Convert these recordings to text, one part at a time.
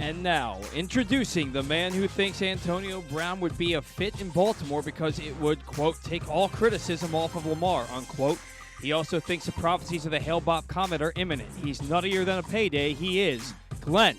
And now, introducing the man who thinks Antonio Brown would be a fit in Baltimore because it would, quote, take all criticism off of Lamar, unquote. He also thinks the prophecies of the Hale-Bopp Comet are imminent. He's nuttier than a payday. He is Glenn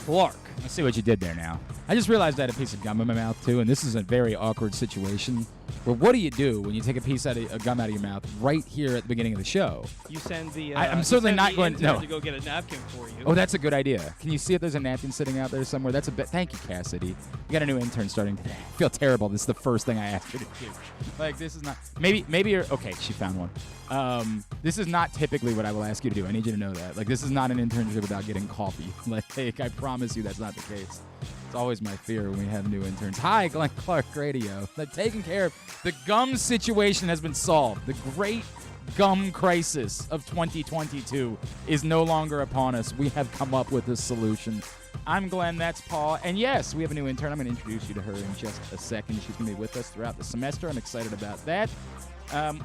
Clark. I see what you did there now. I just realized I had a piece of gum in my mouth, too, and this is a very awkward situation. Where what do you do when you take a piece of gum out of your mouth right here at the beginning of the show? You send the I'm certainly not going to go get a napkin for you. Oh, that's a good idea. Can you see if there's a napkin sitting out there somewhere? That's a bit. Thank you, Cassidy. You got a new intern starting today. I feel terrible. This is the first thing I asked her to do. Like, this is not. Maybe you're okay. She found one. This is not typically what I will ask you to do. I need you to know that. Like, this is not an internship without getting coffee. Like, I promise you that's not the case. It's always my fear when we have new interns. Hi, Glenn Clark Radio. They're taking care of. The gum situation has been solved. The great gum crisis of 2022 is no longer upon us. We have come up with a solution. I'm Glenn, that's Paul. And yes, we have a new intern. I'm going to introduce you to her in just a second. She's going to be with us throughout the semester. I'm excited about that.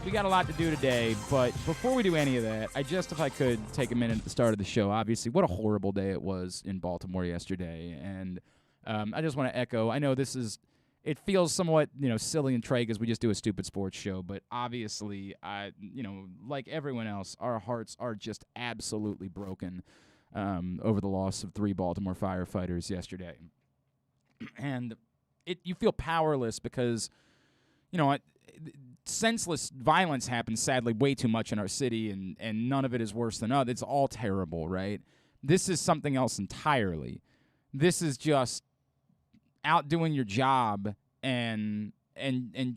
We got a lot to do today, but before we do any of that, if I could take a minute at the start of the show. Obviously, what a horrible day it was in Baltimore yesterday. And I just want to echo, I know it feels somewhat, silly and trite because we just do a stupid sports show, but obviously, like everyone else, our hearts are just absolutely broken over the loss of 3 Baltimore firefighters yesterday. And you feel powerless because, senseless violence happens, sadly, way too much in our city, and none of it is worse than others. It's all terrible, right? This is something else entirely. This is just out doing your job and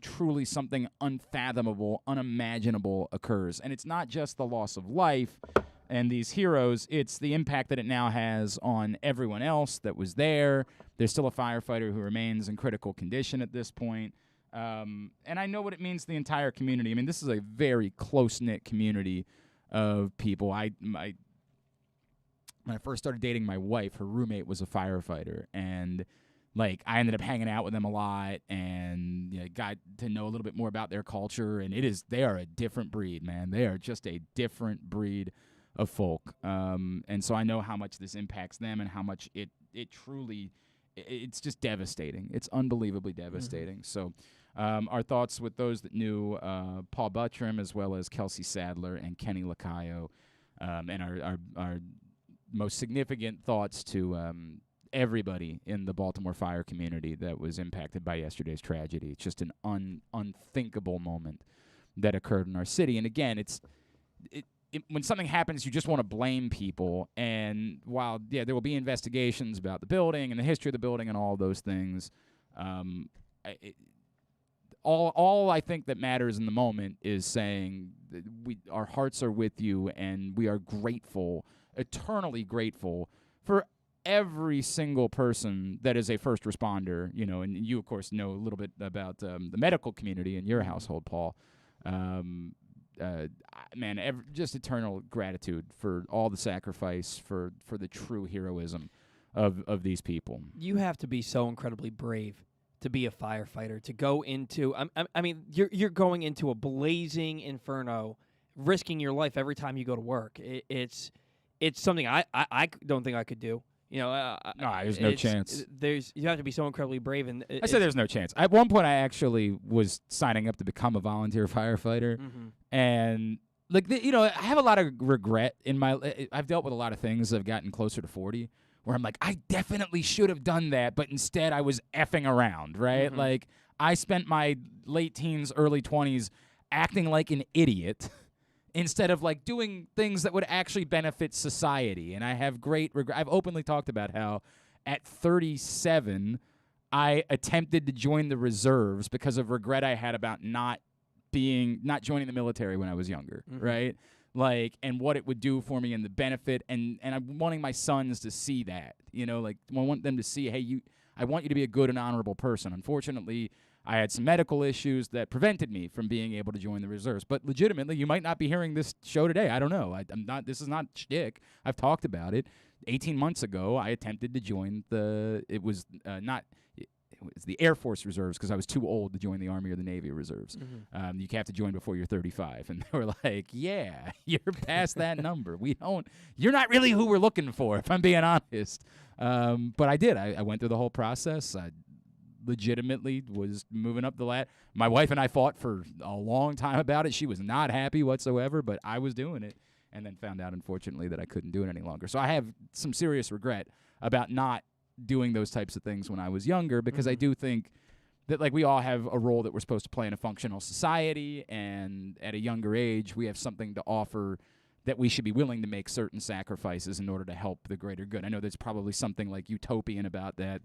truly something unfathomable, unimaginable occurs. And it's not just the loss of life and these heroes, it's the impact that it now has on everyone else that was there. There's still a firefighter who remains in critical condition at this point. And I know what it means to the entire community. I mean, this is a very close-knit community of people. When I first started dating my wife, her roommate was a firefighter, and I ended up hanging out with them a lot and got to know a little bit more about their culture, and they are a different breed, man. They are just a different breed of folk. And so I know how much this impacts them and how much it truly, it's just devastating. It's unbelievably devastating. Mm-hmm. So our thoughts with those that knew Paul Buttram as well as Kelsey Sadler and Kenny Lacayo, and our most significant thoughts to everybody in the Baltimore fire community that was impacted by yesterday's tragedy. It's just an unthinkable moment that occurred in our city. And again, when something happens, you just want to blame people. And while, there will be investigations about the building and the history of the building and all those things, all I think that matters in the moment is saying that our hearts are with you and we are grateful, eternally grateful for every single person that is a first responder, and you, of course, know a little bit about the medical community in your household, Paul. Just eternal gratitude for all the sacrifice, for the true heroism of these people. You have to be so incredibly brave to be a firefighter, to go into, you're going into a blazing inferno, risking your life every time you go to work. It's something I don't think I could do. No, there's no chance. You have to be so incredibly brave. And I said there's no chance. At one point, I actually was signing up to become a volunteer firefighter, and I have a lot of regret in my. I've dealt with a lot of things. I've gotten closer to 40, where I'm like, I definitely should have done that, but instead I was effing around. Right? Mm-hmm. Like I spent my late teens, early 20s acting like an idiot. Instead of doing things that would actually benefit society. And I have great regret. I've openly talked about how at 37, I attempted to join the reserves because of regret I had about not joining the military when I was younger, right? And what it would do for me and the benefit. And I'm wanting my sons to see that, I want them to see, hey, I want you to be a good and honorable person. Unfortunately, I had some medical issues that prevented me from being able to join the reserves. But legitimately, you might not be hearing this show today. I don't know. This is not shtick. I've talked about it. 18 months ago, I attempted to join it was not it's the Air Force Reserves because I was too old to join the Army or the Navy Reserves. You have to join before you're 35. And they were like, yeah, you're past that number. You're not really who we're looking for, if I'm being honest. But I did. I went through the whole process. I legitimately was moving up the ladder. My wife and I fought for a long time about it. She was not happy whatsoever, but I was doing it. And then found out, unfortunately, that I couldn't do it any longer. So I have some serious regret about not doing those types of things when I was younger, because I do think that, like, we all have a role that we're supposed to play in a functional society, and at a younger age, we have something to offer that we should be willing to make certain sacrifices in order to help the greater good. I know there's probably something like utopian about that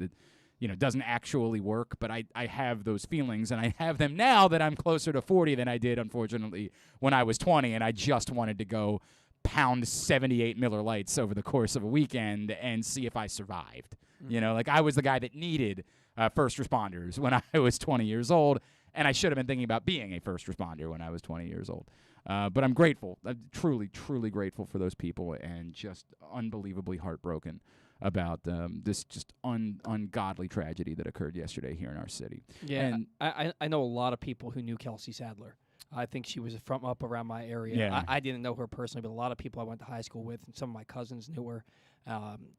doesn't actually work, but I have those feelings, and I have them now that I'm closer to 40 than I did, unfortunately, when I was 20, and I just wanted to go pound 78 Miller Lights over the course of a weekend and see if I survived. Like, I was the guy that needed first responders when I was 20 years old, and I should have been thinking about being a first responder when I was 20 years old. But I'm grateful. I'm truly, truly grateful for those people, and just unbelievably heartbroken about this just ungodly tragedy that occurred yesterday here in our city. Yeah, and I know a lot of people who knew Kelsey Sadler. I think she was from up around my area. Yeah. I didn't know her personally, but a lot of people I went to high school with, and some of my cousins knew her.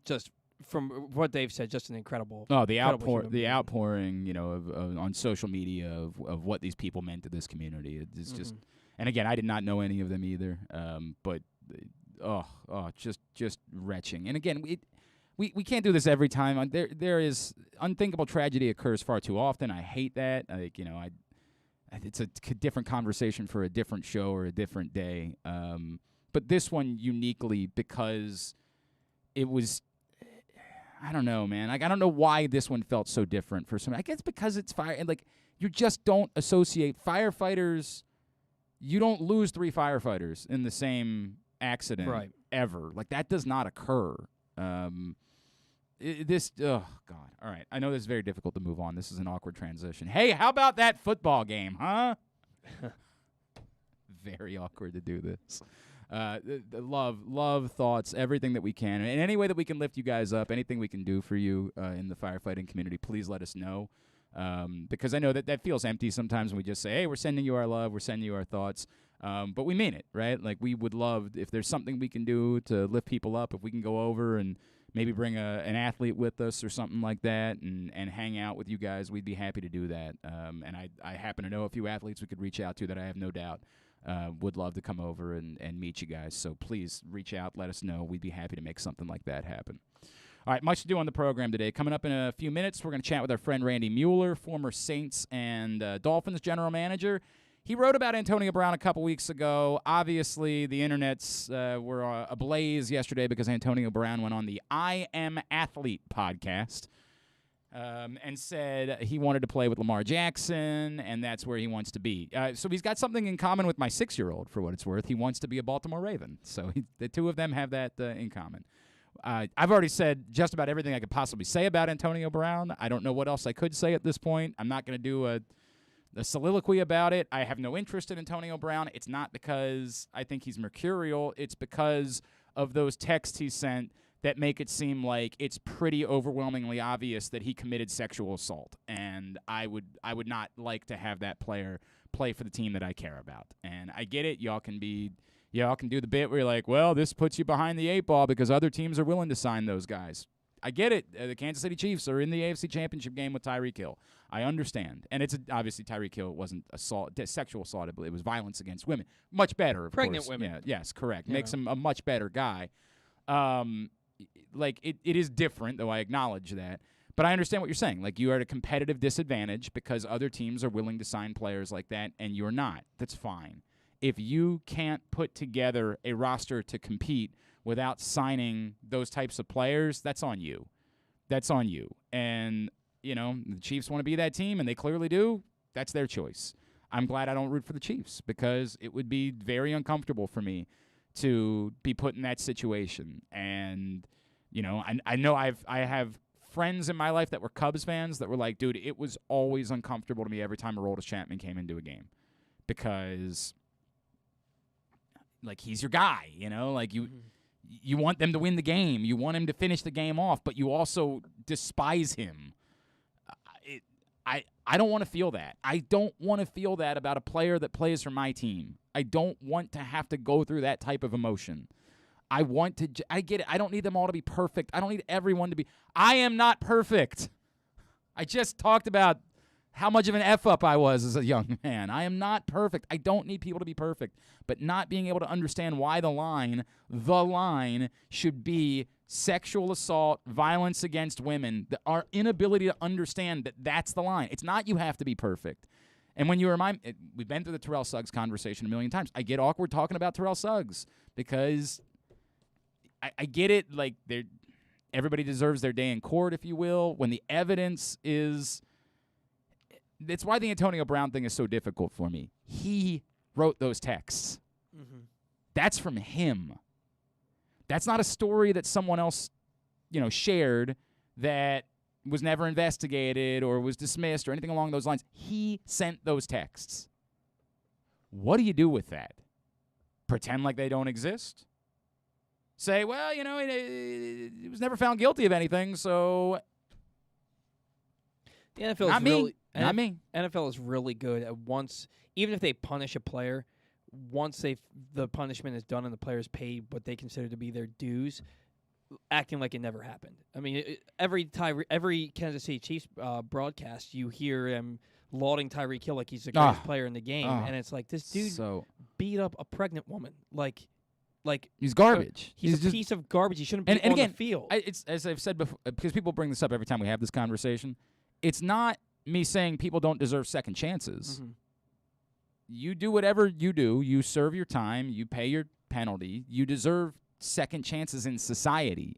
Just from what they've said, just an incredible. Oh, the incredible outpouring, on social media of what these people meant to this community. It's just, and again, I did not know any of them either. But just retching. And again, we can't do this every time. There is unthinkable tragedy occurs far too often. I hate that. It's a different conversation for a different show or a different day. But this one uniquely, because it was, I don't know, man. Like, I don't know why this one felt so different for some. I guess because it's fire, and like, you just don't associate firefighters. You don't lose 3 firefighters in the same accident ever. Like, that does not occur. Oh, God. All right. I know this is very difficult to move on. This is an awkward transition. Hey, how about that football game, huh? Very awkward to do this. Love, thoughts, everything that we can. And any way that we can lift you guys up, anything we can do for you in the firefighting community, please let us know. Because I know that feels empty sometimes when we just say, hey, we're sending you our love, we're sending you our thoughts. But we mean it, right? Like, we would love, if there's something we can do to lift people up, if we can go over and maybe bring an athlete with us or something like that and hang out with you guys, we'd be happy to do that. And I happen to know a few athletes we could reach out to that I have no doubt would love to come over and meet you guys. So please reach out, let us know. We'd be happy to make something like that happen. All right, much to do on the program today. Coming up in a few minutes, we're going to chat with our friend Randy Mueller, former Saints and Dolphins general manager. He wrote about Antonio Brown a couple weeks ago. Obviously, the internets were ablaze yesterday because Antonio Brown went on the I Am Athlete podcast and said he wanted to play with Lamar Jackson, and that's where he wants to be. So he's got something in common with my 6-year-old, for what it's worth. He wants to be a Baltimore Raven. So the two of them have that in common. I've already said just about everything I could possibly say about Antonio Brown. I don't know what else I could say at this point. I'm not going to do a soliloquy about it. I have no interest in Antonio Brown. It's not because I think he's mercurial. It's because of those texts he sent that make it seem like it's pretty overwhelmingly obvious that he committed sexual assault. And I would not like to have that player play for the team that I care about. And I get it. Y'all can do the bit where you're like, well, this puts you behind the 8 ball because other teams are willing to sign those guys. I get it. The Kansas City Chiefs are in the AFC Championship game with Tyreek Hill. I understand. And it's obviously Tyreek Hill wasn't sexual assault. It was violence against women. Much better, of Pregnant course. women. Yeah, yes, correct. Yeah. Makes him a much better guy. Like, it is different, though I acknowledge that. But I understand what you're saying. Like, you are at a competitive disadvantage because other teams are willing to sign players like that, and you're not. That's fine. If you can't put together a roster to compete without signing those types of players, that's on you. That's on you. And, the Chiefs want to be that team, and they clearly do. That's their choice. I'm glad I don't root for the Chiefs because it would be very uncomfortable for me to be put in that situation. And, I know I have friends in my life that were Cubs fans that were like, dude, it was always uncomfortable to me every time Aroldis Chapman came into a game because, like, he's your guy, like you want them to win the game. You want him to finish the game off, but you also despise him. I don't want to feel that. I don't want to feel that about a player that plays for my team. I don't want to have to go through that type of emotion. I get it. I don't need them all to be perfect. I don't need everyone to be. I am not perfect. I just talked about how much of an F-up I was as a young man. I am not perfect. I don't need people to be perfect. But not being able to understand why the line should be sexual assault, violence against women, our inability to understand that that's the line. It's not you have to be perfect. And when you remind, we've been through the Terrell Suggs conversation a million times. I get awkward talking about Terrell Suggs because I get it. Like, everybody deserves their day in court, if you will. When the evidence is, it's why the Antonio Brown thing is so difficult for me. He wrote those texts. Mm-hmm. That's from him. That's not a story that someone else, shared that was never investigated or was dismissed or anything along those lines. He sent those texts. What do you do with that? Pretend like they don't exist? Say, well, he was never found guilty of anything, so the NFL not is me. really Not me. NFL is really good at even if they punish a player, once the punishment is done and the players paid what they consider to be their dues, acting like it never happened. I mean, every Kansas City Chiefs broadcast, you hear him lauding Tyreek Hill like he's the greatest player in the game, and it's like, this dude beat up a pregnant woman. Like he's garbage. He's a piece of garbage. He shouldn't be on the field. It's, as I've said before, because people bring this up every time we have this conversation, it's not me saying people don't deserve second chances. Mm-hmm. You do whatever you do. You serve your time. You pay your penalty. You deserve second chances in society.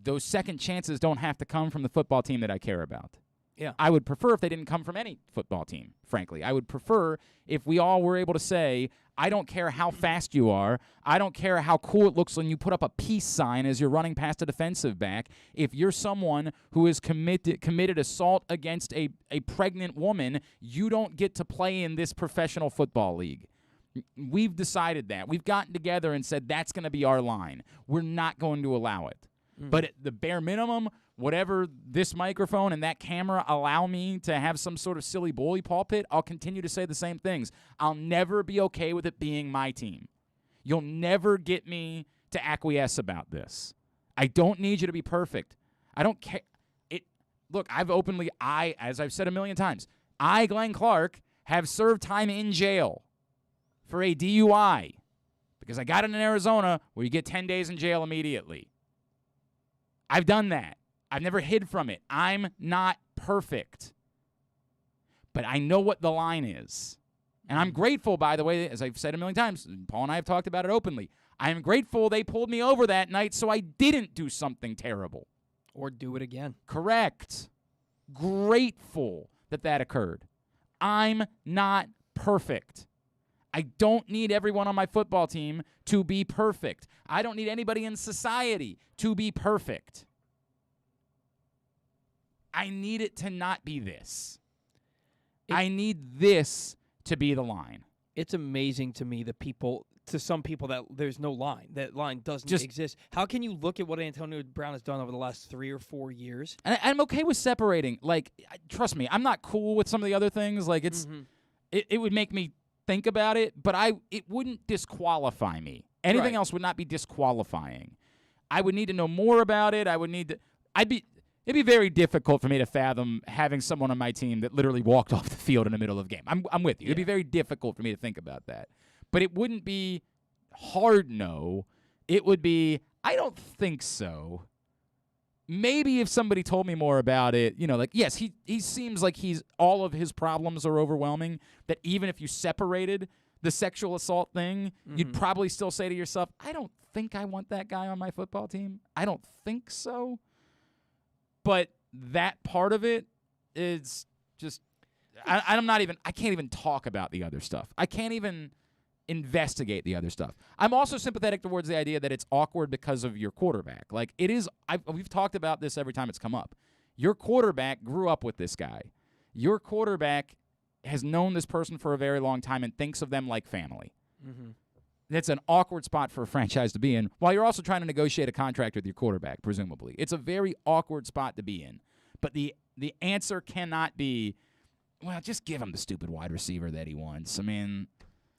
Those second chances don't have to come from the football team that I care about. Yeah. I would prefer if they didn't come from any football team, frankly. I would prefer if we all were able to say, I don't care how fast you are. I don't care how cool it looks when you put up a peace sign as you're running past a defensive back. If you're someone who has committed assault against a pregnant woman, you don't get to play in this professional football league. We've decided that. We've gotten together and said that's going to be our line. We're not going to allow it. Mm-hmm. But at the bare minimum, whatever this microphone and that camera allow me to have some sort of silly bully pulpit, I'll continue to say the same things. I'll never be okay with it being my team. You'll never get me to acquiesce about this. I don't need you to be perfect. I don't care. Look, as I've said a million times, Glenn Clark, have served time in jail for a DUI because I got it in Arizona where you get 10 days in jail immediately. I've done that. I've never hid from it. I'm not perfect. But I know what the line is. And I'm grateful, by the way, as I've said a million times, Paul and I have talked about it openly. I am grateful they pulled me over that night so I didn't do something terrible. Or do it again. Correct. Grateful that occurred. I'm not perfect. I don't need everyone on my football team to be perfect. I don't need anybody in society to be perfect. I need it to not be this. I need this to be the line. It's amazing to me to some people that there's no line. That line doesn't exist. How can you look at what Antonio Brown has done over the last 3 or 4 years? And I'm okay with separating. Like, trust me, I'm not cool with some of the other things. Like, it would make me think about it, but it wouldn't disqualify me. Anything else would not be disqualifying. I would need to know more about it. It'd be very difficult for me to fathom having someone on my team that literally walked off the field in the middle of the game. I'm with you. It'd be very difficult for me to think about that. But it wouldn't be hard no. It would be, I don't think so. Maybe if somebody told me more about it, yes, he seems like all of his problems are overwhelming, that even if you separated the sexual assault thing, you'd probably still say to yourself, I don't think I want that guy on my football team. I don't think so. But that part of it is just, I can't even talk about the other stuff. I can't even investigate the other stuff. I'm also sympathetic towards the idea that it's awkward because of your quarterback. Like, it is, we've talked about this every time it's come up. Your quarterback grew up with this guy. Your quarterback has known this person for a very long time and thinks of them like family. Mm-hmm. That's an awkward spot for a franchise to be in, while you're also trying to negotiate a contract with your quarterback, presumably. It's a very awkward spot to be in. But the The answer cannot be, well, just give him the stupid wide receiver that he wants. I mean,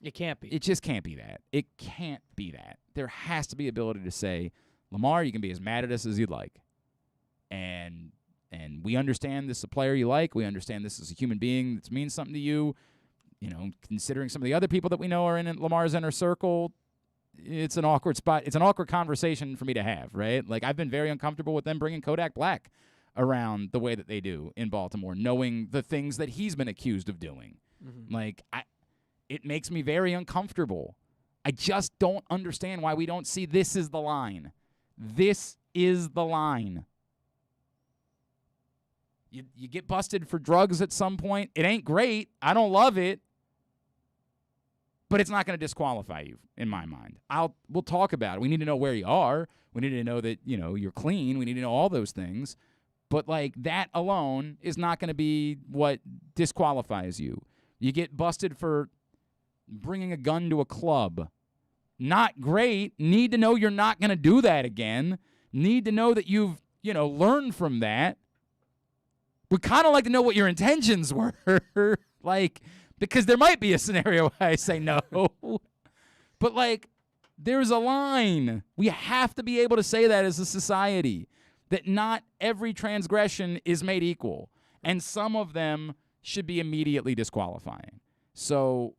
It can't be. it just can't be that. It can't be that. There has to be ability to say, Lamar, you can be as mad at us as you'd like. And we understand this is a player you like. We understand this is a human being that means something to you. You know, considering some of the other people that we know are in Lamar's inner circle, it's an awkward spot. It's an awkward conversation for me to have, right? Like, I've been very uncomfortable with them bringing Kodak Black around the way that they do in Baltimore, knowing the things that he's been accused of doing. Mm-hmm. Like, it makes me very uncomfortable. I just don't understand why we don't see this is the line. This is the line. You get busted for drugs at some point. It ain't great. I don't love it. But it's not going to disqualify you, in my mind. We'll talk about it. We need to know where you are. We need to know that, you know, you're clean. We need to know all those things. But, like, that alone is not going to be what disqualifies you. You get busted for bringing a gun to a club. Not great. Need to know you're not going to do that again. Need to know that you've, you know, learned from that. Would kind of like to know what your intentions were. Like, because there might be a scenario where I say no. But, like, there's a line. We have to be able to say that as a society, that not every transgression is made equal. And some of them should be immediately disqualifying. So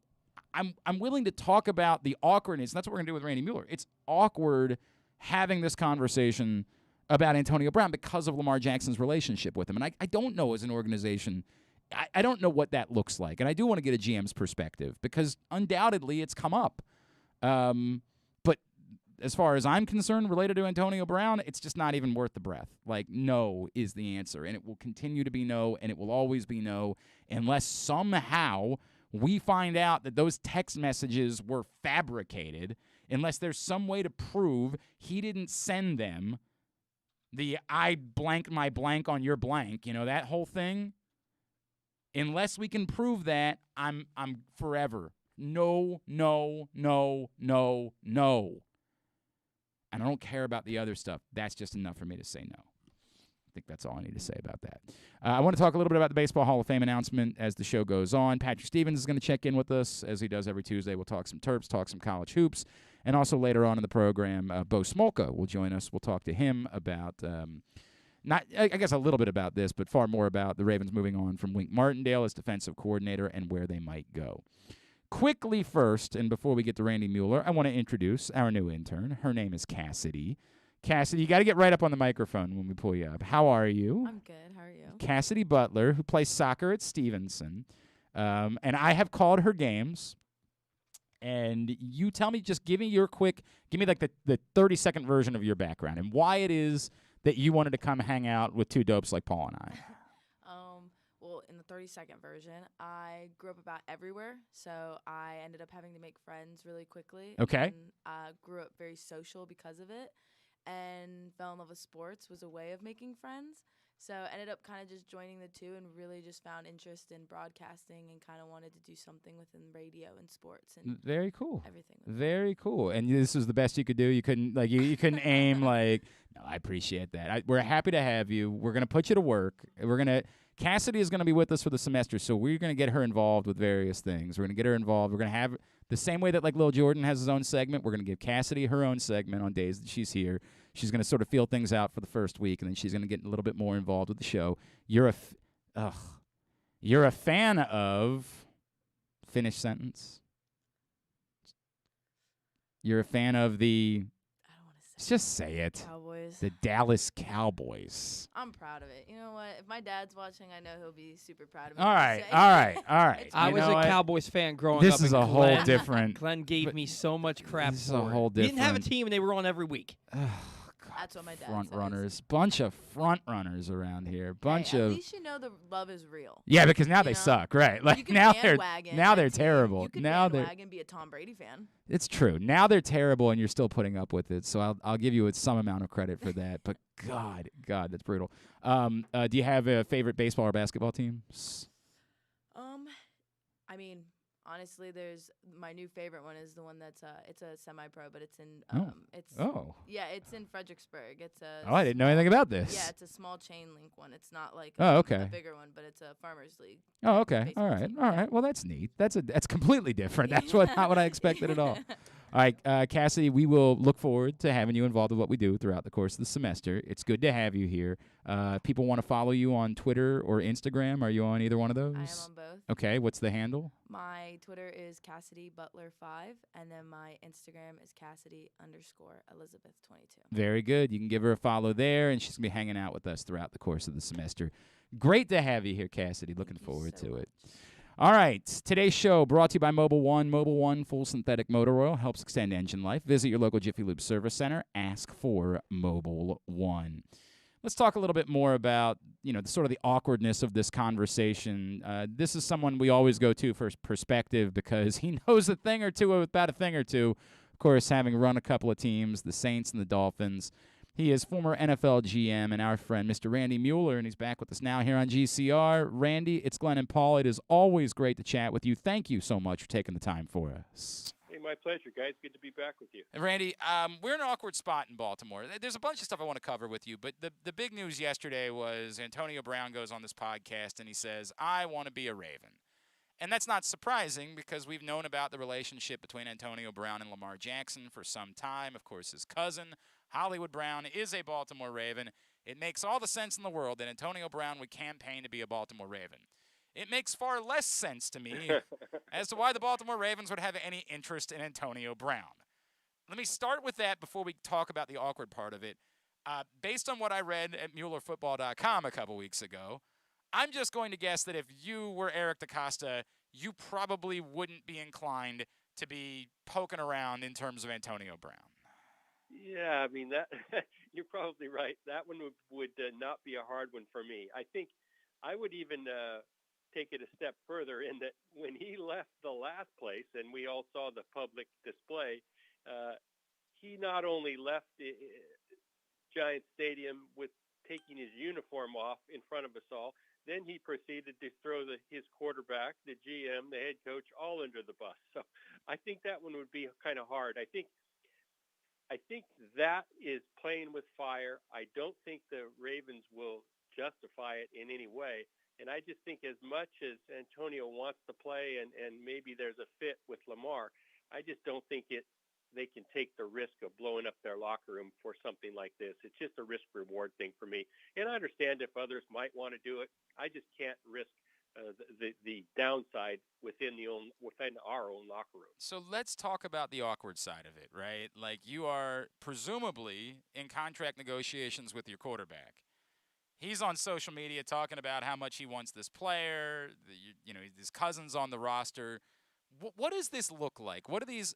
I'm willing to talk about the awkwardness. And that's what we're going to do with Randy Mueller. It's awkward having this conversation about Antonio Brown because of Lamar Jackson's relationship with him. And I don't know as an organization, I don't know what that looks like. And I do want to get a GM's perspective because undoubtedly it's come up. But as far as I'm concerned, related to Antonio Brown, it's just not even worth the breath. Like, no is the answer. And it will continue to be no, and it will always be no, unless somehow we find out that those text messages were fabricated, unless there's some way to prove he didn't send them. The I blanked my blank on your blank, you know, that whole thing. Unless we can prove that, I'm forever. No, no, no, no, no. And I don't care about the other stuff. That's just enough for me to say no. I think that's all I need to say about that. I want to talk a little bit about the Baseball Hall of Fame announcement as the show goes on. Patrick Stevens is going to check in with us, as he does every Tuesday. We'll talk some Terps, talk some college hoops. And also later on in the program, Bo Smolka will join us. We'll talk to him about, I guess a little bit about this, but far more about the Ravens moving on from Wink Martindale as defensive coordinator and where they might go. Quickly first, and before we get to Randy Mueller, I want to introduce our new intern. Her name is Cassidy. Cassidy, you got to get right up on the microphone when we pull you up. How are you? I'm good. How are you? Cassidy Butler, who plays soccer at Stevenson. And I have called her games. And you tell me, just give me like the 30-second version of your background and why it is that you wanted to come hang out with two dopes like Paul and I. Well, in the 30-second version, I grew up about everywhere, so I ended up having to make friends really quickly. Okay. And grew up very social because of it, and fell in love with sports was a way of making friends. So ended up kind of just joining the two and really just found interest in broadcasting and kind of wanted to do something within radio and sports and very cool. Everything. Very cool. And this was the best you could do. You couldn't you couldn't aim like. No, I appreciate that. We're happy to have you. We're gonna put you to work. Cassidy is gonna be with us for the semester, so we're gonna get her involved with various things. We're gonna get her involved. We're gonna have the same way that like Lil Jordan has his own segment. We're gonna give Cassidy her own segment on days that she's here. She's going to sort of feel things out for the first week, and then she's going to get a little bit more involved with the show. You're a fan of finish sentence. You're a fan of the I don't want to say just say it. Cowboys. The Dallas Cowboys. I'm proud of it. You know what? If my dad's watching, I know he'll be super proud of me. All right. I was a Cowboys fan growing up. This is a whole different. Glenn gave me so much crap. This is a whole different. He didn't have a team, and they were on every week. That's what my dad front says. runners. Bunch of front runners around here. Bunch hey, of. At least you know the love is real. Yeah, because now they know? suck, right? You Like can now bandwagon they're a team. terrible. You can now bandwagon and be a Tom Brady fan. It's true. Now they're terrible, and you're still putting up with it. So I'll give you some amount of credit for that. But God, that's brutal. Do you have a favorite baseball or basketball teams? I mean, Honestly, there's my new favorite one is the one that's it's a semi-pro, but it's in Oh. yeah, it's in Fredericksburg. It's a Oh, I didn't know anything about this. Yeah, it's a small chain link one. It's not like Oh, a okay. bigger one, but it's a farmers league. Oh, okay. baseball All right. team, All yeah. right. Well, that's neat. That's completely different. That's not what I expected at all. All right, Cassidy, we will look forward to having you involved with what we do throughout the course of the semester. It's good to have you here. People want to follow you on Twitter or Instagram. Are you on either one of those? I am on both. Okay, what's the handle? My Twitter is CassidyButler5, and then my Instagram is Cassidy_Elizabeth22. Very good. You can give her a follow there, and she's going to be hanging out with us throughout the course of the semester. Great to have you here, Cassidy. Looking forward to it. All right, today's show brought to you by Mobile One. Mobile One full synthetic motor oil helps extend engine life. Visit your local Jiffy Lube service center. Ask for Mobile One. Let's talk a little bit more about, the awkwardness of this conversation. This is someone we always go to for perspective because he knows a thing or two about a thing or two. Of course, having run a couple of teams, the Saints and the Dolphins. He is former NFL GM and our friend, Mr. Randy Mueller, and he's back with us now here on GCR. Randy, it's Glenn and Paul. It is always great to chat with you. Thank you so much for taking the time for us. Hey, my pleasure, guys. Good to be back with you. Randy, we're in an awkward spot in Baltimore. There's a bunch of stuff I want to cover with you, but the big news yesterday was Antonio Brown goes on this podcast and he says, I want to be a Raven. And that's not surprising because we've known about the relationship between Antonio Brown and Lamar Jackson for some time. Of course, his cousin, Hollywood Brown, is a Baltimore Raven. It makes all the sense in the world that Antonio Brown would campaign to be a Baltimore Raven. It makes far less sense to me as to why the Baltimore Ravens would have any interest in Antonio Brown. Let me start with that before we talk about the awkward part of it. Based on what I read at MuellerFootball.com a couple weeks ago, I'm just going to guess that if you were Eric DaCosta, you probably wouldn't be inclined to be poking around in terms of Antonio Brown. Yeah, I mean, that you're probably right. That one would not be a hard one for me. I think I would even take it a step further in that when he left the last place and we all saw the public display, he not only left Giant Stadium with taking his uniform off in front of us all, then he proceeded to throw his quarterback, the GM, the head coach, all under the bus. So I think that one would be kind of hard. I think that is playing with fire. I don't think the Ravens will justify it in any way. And I just think as much as Antonio wants to play and maybe there's a fit with Lamar, I just don't think they can take the risk of blowing up their locker room for something like this. It's just a risk-reward thing for me. And I understand if others might want to do it. I just can't risk the downside within our own locker room. So let's talk about the awkward side of it, right? Like you are presumably in contract negotiations with your quarterback. He's on social media talking about how much he wants this player. His cousin's on the roster. What does this look like? What are these?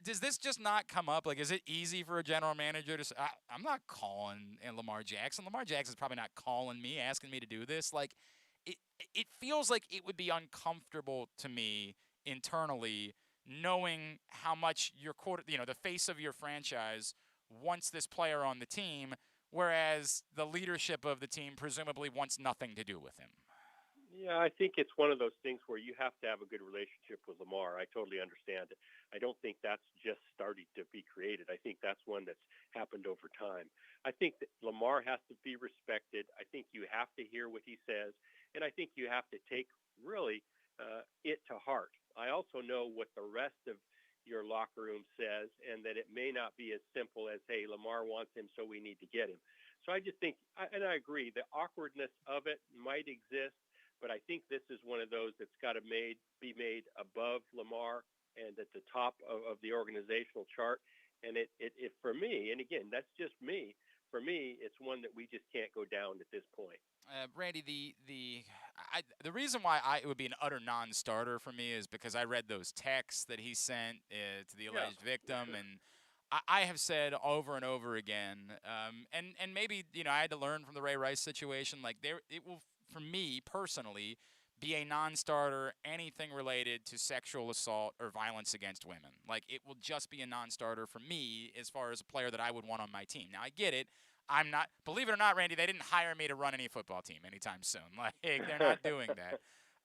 Does this just not come up? Like, is it easy for a general manager to say, I'm not calling Lamar Jackson. Lamar Jackson's probably not calling me, asking me to do this. Like, it feels like it would be uncomfortable to me internally knowing how much the face of your franchise wants this player on the team, whereas the leadership of the team presumably wants nothing to do with him. Yeah, I think it's one of those things where you have to have a good relationship with Lamar. I totally understand it. I don't think that's just starting to be created. I think that's one that's happened over time. I think that Lamar has to be respected. I think you have to hear what he says, and I think you have to take really it to heart. I also know what the rest of your locker room says, and that it may not be as simple as, hey, Lamar wants him, so we need to get him. So I just think, and I agree, the awkwardness of it might exist, but I think this is one of those that's got to be made above Lamar and at the top of the organizational chart. And it for me, and again, that's just me. For me, it's one that we just can't go down at this point. Randy, the reason why it would be an utter non-starter for me is because I read those texts that he sent to the alleged victim, and I have said over and over again, and maybe I had to learn from the Ray Rice situation. Like it will, for me personally, be a non-starter, anything related to sexual assault or violence against women. Like, it will just be a non-starter for me as far as a player that I would want on my team. Now, I get it. I'm not, believe it or not, Randy, they didn't hire me to run any football team anytime soon. Like, they're not doing that.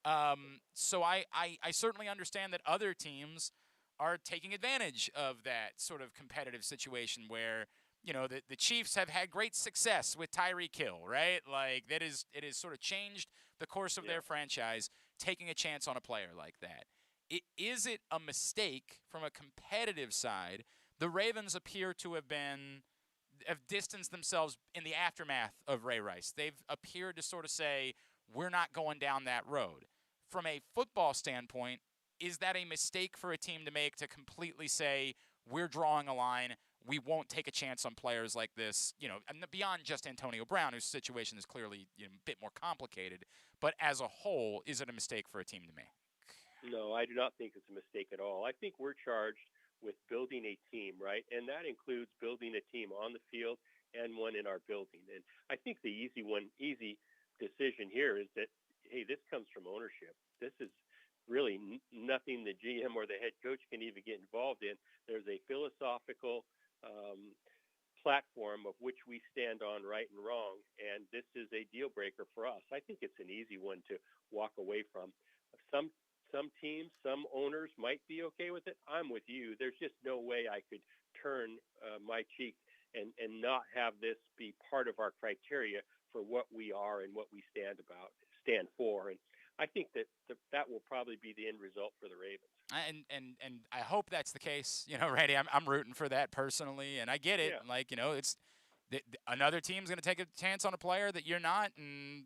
So I certainly understand that other teams are taking advantage of that sort of competitive situation where, the Chiefs have had great success with Tyreek Hill, right? Like it has sort of changed the course of their franchise, taking a chance on a player like that. Is it a mistake from a competitive side? The Ravens appear to have distanced themselves in the aftermath of Ray Rice. They've appeared to sort of say, we're not going down that road. From a football standpoint, is that a mistake for a team to make, to completely say, we're drawing a line, we won't take a chance on players like this, and beyond just Antonio Brown, whose situation is clearly a bit more complicated, but as a whole, is it a mistake for a team to make? No, I do not think it's a mistake at all. I think we're charged with building a team, right? And that includes building a team on the field and one in our building. And I think the easy decision here is that, hey, this comes from ownership. This is really nothing the GM or the head coach can even get involved in. There's a philosophical platform of which we stand on, right and wrong, and this is a deal breaker for us. I think it's an easy one to walk away from. Some teams, some owners might be okay with it. I'm with you. There's just no way I could turn my cheek and not have this be part of our criteria for what we are and what we stand for. And I think that will probably be the end result for the Ravens. And I hope that's the case. Randy, I'm rooting for that personally, and I get it. Yeah. Like, it's another team's going to take a chance on a player that you're not, and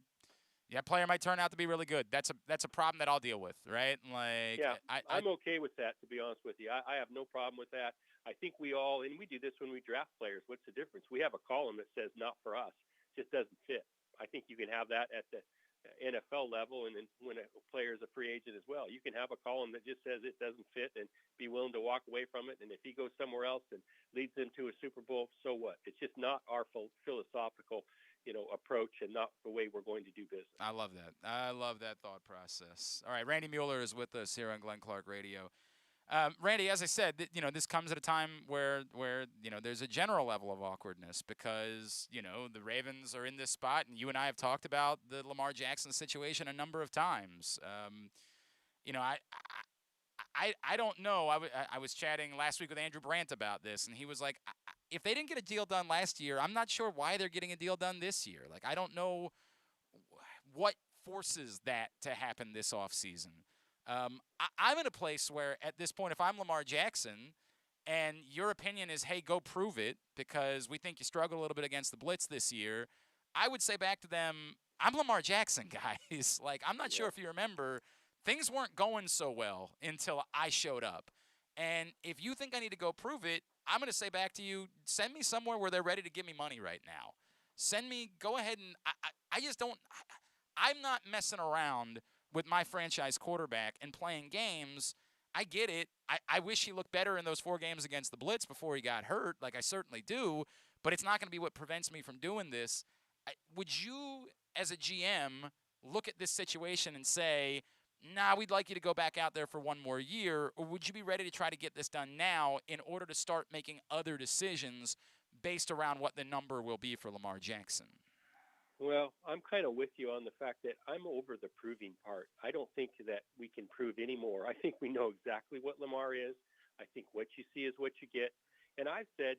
that player might turn out to be really good. That's a problem that I'll deal with, right? Like, yeah, I'm okay with that, to be honest with you. I have no problem with that. I think we all, and we do this when we draft players. What's the difference? We have a column that says not for us, just doesn't fit. I think you can have that at the NFL level, and then when a player is a free agent as well, you can have a column that just says it doesn't fit and be willing to walk away from it. And if he goes somewhere else and leads them to a Super Bowl, so what? It's just not our philosophical, approach, and not the way we're going to do business. I love that. I love that thought process. All right, Randy Mueller is with us here on Glenn Clark Radio. Randy, as I said, this comes at a time where there's a general level of awkwardness because the Ravens are in this spot, and you and I have talked about the Lamar Jackson situation a number of times. I don't know. I was chatting last week with Andrew Brandt about this, and he was like, if they didn't get a deal done last year, I'm not sure why they're getting a deal done this year. Like, I don't know what forces that to happen this offseason. I'm in a place where, at this point, if I'm Lamar Jackson and your opinion is, hey, go prove it because we think you struggled a little bit against the blitz this year, I would say back to them, I'm Lamar Jackson, guys. Like, I'm not sure if you remember, things weren't going so well until I showed up. And if you think I need to go prove it, I'm going to say back to you, send me somewhere where they're ready to give me money right now. Go ahead and I just don't, I'm not messing around with my franchise quarterback and playing games. I get it. I wish he looked better in those 4 games against the blitz before he got hurt. Like, I certainly do. But it's not going to be what prevents me from doing this. Would you, as a GM, look at this situation and say, nah, we'd like you to go back out there for 1 more year, or would you be ready to try to get this done now in order to start making other decisions based around what the number will be for Lamar Jackson? Well, I'm kind of with you on the fact that I'm over the proving part. I don't think that we can prove anymore. I think we know exactly what Lamar is. I think what you see is what you get. And I've said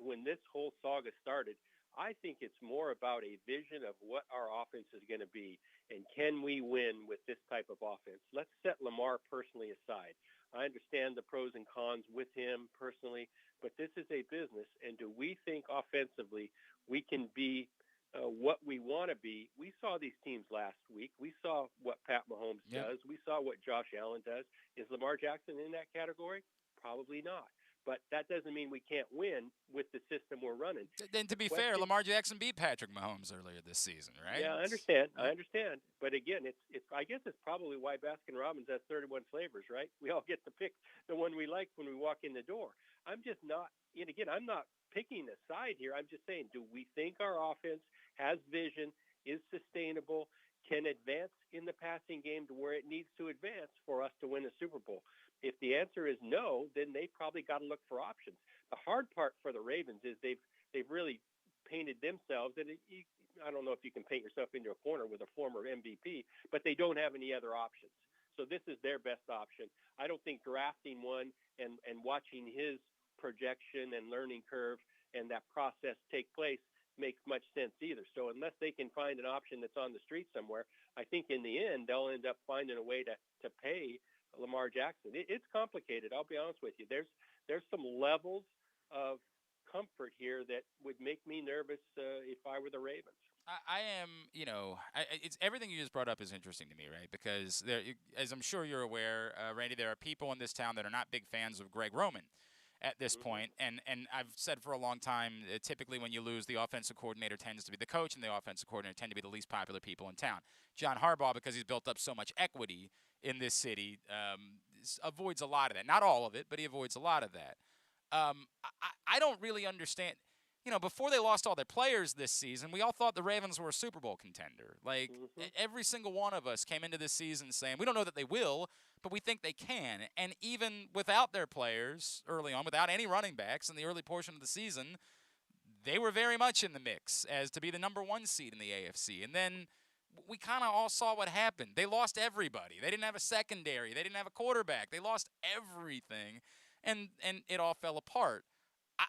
when this whole saga started, I think it's more about a vision of what our offense is going to be and can we win with this type of offense. Let's set Lamar personally aside. I understand the pros and cons with him personally, but this is a business. And do we think offensively we can be what we want to be? We saw these teams last week. We saw what Pat Mahomes does. We saw what Josh Allen does. Is Lamar Jackson in that category? Probably not. But that doesn't mean we can't win with the system we're running. Then, to be fair, Lamar Jackson beat Patrick Mahomes earlier this season, right? Yeah, I understand. But again, it's I guess it's probably why Baskin-Robbins has 31 flavors, right? We all get to pick the one we like when we walk in the door. I'm just not, and again, I'm not picking a side here. I'm just saying, do we think our offense has vision, is sustainable, can advance in the passing game to where it needs to advance for us to win a Super Bowl? If the answer is no, then they probably got to look for options. The hard part for the Ravens is they've really painted themselves, and I don't know if you can paint yourself into a corner with a former MVP, but they don't have any other options. So this is their best option. I don't think drafting one and watching his projection and learning curve and that process take place makes much sense either. So unless they can find an option that's on the street somewhere, I think in the end they'll end up finding a way to pay Lamar Jackson. It's complicated. I'll be honest with you. There's some levels of comfort here that would make me nervous if I were the Ravens. I am, it's everything you just brought up is interesting to me, right? Because there, as I'm sure you're aware, Randy, there are people in this town that are not big fans of Greg Roman at this point. And I've said for a long time, typically when you lose, the offensive coordinator tends to be the coach, and the offensive coordinator tend to be the least popular people in town. John Harbaugh, because he's built up so much equity in this city, avoids a lot of that. Not all of it, but he avoids a lot of that. I don't really understand. Before they lost all their players this season, we all thought the Ravens were a Super Bowl contender. Like, every single one of us came into this season saying, we don't know that they will, but we think they can. And even without their players early on, without any running backs in the early portion of the season, they were very much in the mix as to be the number 1 seed in the AFC. And then we kind of all saw what happened. They lost everybody. They didn't have a secondary. They didn't have a quarterback. They lost everything, and it all fell apart.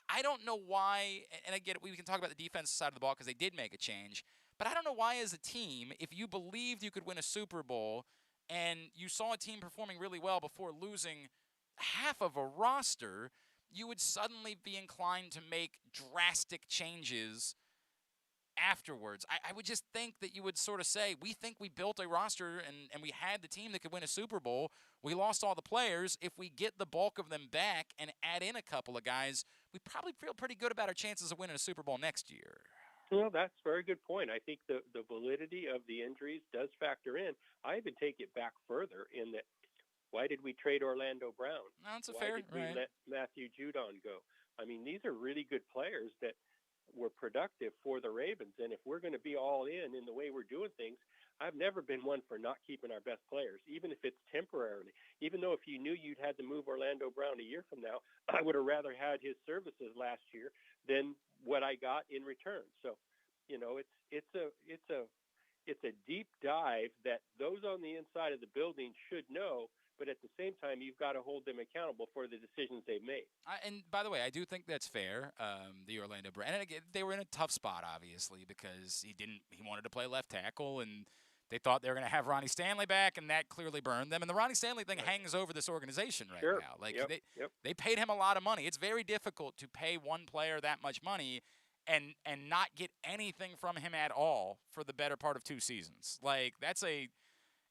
I don't know why, and I get it, we can talk about the defensive side of the ball because they did make a change, but I don't know why as a team, if you believed you could win a Super Bowl and you saw a team performing really well before losing half of a roster, you would suddenly be inclined to make drastic changes afterwards. I would just think that you would sort of say, we think we built a roster and we had the team that could win a Super Bowl. We lost all the players. If we get the bulk of them back and add in a couple of guys, we probably feel pretty good about our chances of winning a Super Bowl next year. Well, that's a very good point. I think the validity of the injuries does factor in. I even take it back further in that, why did we trade Orlando Brown? No, that's Why did we right. let Matthew Judon go? I mean, these are really good players that were productive for the Ravens. And if we're going to be all in the way we're doing things, I've never been one for not keeping our best players, even if it's temporarily. Even though if you knew you'd had to move Orlando Brown a year from now, I would have rather had his services last year than what I got in return. So, it's a deep dive that those on the inside of the building should know. But at the same time, you've got to hold them accountable for the decisions they've made. And by the way, I do think that's fair. The Orlando Brown, and again, they were in a tough spot, obviously, because he wanted to play left tackle, and they thought they were going to have Ronnie Stanley back, and that clearly burned them. And the Ronnie Stanley thing hangs over this organization right now. Like they paid him a lot of money. It's very difficult to pay one player that much money and not get anything from him at all for the better part of 2 seasons. Like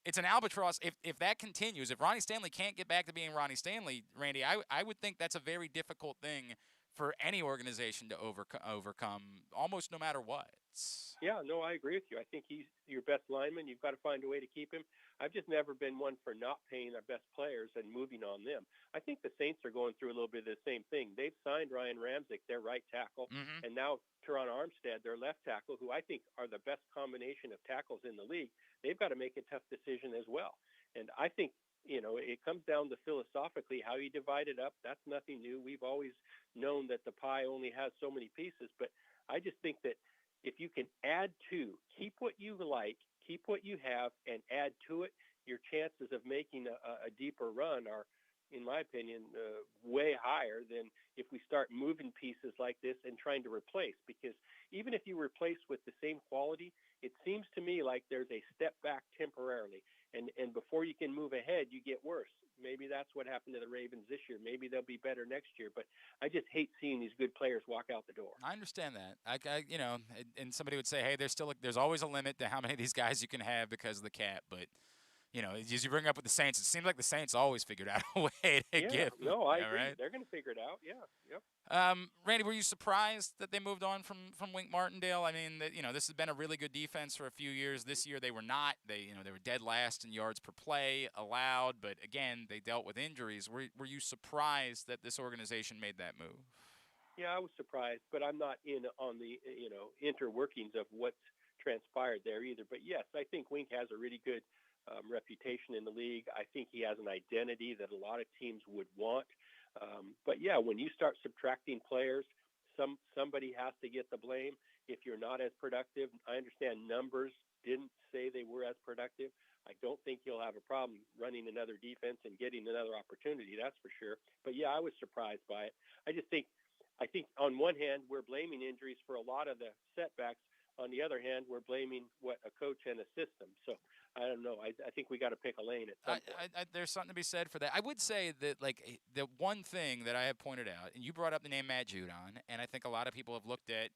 it's an albatross. If that continues, if Ronnie Stanley can't get back to being Ronnie Stanley, Randy, I would think that's a very difficult thing for any organization to overcome, almost no matter what. Yeah, no, I agree with you. I think he's your best lineman. You've got to find a way to keep him. I've just never been one for not paying our best players and moving on them. I think the Saints are going through a little bit of the same thing. They've signed Ryan Ramczyk, their right tackle, and now Teron Armstead, their left tackle, who I think are the best combination of tackles in the league. They've got to make a tough decision as well. And I think, it comes down to philosophically how you divide it up. That's nothing new. We've always known that the pie only has so many pieces. But I just think that if you can add to, keep what you like, keep what you have, and add to it, your chances of making a deeper run are, in my opinion, way higher than if we start moving pieces like this and trying to replace. Because even if you replace with the same quality, it seems to me like there's a step back temporarily. And before you can move ahead, you get worse. Maybe that's what happened to the Ravens this year. Maybe they'll be better next year. But I just hate seeing these good players walk out the door. I understand that. And somebody would say, hey, there's always a limit to how many of these guys you can have because of the cap. But as you bring up with the Saints, it seems like the Saints always figured out a way to give. No, I agree. Right? They're going to figure it out. Yeah, yep. Randy, were you surprised that they moved on from Wink Martindale? I mean, this has been a really good defense for a few years. This year they were not. They were dead last in yards per play allowed, but again, they dealt with injuries. Were you surprised that this organization made that move? Yeah, I was surprised, but I'm not in on the interworkings of what's transpired there either. But yes, I think Wink has a really good reputation in the league. I think he has an identity that a lot of teams would want. But yeah, when you start subtracting players, somebody has to get the blame. if you're not as productive. I understand numbers didn't say they were as productive. I don't think he'll have a problem running another defense and getting another opportunity. That's for sure. But yeah, I was surprised by it. I think on one hand we're blaming injuries for a lot of the setbacks. On the other hand, we're blaming a coach and a system. So I don't know. I think we got to pick a lane at some point. There's something to be said for that. I would say that, like, the one thing that I have pointed out, and you brought up the name Matt Judon, and I think a lot of people have looked at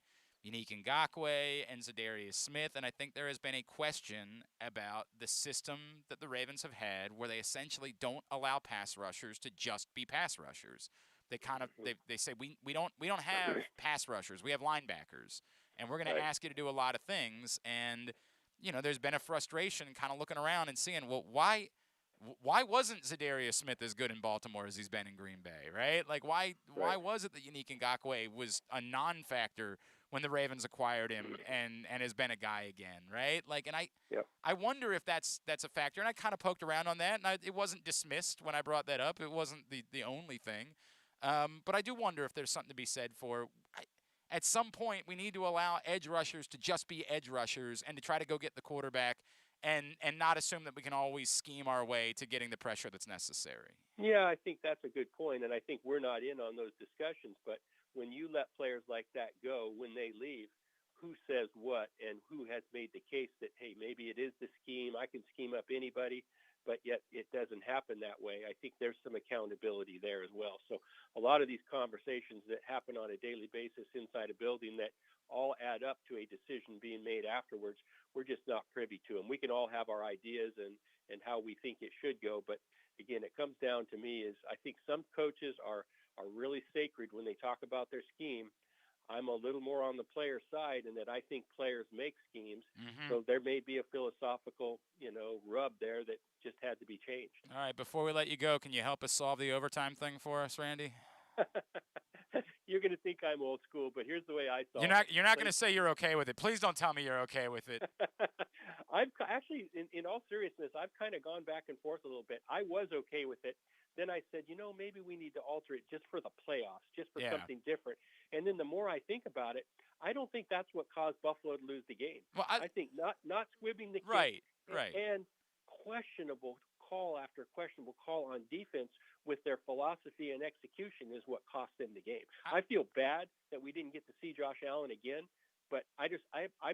Unique Ngakoue and Zadarius Smith, and I think there has been a question about the system that the Ravens have had where they essentially don't allow pass rushers to just be pass rushers. They kind of they say we don't have pass rushers. We have linebackers, and we're going to ask you to do a lot of things. And there's been a frustration kind of looking around and seeing, well, why wasn't Zadarius Smith as good in Baltimore as he's been in Green Bay, right? Like, why was it that Unique Ngakoue was a non-factor when the Ravens acquired him and has been a guy again, right? Like, and I wonder if that's a factor. And I kind of poked around on that, and it wasn't dismissed when I brought that up. It wasn't the only thing. But I do wonder if there's something to be said for at some point we need to allow edge rushers to just be edge rushers and to try to go get the quarterback and not assume that we can always scheme our way to getting the pressure that's necessary. Yeah, I think that's a good point, and I think we're not in on those discussions. But when you let players like that go, when they leave, who says what and who has made the case that, hey, maybe it is the scheme, I can scheme up anybody, but yet it doesn't happen that way. I think there's some accountability there as well. So a lot of these conversations that happen on a daily basis inside a building that all add up to a decision being made afterwards, we're just not privy to them. We can all have our ideas and how we think it should go. But again, it comes down to me is I think some coaches are really sacred when they talk about their scheme. I'm a little more on the player side in that I think players make schemes. Mm-hmm. So there may be a philosophical, rub there that just had to be changed. All right, before we let you go, can you help us solve the overtime thing for us, Randy? You're going to think I'm old school, but here's the way I solve it. You're not going to say you're okay with it. Please don't tell me you're okay with it. I've actually, in all seriousness, I've kind of gone back and forth a little bit. I was okay with it. Then I said, maybe we need to alter it just for the playoffs, just for something different. And then the more I think about it, I don't think that's what caused Buffalo to lose the game. Well, I think not squibbing the kick and questionable call after questionable call on defense with their philosophy and execution is what cost them the game. I feel bad that we didn't get to see Josh Allen again. But I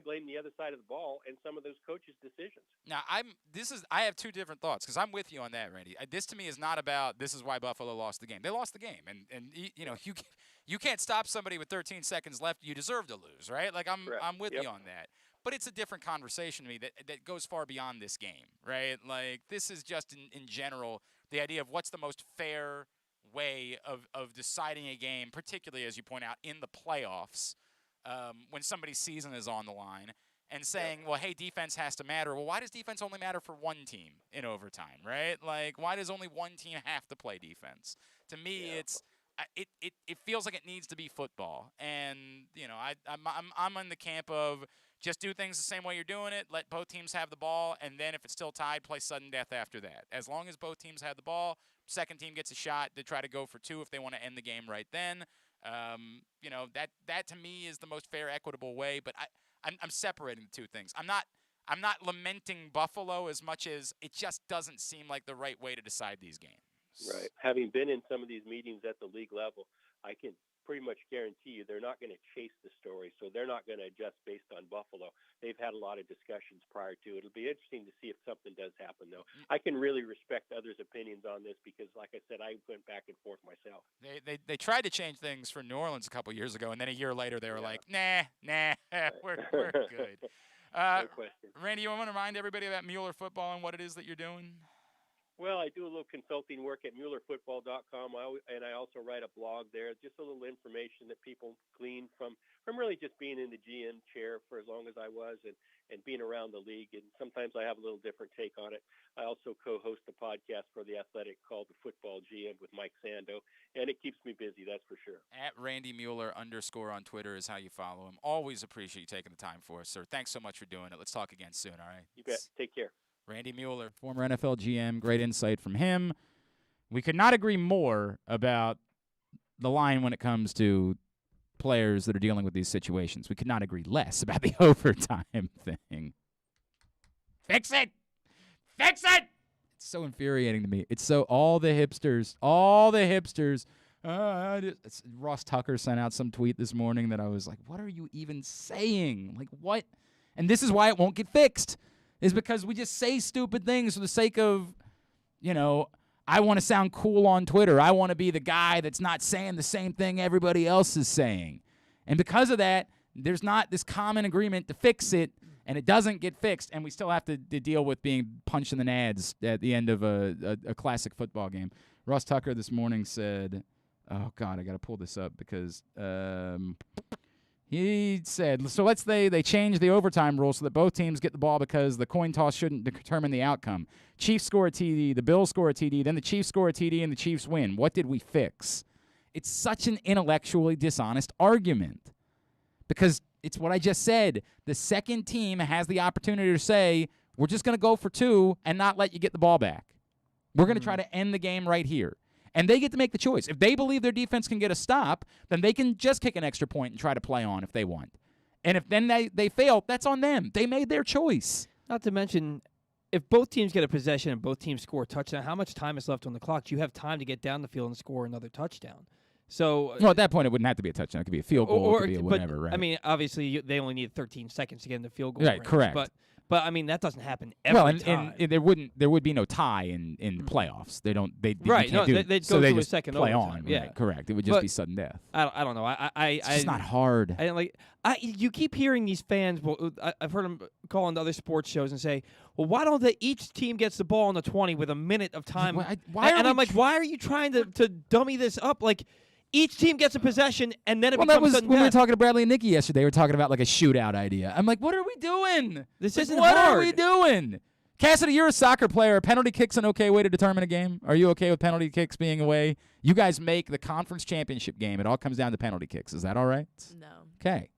blame the other side of the ball and some of those coaches' decisions. Now I have two different thoughts because I'm with you on that, Randy. This to me is not about this is why Buffalo lost the game. They lost the game, and you can't stop somebody with 13 seconds left. You deserve to lose, right? Like I'm with you on that. But it's a different conversation to me that goes far beyond this game, right? Like this is just in general the idea of what's the most fair way of deciding a game, particularly as you point out in the playoffs. When somebody's season is on the line and saying, well, hey, defense has to matter. Well, why does defense only matter for one team in overtime, right? Like, why does only one team have to play defense? To me, it feels like it needs to be football. And, I'm in the camp of just do things the same way you're doing it, let both teams have the ball, and then if it's still tied, play sudden death after that. As long as both teams have the ball, second team gets a shot to try to go for two if they want to end the game right then. That to me is the most fair, equitable way. But I'm separating the two things. I'm not lamenting Buffalo as much as it just doesn't seem like the right way to decide these games. Right. Having been in some of these meetings at the league level, I can pretty much guarantee you they're not going to chase the story. So they're not going to adjust based on Buffalo. They've had a lot of discussions prior to it. It'll be interesting to see if something does happen, though. I can really respect others' opinions on this because, like I said, I went back and forth myself. They tried to change things for New Orleans a couple years ago, and then a year later they were like, nah, we're good. No question. Randy, you want to remind everybody about Mueller Football and what it is that you're doing? Well, I do a little consulting work at MuellerFootball.com, and I also write a blog there, just a little information that people glean from really just being in the GM chair for as long as I was and being around the league. And sometimes I have a little different take on it. I also co-host a podcast for The Athletic called The Football GM with Mike Sando, and it keeps me busy, that's for sure. At Randy Mueller _ on Twitter is how you follow him. Always appreciate you taking the time for us, sir. Thanks so much for doing it. Let's talk again soon, all right? You bet. Take care. Randy Mueller, former NFL GM, great insight from him. We could not agree more about the line when it comes to players that are dealing with these situations. We could not agree less about the overtime thing. Fix it! Fix it! It's so infuriating to me. It's so all the hipsters. Ross Tucker sent out some tweet this morning that I was like, what are you even saying? Like, what? And this is why it won't get fixed, is because we just say stupid things for the sake of, I want to sound cool on Twitter. I want to be the guy that's not saying the same thing everybody else is saying. And because of that, there's not this common agreement to fix it, and it doesn't get fixed, and we still have to deal with being punched in the nads at the end of a classic football game. Ross Tucker this morning said, oh, God, I got to pull this up because he said, so let's say they change the overtime rule so that both teams get the ball because the coin toss shouldn't determine the outcome. Chiefs score a TD, the Bills score a TD, then the Chiefs score a TD, and the Chiefs win. What did we fix? It's such an intellectually dishonest argument because it's what I just said. The second team has the opportunity to say, we're just going to go for two and not let you get the ball back. We're going to try to end the game right here. And they get to make the choice. If they believe their defense can get a stop, then they can just kick an extra point and try to play on if they want. And if then they fail, that's on them. They made their choice. Not to mention, if both teams get a possession and both teams score a touchdown, how much time is left on the clock? Do you have time to get down the field and score another touchdown? So, well, at that point, it wouldn't have to be a touchdown. It could be a field goal. It could be whatever, right? I mean, obviously, they only need 13 seconds to get in the field goal range. Correct. But I mean, that doesn't happen every time. And there would be no tie in the playoffs. They'd they'd go to a second play overtime. on. Right, correct. It would just be sudden death. I don't know. It's just not hard. You keep hearing these fans. Well, I've heard them call on other sports shows and say, "Well, why don't each team gets the ball on the 20 with a minute of time?" I'm like, why are you trying to dummy this up? Like, each team gets a possession, and then it becomes sudden death. When we were talking to Bradley and Nikki yesterday, we were talking about like a shootout idea. I'm like, what are we doing? This isn't hard. What are we hard. doing? Cassidy, you're a soccer player. Penalty kick's an okay way to determine a game? Are you okay with penalty kicks being away? You guys make the conference championship game. It all comes down to penalty kicks. Is that all right? No. Okay.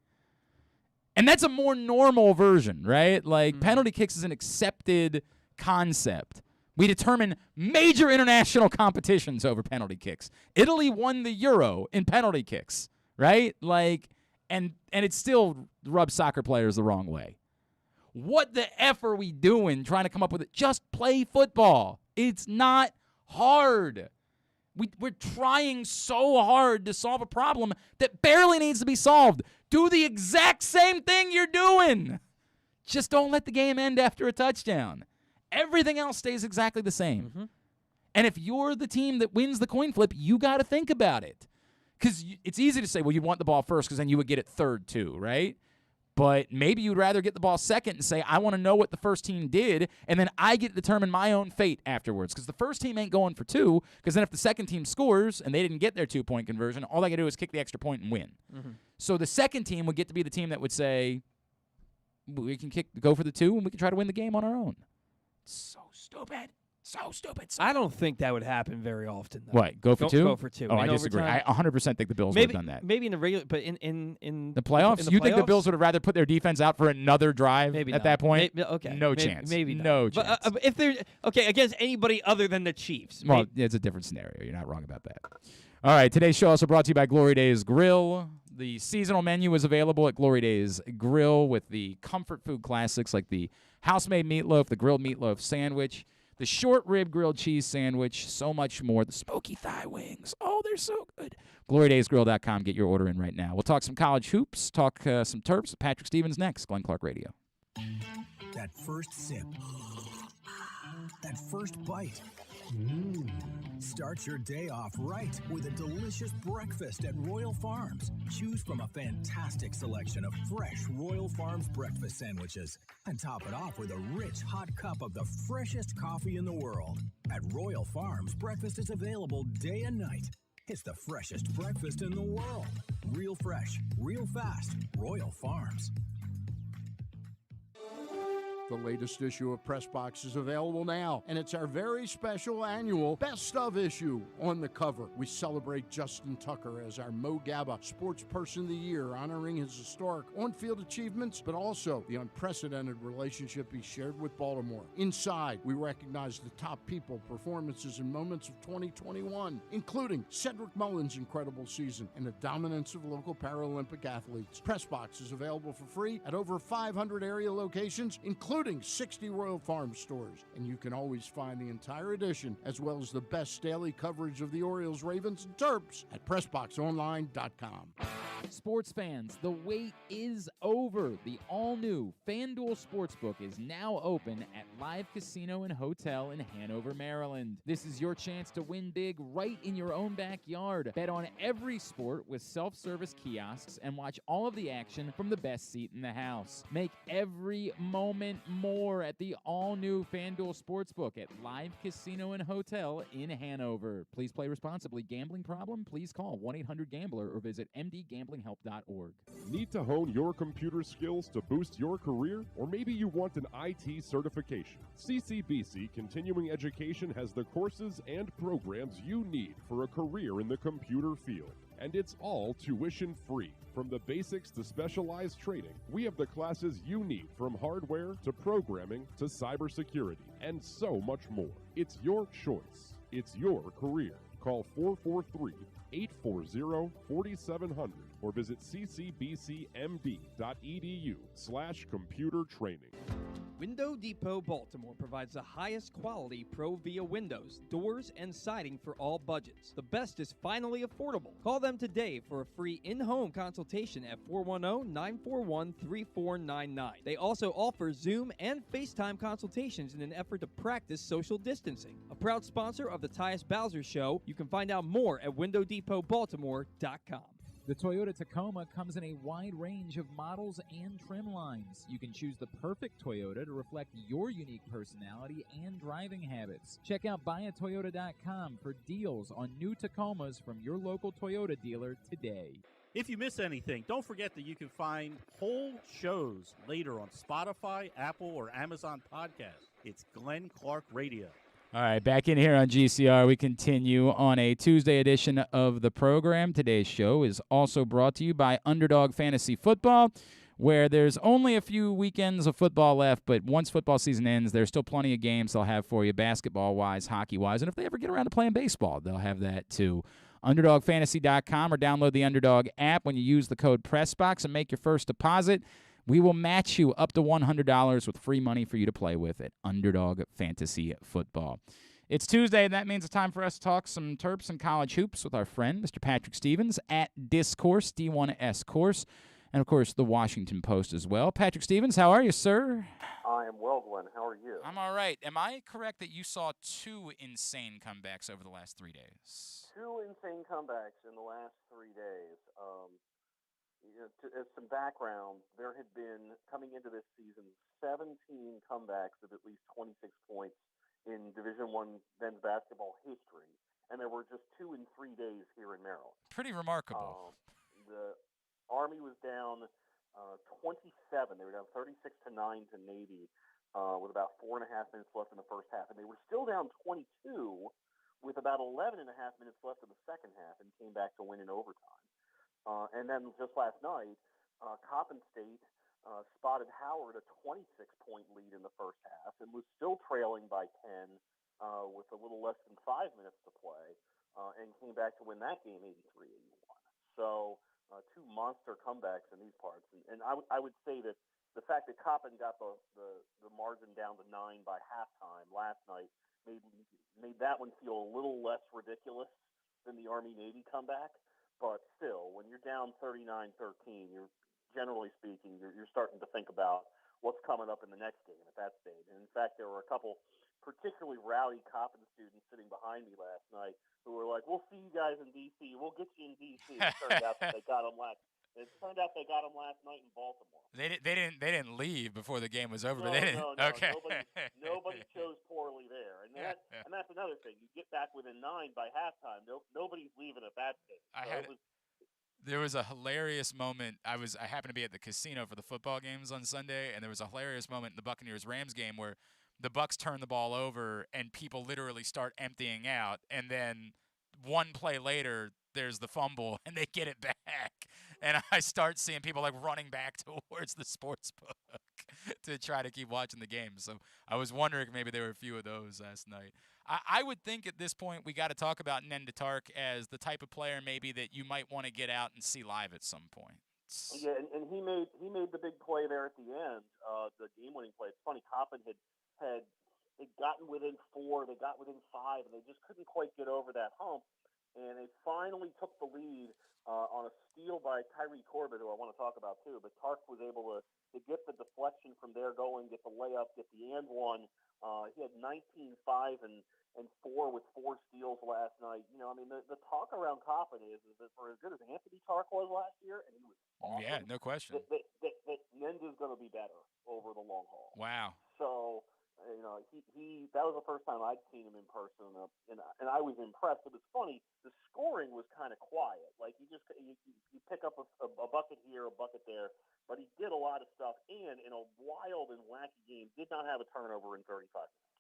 And that's a more normal version, right? Like, penalty kicks is an accepted concept. We determine major international competitions over penalty kicks. Italy won the Euro in penalty kicks, right? Like, and it still rubs soccer players the wrong way. What the F are we doing trying to come up with it? Just play football. It's not hard. We're trying so hard to solve a problem that barely needs to be solved. Do the exact same thing you're doing. Just don't let the game end after a touchdown. Everything else stays exactly the same. Mm-hmm. And if you're the team that wins the coin flip, you got to think about it. Because it's easy to say, well, you want the ball first because then you would get it third too, right? But maybe you'd rather get the ball second and say, I want to know what the first team did, and then I get to determine my own fate afterwards. Because the first team ain't going for two, because then if the second team scores and they didn't get their 2-point conversion, all they got to do is kick the extra point and win. Mm-hmm. So the second team would get to be the team that would say, we can go for the 2, and we can try to win the game on our own. So stupid. So stupid. I don't think that would happen very often, though. What? Go for 2? Go for 2. Oh, I disagree. I 100% think the Bills would have done that. Maybe in the regular, but in the playoffs? You think the Bills would have rather put their defense out for another drive at that point? Okay. No chance. Maybe not. No chance. But if they're against anybody other than the Chiefs. Well, it's a different scenario. You're not wrong about that. All right. Today's show also brought to you by Glory Days Grill. The seasonal menu is available at Glory Days Grill with the comfort food classics like the house-made meatloaf, the grilled meatloaf sandwich, the short rib grilled cheese sandwich, so much more. The smoky thigh wings. Oh, they're so good. GloryDaysGrill.com. Get your order in right now. We'll talk some college hoops, talk some Terps with Patrick Stevens next. Glenn Clark Radio. That first sip. That first bite. Start your day off right with a delicious breakfast at Royal Farms. Choose from a fantastic selection of fresh Royal Farms breakfast sandwiches and top it off with a rich hot cup of the freshest coffee in the world. At Royal Farms, breakfast is available day and night. It's the freshest breakfast in the world. Real fresh, real fast. Royal Farms. The latest issue of PressBox is available now, and it's our very special annual Best of issue. On the cover, we celebrate Justin Tucker as our Mo Gabba Sports Person of the Year, honoring his historic on-field achievements, but also the unprecedented relationship he shared with Baltimore. Inside, we recognize the top people, performances, and moments of 2021, including Cedric Mullins' incredible season and the dominance of local Paralympic athletes. PressBox is available for free at over 500 area locations, including 60 Royal Farm stores. And you can always find the entire edition, as well as the best daily coverage of the Orioles, Ravens, and Terps at PressBoxOnline.com. Sports fans, the wait is over. The all-new FanDuel Sportsbook is now open at Live Casino and Hotel in Hanover, Maryland. This is your chance to win big right in your own backyard. Bet on every sport with self-service kiosks and watch all of the action from the best seat in the house. Make every moment more at the all-new FanDuel Sportsbook at Live Casino and Hotel in Hanover. Please play responsibly. Gambling problem? Please call 1-800-GAMBLER or visit mdgamblinghelp.org. Need to hone your computer skills to boost your career? Or maybe you want an IT certification. CCBC Continuing Education has the courses and programs you need for a career in the computer field. And it's all tuition free. From the basics to specialized training, we have the classes you need, from hardware to programming to cybersecurity, and so much more. It's your choice. It's your career. Call 443-840-4700 or visit ccbcmd.edu/computer training. Window Depot Baltimore provides the highest quality Pro Via windows, doors, and siding for all budgets. The best is finally affordable. Call them today for a free in-home consultation at 410-941-3499. They also offer Zoom and FaceTime consultations in an effort to practice social distancing. A proud sponsor of the Tyus Bowser Show, you can find out more at WindowDepotBaltimore.com. The Toyota Tacoma comes in a wide range of models and trim lines. You can choose the perfect Toyota to reflect your unique personality and driving habits. Check out buyatoyota.com for deals on new Tacomas from your local Toyota dealer today. If you miss anything, don't forget that you can find whole shows later on Spotify, Apple, or Amazon Podcasts. It's Glenn Clark Radio. All right, back in here on GCR, we continue on a Tuesday edition of the program. Today's show is also brought to you by Underdog Fantasy Football, where there's only a few weekends of football left, but once football season ends, there's still plenty of games they'll have for you, basketball-wise, hockey-wise, and if they ever get around to playing baseball, they'll have that too. UnderdogFantasy.com, or download the Underdog app. When you use the code PressBox and make your first deposit, we will match you up to $100 with free money for you to play with at Underdog Fantasy Football. It's Tuesday, and that means it's time for us to talk some Terps and college hoops with our friend, Mr. Patrick Stevens, at Discourse, D1S Course, and, of course, the Washington Post as well. Patrick Stevens, how are you, sir? I am well, Glenn. How are you? I'm all right. Am I correct that you saw two insane comebacks over the last 3 days? Two insane comebacks in the last 3 days. As some background, there had been, coming into this season, 17 comebacks of at least 26 points in Division I men's basketball history, and there were just 2 in 3 days here in Maryland. Pretty remarkable. The Army was down 27. They were down 36-9 to Navy with about 4.5 minutes left in the first half, and they were still down 22 with about 11.5 minutes left in the second half, and came back to win in overtime. And then just last night, Coppin State spotted Howard a 26-point lead in the first half and was still trailing by 10 with a little less than 5 minutes to play, and came back to win that game 83-81. So two monster comebacks in these parts. And I would say that the fact that Coppin got the margin down to 9 by halftime last night made that one feel a little less ridiculous than the Army-Navy comeback. But still, when you're down 39-13, you're generally speaking, you're starting to think about what's coming up in the next game at that stage. And in fact, there were a couple particularly rowdy Coppin students sitting behind me last night who were like, "We'll see you guys in D.C. We'll get you in D.C." It turned out that they got them last. It turned out they got them last night in Baltimore. They didn't leave before the game was over. No, but they didn't. No. Okay. Nobody chose poorly there, and that's another thing. You get back within 9 by halftime. Nobody's leaving at that stage. There was a hilarious moment. I happened to be at the casino for the football games on Sunday, and there was a hilarious moment in the Buccaneers-Rams game where the Bucs turn the ball over and people literally start emptying out, and then one play later there's the fumble and they get it back, and I start seeing people like running back towards the sports book to try to keep watching the game. So I was wondering if maybe there were a few of those last night. I would think at this point we got to talk about Nenda Tark as the type of player maybe that you might want to get out and see live at some point. Yeah, and he made the big play there at the end, the game-winning play. It's funny, Coppin had gotten within 4, they got within 5, and they just couldn't quite get over that hump. And they finally took the lead on a steal by Tyree Corbett, who I want to talk about too. But Tark was able to get the deflection from there going, get the layup, get the and one. He had 19, 5, and 4 with 4 steals last night. You know, I mean, the talk around Coppin is that for as good as Anthony Tark was last year, and he was awesome, yeah, no question, that Nenda's going to be better over the long haul. Wow. So, you know, he that was the first time I'd seen him in person, and I was impressed. It was funny. The scoring was kind of quiet. Like you pick up a bucket here, a bucket there, but he did a lot of stuff. And in a wild and wacky game, did not have a turnover in 35 minutes.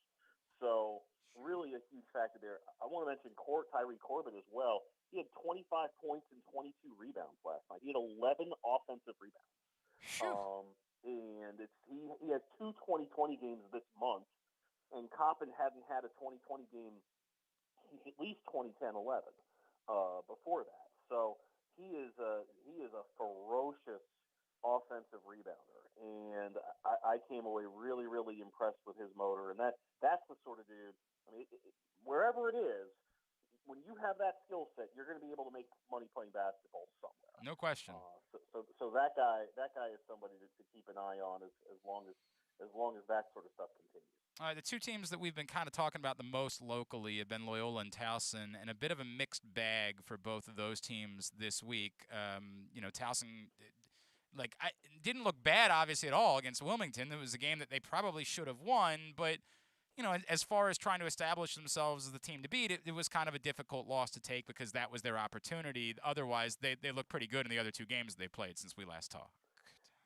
So really a huge factor there. I want to mention Tyree Corbett as well. He had 25 points and 22 rebounds last night. He had 11 offensive rebounds. And he has 2 2020 games this month, and Coppin hadn't had a 2020 game at least 2010-11 before that. So he is a ferocious offensive rebounder, and I came away really, really impressed with his motor. And that's the sort of dude. I mean, wherever it is, when you have that skill set, you're going to be able to make money playing basketball somewhere. No question. So that guy is somebody to keep an eye on as long as that sort of stuff continues. All right, the two teams that we've been kind of talking about the most locally have been Loyola and Towson, and a bit of a mixed bag for both of those teams this week. You know, Towson, didn't look bad, obviously, at all against Wilmington. It was a game that they probably should have won, but you know, as far as trying to establish themselves as the team to beat, it was kind of a difficult loss to take because that was their opportunity. Otherwise, they looked pretty good in the other 2 games they played since we last talked.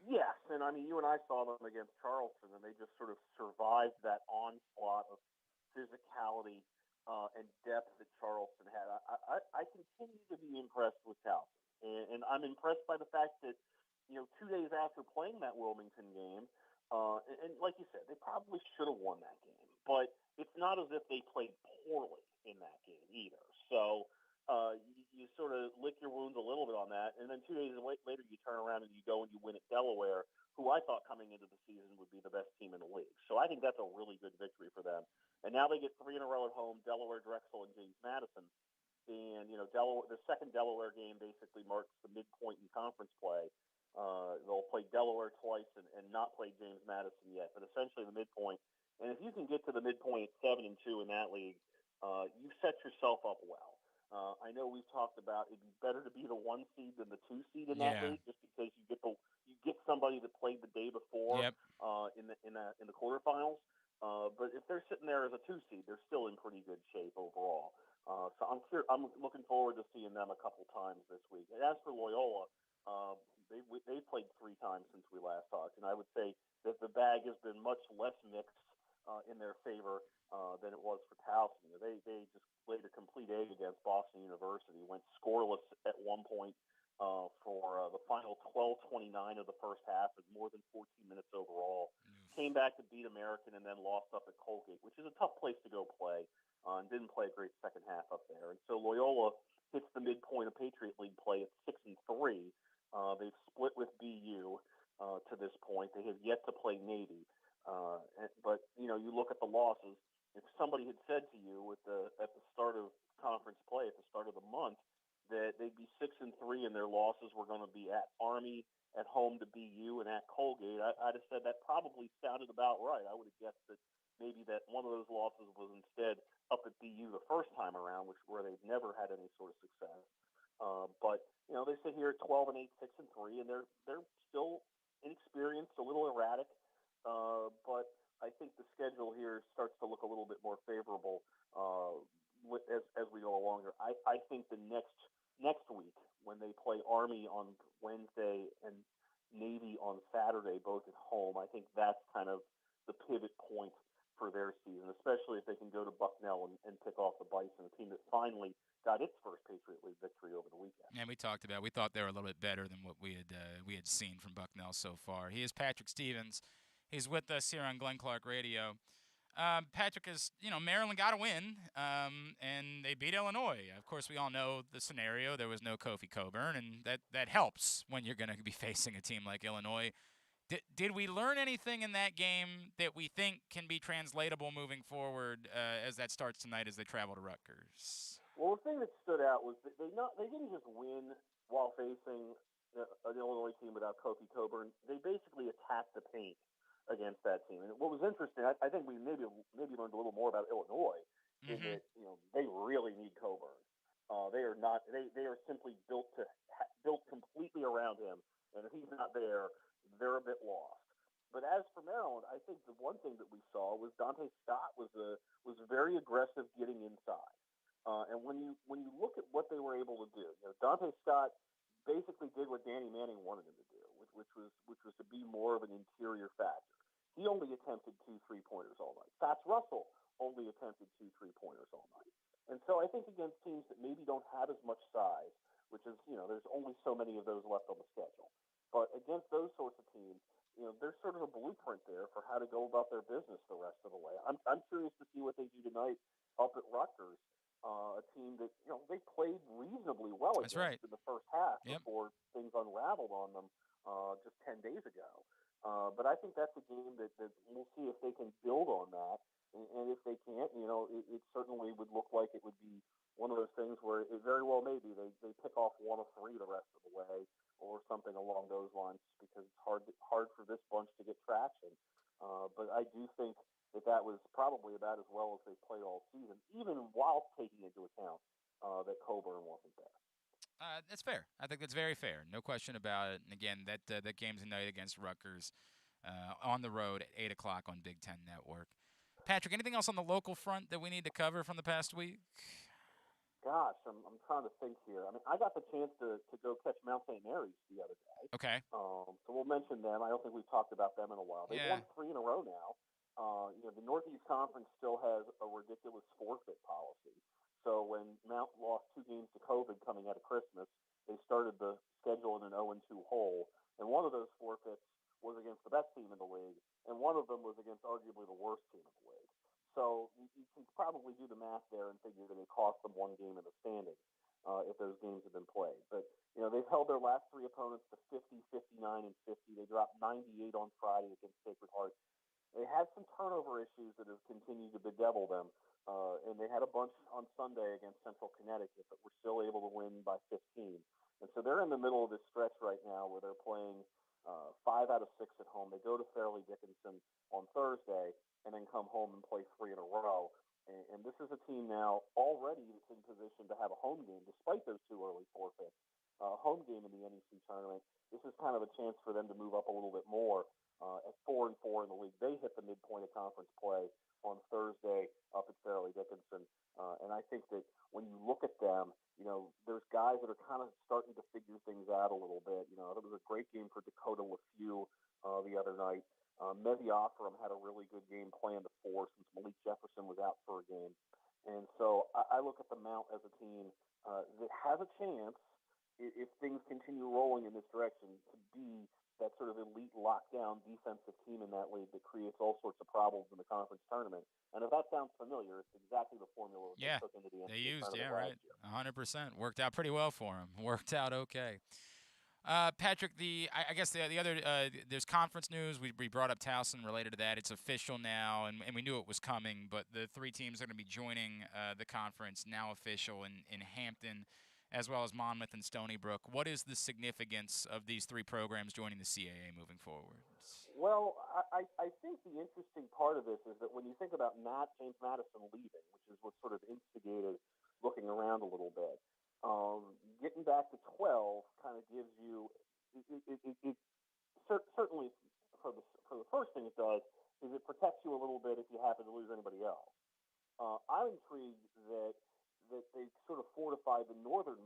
Yes, and I mean, you and I saw them against Charleston, and they just sort of survived that onslaught of physicality and depth that Charleston had. I continue to be impressed with Towson, and I'm impressed by the fact that, you know, 2 days after playing that Wilmington game, and like you said, they probably should have won that game, but it's not as if they played poorly in that game either. So you sort of lick your wounds a little bit on that, and then 2 days later you turn around and you go and you win at Delaware, who I thought coming into the season would be the best team in the league. So I think that's a really good victory for them. And now they get 3 in a row at home: Delaware, Drexel, and James Madison. And you know, the second Delaware game basically marks the midpoint in conference play. They'll play Delaware twice and not play James Madison yet, but essentially the midpoint. And if you can get to the midpoint at 7-2 in that league, you set yourself up well. I know we've talked about it'd be better to be the 1 seed than the 2 seed in that league, just because you get somebody that played the day before in the quarterfinals. But if they're sitting there as a 2 seed, they're still in pretty good shape overall. So I'm looking forward to seeing them a couple times this week. And as for Loyola, they played 3 times since we last talked, and I would say that the bag has been much less mixed in their favor than it was for Towson. They just laid a complete egg against Boston University, went scoreless at one point for the final 12:29 of the first half, with more than 14 minutes overall. Came back to beat American and then lost up at Colgate, which is a tough place to go play, and didn't play a great second half up there. And so Loyola hits the midpoint of Patriot League play at 6-3. They've split with BU to this point. They have yet to play Navy. But, you know, you look at the losses. If somebody had said to you at the start of conference play, at the start of the month, that they'd be 6-3 and their losses were going to be at Army, at home to BU, and at Colgate, I'd have said that probably sounded about right. I would have guessed that maybe that one of those losses was instead up at BU the first time around, where they've never had any sort of success. But, you know, they sit here at 12-8, 6-3, and they're still inexperienced, a little erratic. But I think the schedule here starts to look a little bit more favorable as we go along. I think the next week when they play Army especially if they can go to Bucknell and pick off the Bison, a team that finally got its first Patriot League victory over the weekend. And we talked about, we thought they were a little bit better than what we had seen from Bucknell so far. He is Patrick Stevens. He's with us here on Glenn Clark Radio. Patrick is, Maryland got a win, and they beat Illinois. Of course, we all know the scenario. There was no Kofi Coburn, and that helps when you're going to be facing a team like Illinois. Did we learn anything in that game that we think can be translatable moving forward as that starts tonight as they travel to Rutgers? Well, the thing that stood out was that they didn't just win while facing an Illinois team without Kofi Coburn. They basically attacked the paint against that team. And what was interesting, I think we maybe learned a little more about Illinois in that they really need Coburn. They are not. They are simply built completely around him, and if he's not there, they're a bit lost. But as for Maryland, I think the one thing that we saw was Dante Scott was very aggressive getting inside. And when you look at what they were able to do, Dante Scott basically did what Danny Manning wanted him to do, which was to be more of an interior factor. He only attempted 2 3-pointers all night. Fats Russell only attempted 2 3-pointers all night. And so I think against teams that maybe don't have as much size, which is, there's only so many of those left on the schedule. But against those sorts of teams, there's sort of a blueprint there for how to go about their business the rest of the way. I'm curious to see what they do tonight up at Rutgers, a team that, they played reasonably well against in the first half before things unraveled on them just 10 days ago. But I think that's a game that we'll see if they can build on that. And if they can't, it certainly would look like it would be one of those things where it very well may be they pick off 1 of 3 the rest of the way or something along those lines because it's hard for this bunch to get traction. But I do think that was probably about as well as they played all season, even while taking into account that Coburn wasn't there. That's fair. I think that's very fair. No question about it. And again, that game's tonight against Rutgers on the road at 8 o'clock on Big Ten Network. Patrick, anything else on the local front that we need to cover from the past week? Gosh, I'm trying to think here. I mean, I got the chance to go catch Mount St. Mary's the other day. Okay. So we'll mention them. I don't think we've talked about them in a while. They've won 3 in a row now. The Northeast Conference still has a ridiculous forfeit policy. So when Mount lost 2 games to COVID coming out of Christmas, they started the schedule in an 0-2 hole. And one of those forfeits was against the best team in the league, and one of them was against arguably the worst team in the league. So you can probably do the math there and figure that it cost them 1 game in the standings if those games have been played. But, they've held their last 3 opponents to 50, 59, and 50. They dropped 98 on Friday against Sacred Heart. They had some turnover issues that have continued to bedevil them, and they had a bunch on Sunday against Central Connecticut, but were still able to win by 15. And so they're in the middle of this stretch right now where they're playing 5 out of 6 at home. They go to Fairleigh Dickinson on Thursday and then come home and play 3 in a row. And this is a team now already that's in position to have a home game, despite those 2 early forfeits. Home game in the NEC tournament. This is kind of a chance for them to move up a little bit more. At 4-4 in the league, they hit the midpoint of conference play on Thursday up at Fairleigh Dickinson. And I think that when you look at them, there's guys that are kind of starting to figure things out a little bit. It was a great game for Dakota LeFew the other night. Mevy Offram had a really good game playing the 4 since Malik Jefferson was out for a game. And so I look at the Mount as a team that has a chance, if things continue rolling in this direction, to be that sort of elite lockdown defensive team in that league that creates all sorts of problems in the conference tournament. And if that sounds familiar, it's exactly the formula they took into the NCAA they used, tournament right, last year. 100%. Worked out pretty well for them. Worked out okay. Patrick, I guess the other there's conference news. We brought up Towson related to that. It's official now, and we knew it was coming. But the 3 teams are going to be joining the conference now official in Hampton, as well as Monmouth and Stony Brook. What is the significance of these 3 programs joining the CAA moving forward? Well, I think the interesting part of this is that when you think about James Madison leaving, which is what sort of instigated looking around a little bit, getting back to 12 kind of gives you it certainly for the first thing it does is it protects you a little bit if you happen to lose anybody else. I'm intrigued that they sort of fortified the northern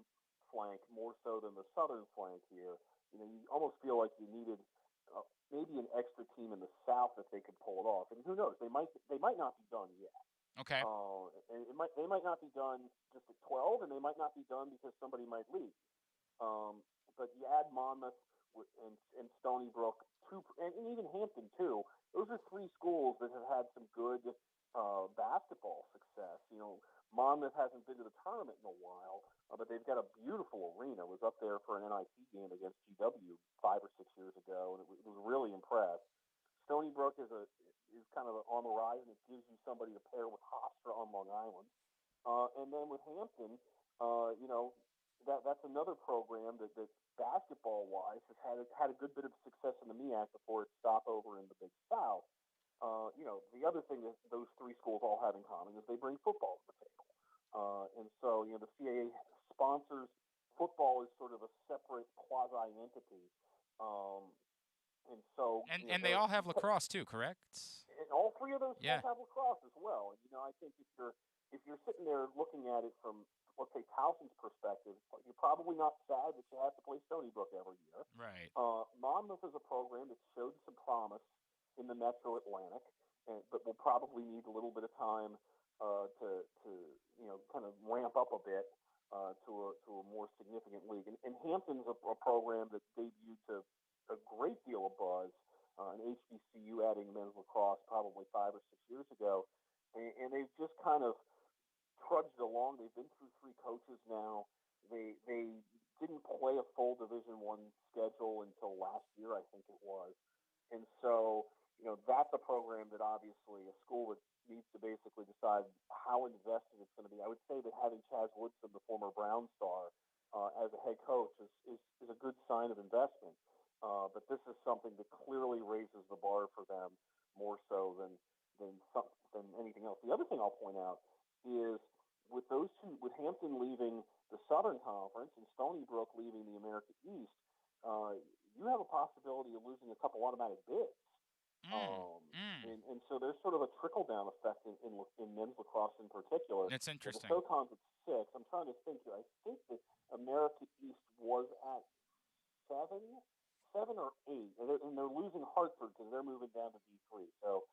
flank more so than the southern flank here. You almost feel like you needed maybe an extra team in the south if they could pull it off. And who knows? They might not be done yet. Okay. And they might not be done just at 12, and they might not be done because somebody might leave. But you add Monmouth and Stony Brook, and even Hampton too. Those are three schools that have had some good basketball success. Monmouth hasn't been to the tournament in a while, but they've got a beautiful arena. I was up there for an NIT game against GW 5 or 6 years ago, and it was really impressed. Stony Brook is kind of on the rise, and it gives you somebody to pair with Hofstra on Long Island. And then with Hampton, that's another program that basketball-wise has had a good bit of success in the MEAC before its stopover in the Big South. The other thing that those three schools all have in common is they bring football to the table. And so, the CAA sponsors football as sort of a separate quasi-entity. And so, and they all have lacrosse too, correct? And all three of those schools have lacrosse as well. And I think if you're sitting there looking at it from, let's say, Towson's perspective, you're probably not sad that you have to play Stony Brook every year. Right. Monmouth is a program that showed some promise in the Metro Atlantic, but will probably need a little bit of time to kind of ramp up a bit to a more significant league. And Hampton's a program that debuted to a great deal of buzz, an HBCU adding men's lacrosse probably 5 or 6 years ago, and they've just kind of trudged along. They've been through 3 coaches now. They didn't play a full Division I schedule until last year, I think it was, and so that's a program that obviously a school that needs to basically decide how invested it's going to be. I would say that having Chaz Woodson, the former Brown star, as a head coach is a good sign of investment. But this is something that clearly raises the bar for them more so than anything else. The other thing I'll point out is with those two, with Hampton leaving the Southern Conference and Stony Brook leaving the America East, you have a possibility of losing a couple automatic bids. And so there's sort of a trickle-down effect in men's lacrosse in particular. That's interesting. The SoCon's at 6. I'm trying to think here. I think the America East was at 7 or 8, and they're losing Hartford because they're moving down to D3. So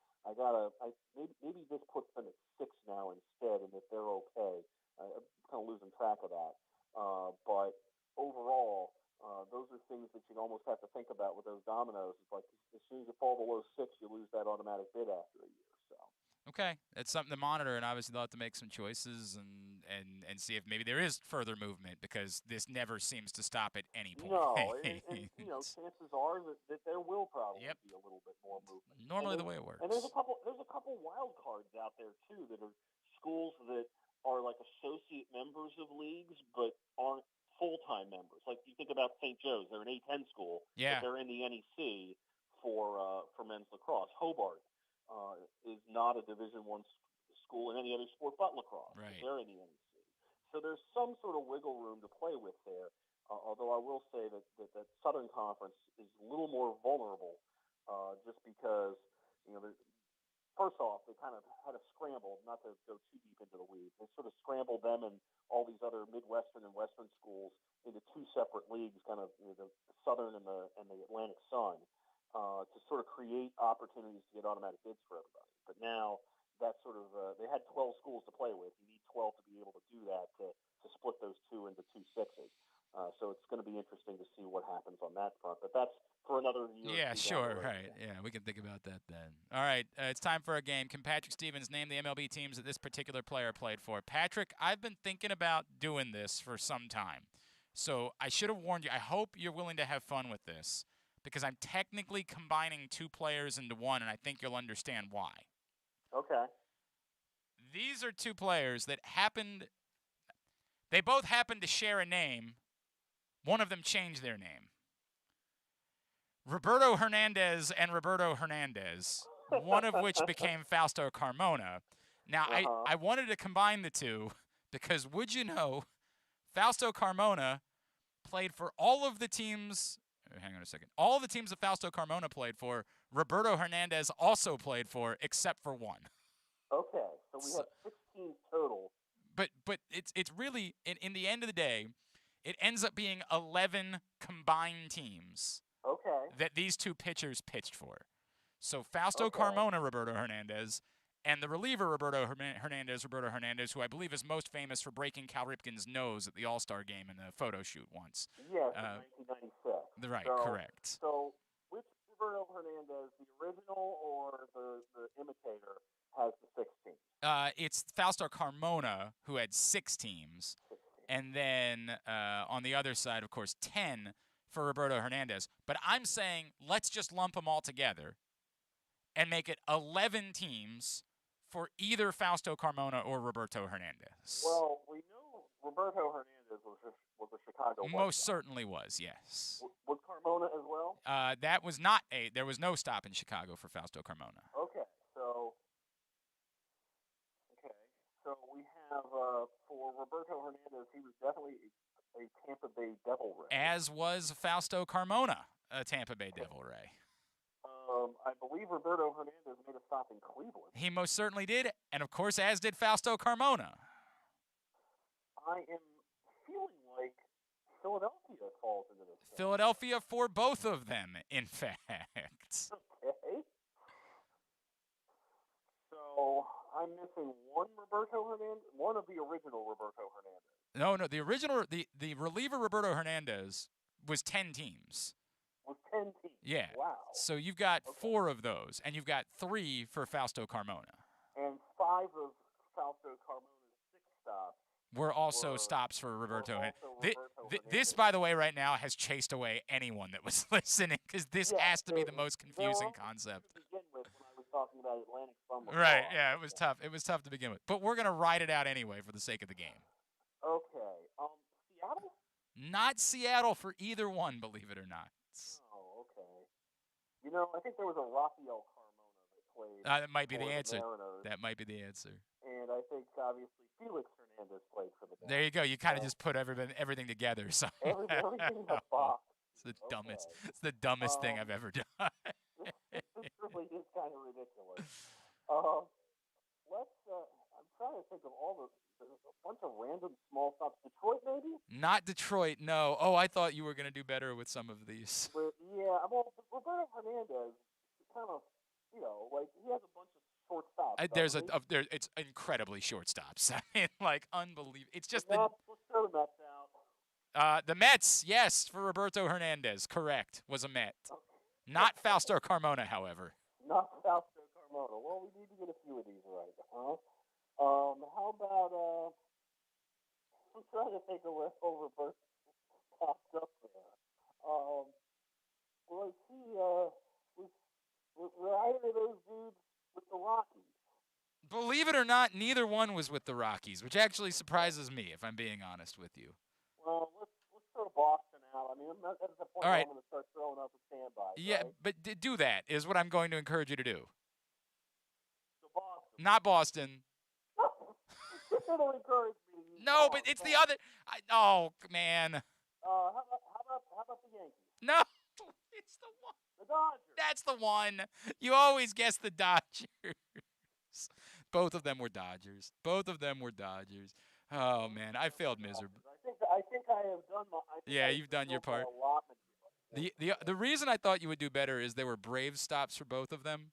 maybe this puts them at 6 now instead, and if they're okay, I'm kind of losing track of that. But overall, those are things that you almost have to think about with those dominoes. It's like as soon as you fall below 6, you lose that automatic bid after a year. So. Okay, it's something to monitor, and obviously they'll have to make some choices and see if maybe there is further movement because this never seems to stop at any point. No, and chances are that there will probably be a little bit more movement. Normally the way it works. And there's a couple wild cards out there too that are schools that are like associate members of leagues but aren't full-time members. Like you think about St. Joe's, they're an A10 school, but they're in the NEC for men's lacrosse. Hobart is not a Division I school in any other sport but lacrosse. Right. They're in the NEC. So there's some sort of wiggle room to play with there, although I will say that Southern Conference is a little more vulnerable just because, first off, they kind of had a scramble, not to go too deep into the weeds. They sort of scrambled them and all these other Midwestern and Western schools into 2 separate leagues, kind of the Southern and the Atlantic Sun, to sort of create opportunities to get automatic bids for everybody. But now that's sort of they had 12 schools to play with. You need 12 to be able to do that to split those 2 into 2 sixes. So it's going to be interesting to see what happens on that front. But that's for another year. Yeah, sure. Right. Yeah, we can think about that then. All right, it's time for a game. Can Patrick Stevens name the MLB teams that this particular player played for? Patrick, I've been thinking about doing this for some time. So I should have warned you. I hope you're willing to have fun with this because I'm technically combining 2 players into one, and I think you'll understand why. Okay. These are 2 players that they both happened to share a name. One of them changed their name. Roberto Hernandez and Roberto Hernandez, one of which became Fausto Carmona. Now, I wanted to combine the 2 because, would you know, Fausto Carmona played for all of the teams. Hang on a second. All of the teams that Fausto Carmona played for, Roberto Hernandez also played for, except for 1. Okay, so we have 16 total. But it's really, in the end of the day, it ends up being 11 combined teams that these 2 pitchers pitched for. So Fausto Carmona, Roberto Hernandez, And the reliever, Roberto Hernandez, who I believe is most famous for breaking Cal Ripken's nose at the All-Star game in a photo shoot once. Yes, in 1996. Right, so, correct. So, which Roberto Hernandez, the original or the imitator, has the 6 teams? It's Fausto Carmona, who had 6 teams. And then on the other side, of course, 10 for Roberto Hernandez. But I'm saying let's just lump them all together and make it 11 teams for either Fausto Carmona or Roberto Hernandez. Well, we know Roberto Hernandez was a Chicago White Most Sox. certainly was, yes. Was Carmona as well? That was not there was no stop in Chicago for Fausto Carmona. Okay, so we have for Roberto Hernandez, he was definitely a Tampa Bay Devil Ray. As was Fausto Carmona, a Tampa Bay Devil Ray. I believe Roberto Hernandez made a stop in Cleveland. He most certainly did, and of course, as did Fausto Carmona. I am feeling like Philadelphia falls into this. Philadelphia for both of them, in fact. Okay. So I'm missing one Roberto Hernandez, one of the original Roberto Hernandez. No, the original, the reliever Roberto Hernandez was 10 teams. Was 10 teams. Yeah. Wow. So you've got 4 of those, and you've got 3 for Fausto Carmona. And 5 of Fausto Carmona's 6 stops were also stops for Roberto. Roberto This, by the way, right now has chased away anyone that was listening, because this has to be the most confusing concept. To begin with, when I was talking about Atlantic Sun before. Right, yeah, it was tough. It was tough to begin with. But we're going to ride it out anyway for the sake of the game. Okay. Seattle? Not Seattle for either one, believe it or not. Oh, okay. You know, I think there was a Rafael Carmona that played. That might be the answer. Mariners, That might be the answer. and I think, obviously, Felix Hernandez played for the Mariners. There you go. You kind of just put everything together. So Everything in the box. It's the dumbest. It's the dumbest thing I've ever done. This really is kind of ridiculous. I'm trying to think of there's a bunch of random small stops. Detroit, maybe? Not Detroit, no. Oh, I thought you were going to do better with some of these. Yeah, well, Roberto Hernandez, kind of, he has a bunch of short stops. It's incredibly short stops. I mean, unbelievable. It's just let's throw the Mets out. the Mets, yes, for Roberto Hernandez, correct, was a Met. Okay. Not Fausto Carmona, however. Not Fausto Carmona. Well, we need to get a few of these right, huh? How about, I'm trying to think of where Roberto popped up there. Were either of those dudes with the Rockies? Believe it or not, neither one was with the Rockies, which actually surprises me, if I'm being honest with you. Well, let's throw Boston out. I mean, that's the point where I'm going to start throwing up a standby. Yeah, right? but do that is what I'm going to encourage you to do. So Boston. Not Boston. It'll encourage me to use No, but it's the other. Oh, man. How about the Yankees? No, it's the one. The Dodgers. That's the one. You always guess the Dodgers. Both of them were Dodgers. Oh, man, I failed miserably. I think I have done my. Yeah, you've done your part. The reason I thought you would do better is there were Braves stops for both of them,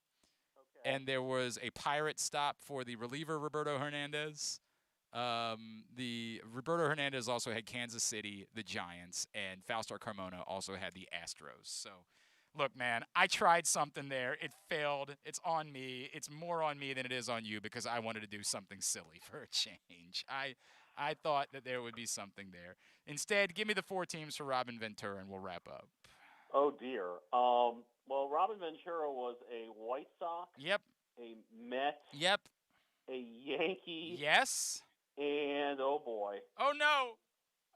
and there was a Pirate stop for the reliever Roberto Hernandez. The Roberto Hernandez also had Kansas City, the Giants, and Fausto Carmona also had the Astros. So, look, man, I tried something there. It failed. It's on me. It's more on me than it is on you because I wanted to do something silly for a change. I thought that there would be something there. Instead, give me the 4 teams for Robin Ventura, and we'll wrap up. Oh, dear. Well, Robin Ventura was a White Sox. Yep. A Met. Yep. A Yankee. Yes. And, oh, boy. Oh, no.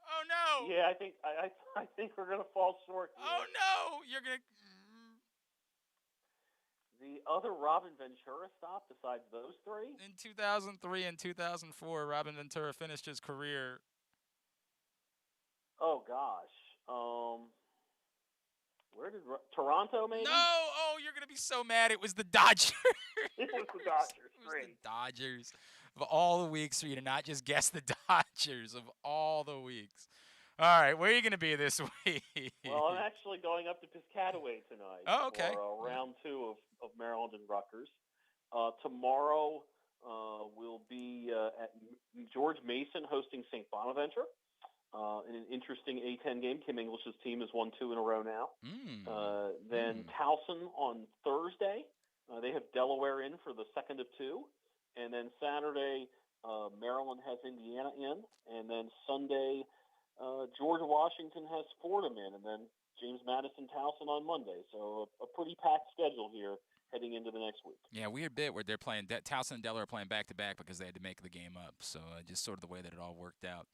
Oh, no. Yeah, I think we're going to fall short here. Oh, no. You're going to... The other Robin Ventura stop besides those 3? In 2003 and 2004, Robin Ventura finished his career. Oh, gosh. Where did Toronto, maybe? No! Oh, you're going to be so mad. It was the Dodgers. It was the Dodgers. It was the Dodgers. Of all the weeks for you to not just guess the Dodgers, of all the weeks. All right, where are you going to be this week? Well, I'm actually going up to Piscataway tonight. Oh, okay. For round 2 of Maryland and Rutgers. Tomorrow will be at George Mason hosting St. Bonaventure in an interesting A-10 game. Kim English's team has won 2 in a row now. Then Towson on Thursday. They have Delaware in for the second of 2. And then Saturday, Maryland has Indiana in. And then Sunday, George Washington has Fordham in. And then James Madison Towson on Monday. So a pretty packed schedule here heading into the next week. Yeah, weird bit where they're playing Towson and Delaware are playing back-to-back because they had to make the game up. So just sort of the way that it all worked out.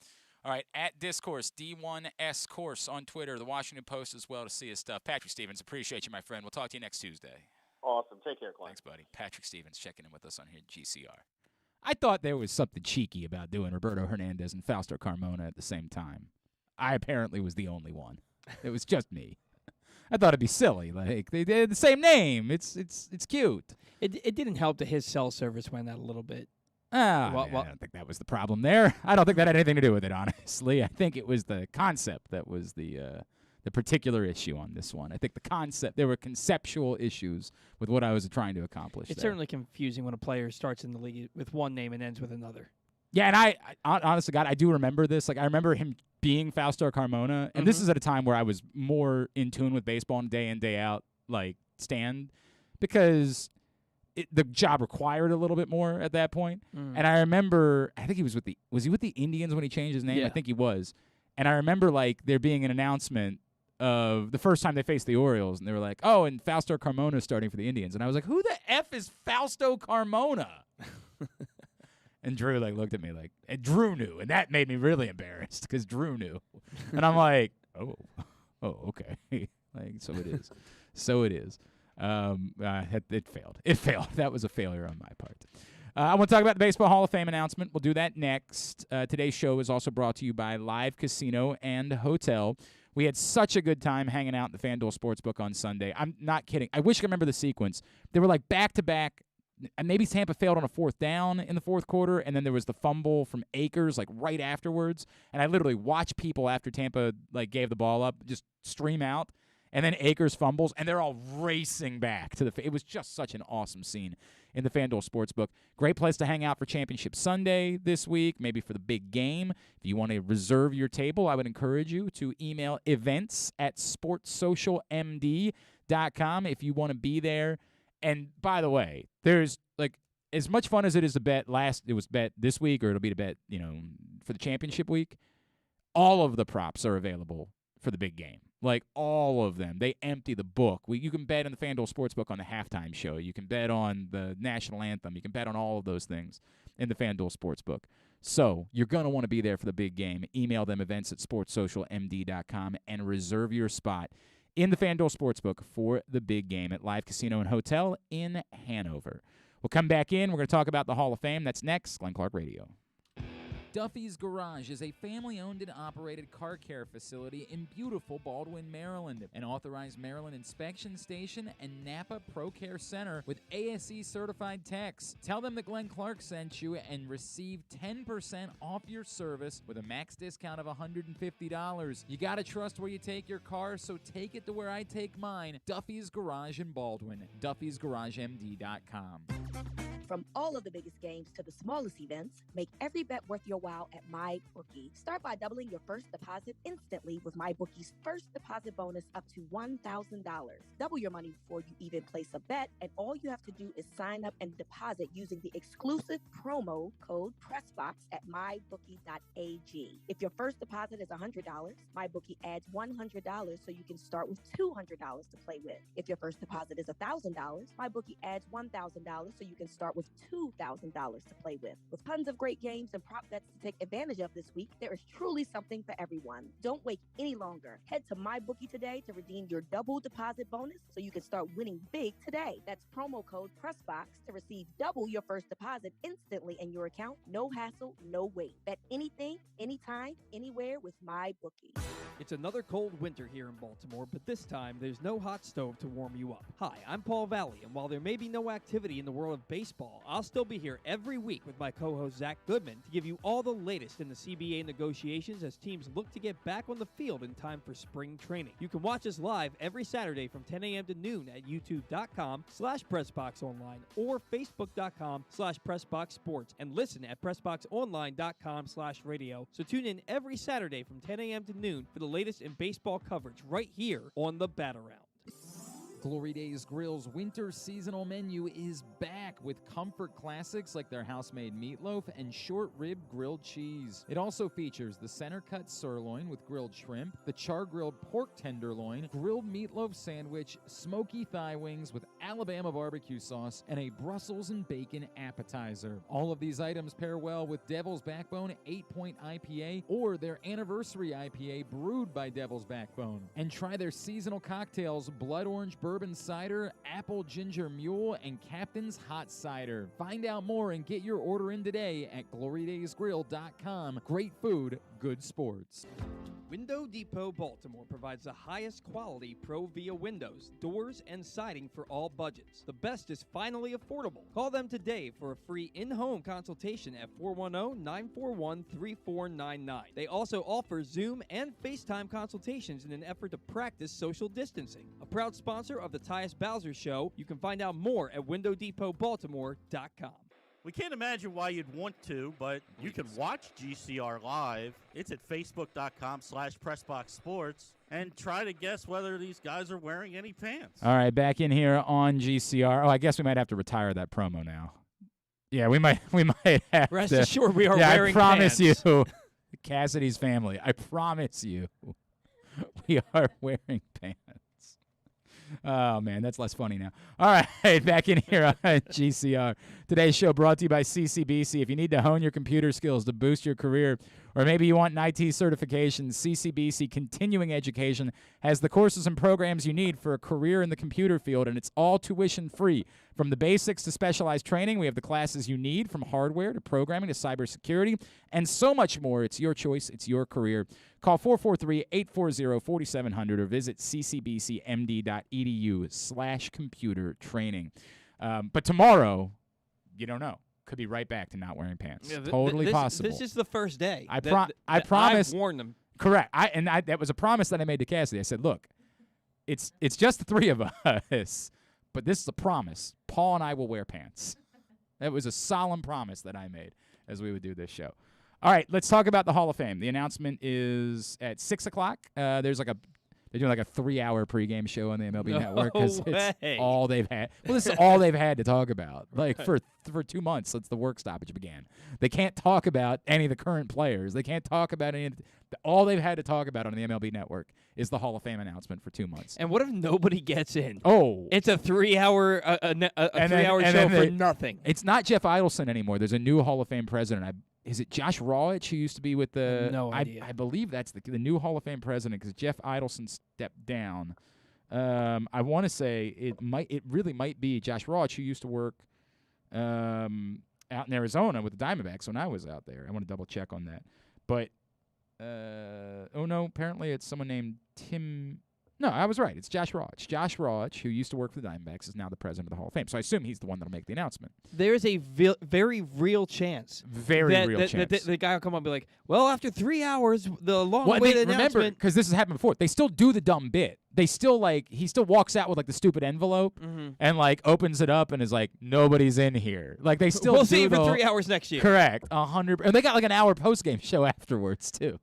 All right, at Discourse, D1S Course on Twitter, the Washington Post as well to see his stuff. Patrick Stevens, appreciate you, my friend. We'll talk to you next Tuesday. Awesome. Take care, Glenn. Thanks, buddy. Patrick Stevens checking in with us on here at GCR. I thought there was something cheeky about doing Roberto Hernandez and Fausto Carmona at the same time. I apparently was the only one. It was just me. I thought it'd be silly. Like, they had the same name. It's cute. It didn't help that his cell service went out a little bit. I don't think that was the problem there. I don't think that had anything to do with it, honestly. I think it was the concept that was the particular issue on this one. I think the concept, there were conceptual issues with what I was trying to accomplish. It's certainly confusing when a player starts in the league with one name and ends with another. Yeah, and I honestly, God, I do remember this. Like, I remember him being Fausto Carmona, and this is at a time where I was more in tune with baseball and day in, day out, like, stand, because the job required a little bit more at that point. And I remember, I think he was he with the Indians when he changed his name? Yeah. I think he was. And I remember, like, there being an announcement of the first time they faced the Orioles, and they were like, oh, and Fausto Carmona is starting for the Indians. And I was like, who the F is Fausto Carmona? And Drew, like, looked at me like, and Drew knew, and that made me really embarrassed because Drew knew. And I'm like, oh, okay. Like, so it is. So it is. It failed. It failed. That was a failure on my part. I want to talk about the Baseball Hall of Fame announcement. We'll do that next. Today's show is also brought to you by Live Casino and Hotel. We had such a good time hanging out in the FanDuel Sportsbook on Sunday. I'm not kidding. I wish I could remember the sequence. They were like back-to-back. And maybe Tampa failed on a 4th down in the 4th quarter, and then there was the fumble from Akers like right afterwards. And I literally watched people after Tampa like gave the ball up just stream out, and then Akers fumbles, and they're all racing back to the. It was just such an awesome scene in the FanDuel Sportsbook. Great place to hang out for Championship Sunday this week, maybe for the big game. If you want to reserve your table, I would encourage you to email events@sportssocialmd.com if you want to be there. And by the way, there's like as much fun as it is to bet it was bet this week, or it'll be to bet, for the championship week. All of the props are available for the big game. Like all of them. They empty the book. You can bet in the FanDuel Sportsbook on the halftime show. You can bet on the national anthem. You can bet on all of those things in the FanDuel Sportsbook. So you're going to want to be there for the big game. Email them events@sportssocialmd.com and reserve your spot in the FanDuel Sportsbook for the big game at Live Casino and Hotel in Hanover. We'll come back in. We're going to talk about the Hall of Fame. That's next. Glenn Clark Radio. Duffy's Garage is a family-owned and operated car care facility in beautiful Baldwin, Maryland. An authorized Maryland inspection station and Napa Pro Care Center with ASE-certified techs. Tell them that Glenn Clark sent you and receive 10% off your service with a max discount of $150. You got to trust where you take your car, so take it to where I take mine. Duffy's Garage in Baldwin. Duffy'sGarageMD.com. From all of the biggest games to the smallest events, make every bet worth your while at MyBookie. Start by doubling your first deposit instantly with MyBookie's first deposit bonus up to $1,000. Double your money before you even place a bet, and all you have to do is sign up and deposit using the exclusive promo code PressBox at MyBookie.ag. If your first deposit is $100, MyBookie adds $100 so you can start with $200 to play with. If your first deposit is $1,000, MyBookie adds $1,000 so you can start with $2,000 to play with. With tons of great games and prop bets to take advantage of this week, there is truly something for everyone. Don't wait any longer. Head to MyBookie today to redeem your double deposit bonus so you can start winning big today. That's promo code PressBox to receive double your first deposit instantly in your account. No hassle, no wait. Bet anything, anytime, anywhere with MyBookie. It's another cold winter here in Baltimore, but this time there's no hot stove to warm you up. Hi, I'm Paul Valley, and while there may be no activity in the world of baseball baseball. I'll still be here every week with my co-host Zach Goodman to give you all the latest in the CBA negotiations as teams look to get back on the field in time for spring training. You can watch us live every Saturday from 10 a.m. to noon at youtube.com/PressBoxOnline or Facebook.com/PressBoxSports and listen at PressBoxOnline.com/radio. So tune in every Saturday from 10 a.m. to noon for the latest in baseball coverage right here on the Bat Around. Glory Days Grill's winter seasonal menu is back with comfort classics like their house-made meatloaf and short rib grilled cheese. It also features the center-cut sirloin with grilled shrimp, the char-grilled pork tenderloin, grilled meatloaf sandwich, smoky thigh wings with Alabama barbecue sauce, and a Brussels and bacon appetizer. All of these items pair well with Devil's Backbone 8-Point IPA or their anniversary IPA brewed by Devil's Backbone. And try their seasonal cocktails, Blood Orange Bourbon Cider, Apple Ginger Mule, and Captain's Hot Cider. Find out more and get your order in today at glorydaysgrill.com. Great food, good sports. Window Depot Baltimore provides the highest quality Pro-Via windows, doors, and siding for all budgets. The best is finally affordable. Call them today for a free in-home consultation at 410-941-3499. They also offer Zoom and FaceTime consultations in an effort to practice social distancing. A proud sponsor of the Tyus Bowser Show, you can find out more at WindowDepotBaltimore.com. We can't imagine why you'd want to, but you can watch GCR live. It's at Facebook.com/PressBoxSports and try to guess whether these guys are wearing any pants. All right, back in here on GCR. Oh, I guess we might have to retire that promo now. Yeah, we might have Rest to. assured we are yeah, wearing I promise pants. you, Cassidy's family, I promise you, we are wearing pants. Oh, man, that's less funny now. All right, back in here on GCR. Today's show brought to you by CCBC. If you need to hone your computer skills to boost your career, or maybe you want an IT certification, CCBC Continuing Education has the courses and programs you need for a career in the computer field, and it's all tuition-free. From the basics to specialized training, we have the classes you need, from hardware to programming to cybersecurity, and so much more. It's your choice. It's your career. Call 443-840-4700 or visit ccbcmd.edu/computer training. But tomorrow, you don't know. Could be right back to not wearing pants. Yeah, totally possible. This is the first day. I promised. I've warned them. Correct. That was a promise that I made to Cassidy. I said, look, it's just the three of us, but this is a promise. Paul and I will wear pants. That was a solemn promise that I made as we would do this show. All right, let's talk about the Hall of Fame. The announcement is at 6 o'clock. They're doing like a 3-hour pregame show on the MLB Network because it's all they've had. Well, this is all they've had to talk about. Like for 2 months since the work stoppage began, they can't talk about any of the current players. They can't talk about any. All they've had to talk about on the MLB Network is the Hall of Fame announcement for 2 months. And what if nobody gets in? Oh, it's a 3-hour show for nothing. It's not Jeff Idelson anymore. There's a new Hall of Fame president. Is it Josh Rawitch, who used to be with the? No idea. I believe that's the new Hall of Fame president because Jeff Idelson stepped down. I want to say it really might be Josh Rawitch, who used to work out in Arizona with the Diamondbacks when I was out there. I want to double check on that. But oh no, apparently it's someone named Tim. No, I was right. It's Josh Rawitch. Josh Rawitch, who used to work for the Diamondbacks, is now the president of the Hall of Fame. So I assume he's the one that'll make the announcement. There's a very real chance. Chance. The guy will come up and be like, well, after 3 hours, the long-awaited announcement. Remember, because this has happened before, they still do the dumb bit. They still, he still walks out with, the stupid envelope and, opens it up and is like, nobody's in here. They still We'll see you for 3 hours next year. Correct. 100. And they got, an hour post-game show afterwards, too.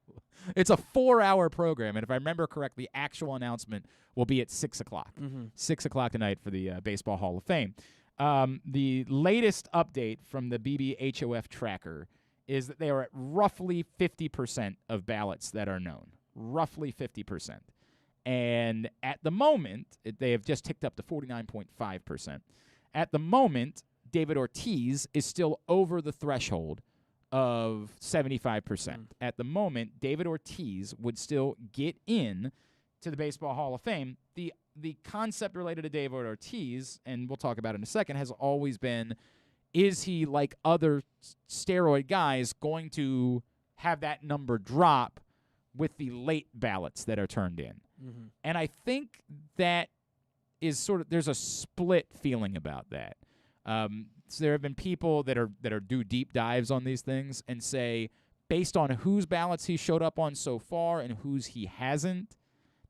It's a 4-hour program, and if I remember correctly, the actual announcement will be at 6 o'clock. 6 o'clock tonight for the Baseball Hall of Fame. The latest update from the BBHOF tracker is that they are at roughly 50% of ballots that are known. Roughly 50%. And at the moment, they have just ticked up to 49.5%. At the moment, David Ortiz is still over the threshold of 75%. At the moment, David Ortiz would still get in to the Baseball Hall of Fame. The concept related to David Ortiz, and we'll talk about it in a second, has always been, is he, like other steroid guys, going to have that number drop with the late ballots that are turned in? And I think that is there's a split feeling about that. there have been people that are do deep dives on these things and say, based on whose ballots he showed up on so far and whose he hasn't,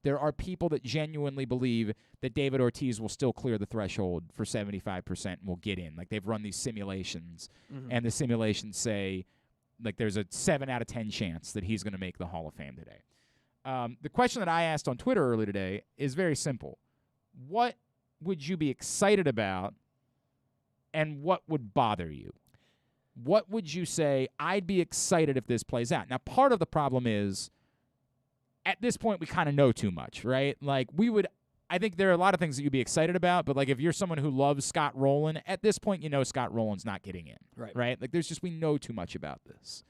there are people that genuinely believe that David Ortiz will still clear the threshold for 75% and will get in. Like, they've run these simulations, and the simulations say, like, there's a 7 out of 10 chance that he's going to make the Hall of Fame today. The question that I asked on Twitter earlier today is very simple. What would you be excited about, and what would bother you? What would you say, I'd be excited if this plays out? Now, part of the problem is, at this point, we kind of know too much, right? Like, I think there are a lot of things that you'd be excited about, but, like, if you're someone who loves Scott Rowland, at this point, you know Scott Rowland's not getting in, right? Like, we know too much about this.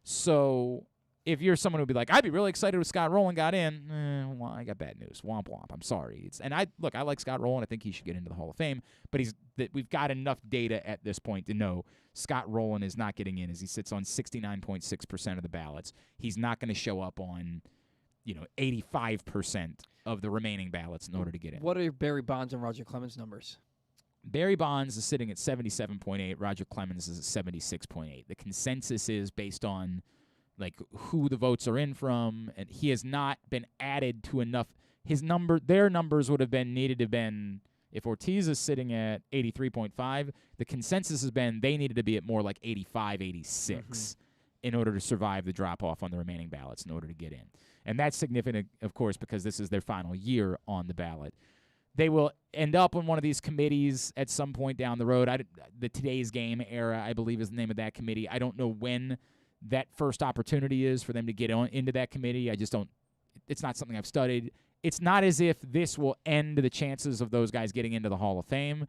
So if you're someone who'd be like, I'd be really excited if Scott Rowland got in, well, I got bad news. Womp womp. I'm sorry. I like Scott Rowland. I think he should get into the Hall of Fame, but we've got enough data at this point to know Scott Rowland is not getting in, as he sits on 69.6% of the ballots. He's not going to show up on 85% of the remaining ballots in order to get in. What are Barry Bonds and Roger Clemens' numbers? Barry Bonds is sitting at 77.8. Roger Clemens is at 76.8. The consensus is based on, like, who the votes are in from, and he has not been added to enough. Their numbers would have needed to have been, if Ortiz is sitting at 83.5, the consensus has been they needed to be at more like 85, 86 in order to survive the drop-off on the remaining ballots in order to get in. And that's significant, of course, because this is their final year on the ballot. They will end up on one of these committees at some point down the road. The Today's Game era, I believe, is the name of that committee. I don't know when that first opportunity is for them to get into that committee. It's not something I've studied. It's not as if this will end the chances of those guys getting into the Hall of Fame.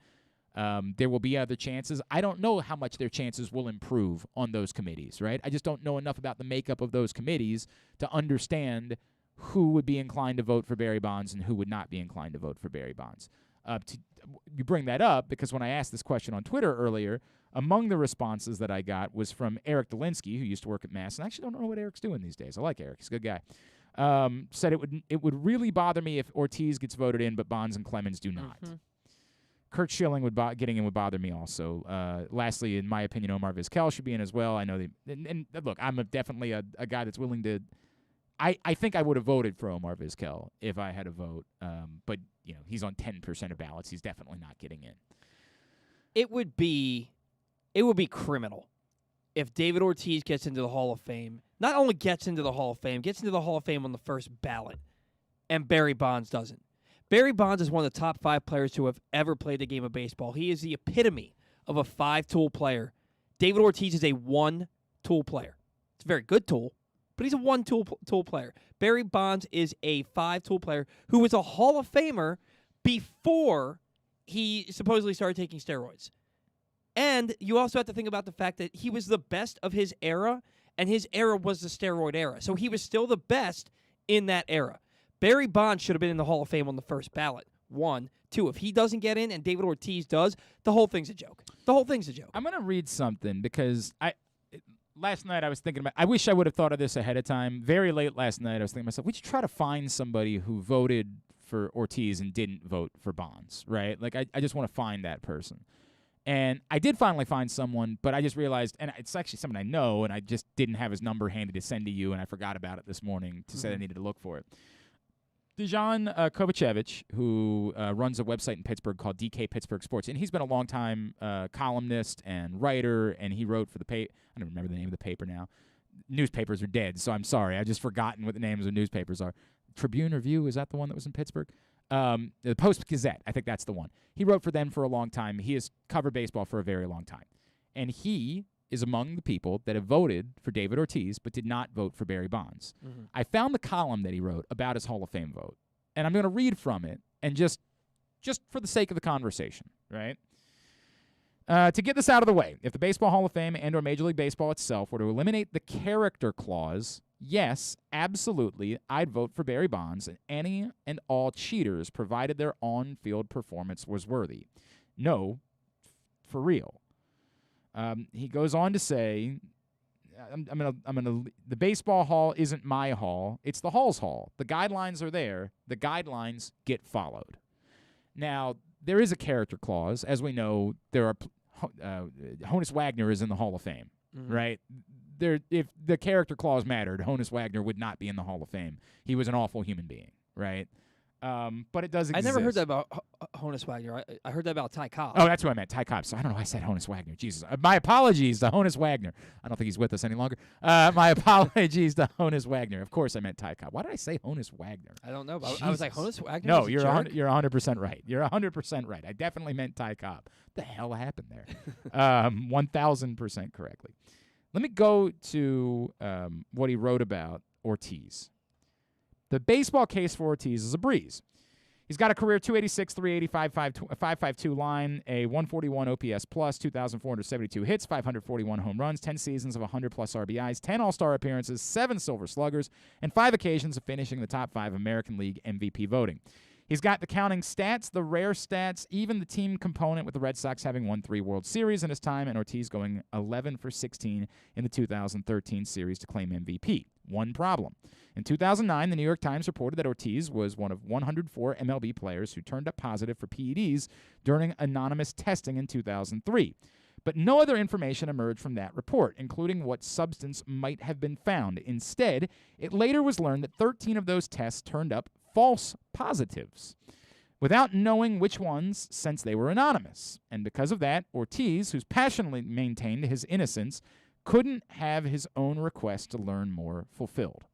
There will be other chances. I don't know how much their chances will improve on those committees, right? I just don't know enough about the makeup of those committees to understand who would be inclined to vote for Barry Bonds and who would not be inclined to vote for Barry Bonds. You bring that up because when I asked this question on Twitter earlier, among the responses that I got was from Eric Delinsky, who used to work at Mass, and I actually don't know what Eric's doing these days. I like Eric. He's a good guy. Said it would really bother me if Ortiz gets voted in, but Bonds and Clemens do not. Kurt Schilling getting in would bother me also. Lastly, in my opinion, Omar Vizquel should be in as well. I know and look, I'm definitely a guy that's willing to. I think I would have voted for Omar Vizquel if I had a vote, but he's on 10% of ballots. He's definitely not getting in. It would be criminal if David Ortiz gets into the Hall of Fame. Not only gets into the Hall of Fame, gets into the Hall of Fame on the first ballot, and Barry Bonds doesn't. Barry Bonds is one of the top 5 players who have ever played the game of baseball. He is the epitome of a 5-tool player. David Ortiz is a 1-tool player. It's a very good tool, but he's a 1-tool player. Barry Bonds is a 5-tool player who was a Hall of Famer before he supposedly started taking steroids. And you also have to think about the fact that he was the best of his era, and his era was the steroid era. So he was still the best in that era. Barry Bonds should have been in the Hall of Fame on the first ballot. 1. 2, if he doesn't get in and David Ortiz does, the whole thing's a joke. The whole thing's a joke. I'm going to read something because last night I was thinking about, I wish I would have thought of this ahead of time. Very late last night I was thinking to myself, we should try to find somebody who voted for Ortiz and didn't vote for Bonds, right? Like, I just want to find that person. And I did finally find someone, but I just realized, and it's actually someone I know, and I just didn't have his number handy to send to you, and I forgot about it this morning to say I needed to look for it. Dejan Kovacevic, who runs a website in Pittsburgh called DK Pittsburgh Sports, and he's been a long-time columnist and writer, and he wrote for the paper. I don't remember the name of the paper now. Newspapers are dead, so I'm sorry. I've just forgotten what the names of newspapers are. Tribune Review, is that the one that was in Pittsburgh? The Post-Gazette, I think that's the one. He wrote for them for a long time. He has covered baseball for a very long time. And he is among the people that have voted for David Ortiz but did not vote for Barry Bonds. I found the column that he wrote about his Hall of Fame vote, and I'm going to read from it, and just for the sake of the conversation, right? To get this out of the way, if the Baseball Hall of Fame and or Major League Baseball itself were to eliminate the character clause, yes, absolutely, I'd vote for Barry Bonds and any and all cheaters provided their on-field performance was worthy. No, for real. He goes on to say, the baseball hall isn't my hall. It's the hall's hall. The guidelines are there. The guidelines get followed. Now, there is a character clause. As we know, there are Honus Wagner is in the Hall of Fame, right? If the character clause mattered, Honus Wagner would not be in the Hall of Fame. He was an awful human being, right? But it does exist. I never heard that about Honus Wagner. I heard that about Ty Cobb. Oh, that's who I meant, Ty Cobb. So I don't know why I said Honus Wagner. Jesus. My apologies to Honus Wagner. I don't think he's with us any longer. My apologies to Honus Wagner. Of course I meant Ty Cobb. Why did I say Honus Wagner? I don't know. But I was like, Honus Wagner? No, you're 100% right. You're 100% right. I definitely meant Ty Cobb. What the hell happened there? 1,000% correctly. Let me go to what he wrote about Ortiz. The baseball case for Ortiz is a breeze. He's got a career 286, 385, 552 line, a 141 OPS plus, 2,472 hits, 541 home runs, 10 seasons of 100-plus RBIs, 10 All-Star appearances, 7 Silver Sluggers, and 5 occasions of finishing the top 5 American League MVP voting. He's got the counting stats, the rare stats, even the team component, with the Red Sox having won 3 World Series in his time, and Ortiz going 11 for 16 in the 2013 series to claim MVP. One problem. In 2009, the New York Times reported that Ortiz was one of 104 MLB players who turned up positive for PEDs during anonymous testing in 2003. But no other information emerged from that report, including what substance might have been found. Instead, it later was learned that 13 of those tests turned up false positives, without knowing which ones, since they were anonymous. And because of that, Ortiz, who's passionately maintained his innocence, couldn't have his own request to learn more fulfilled.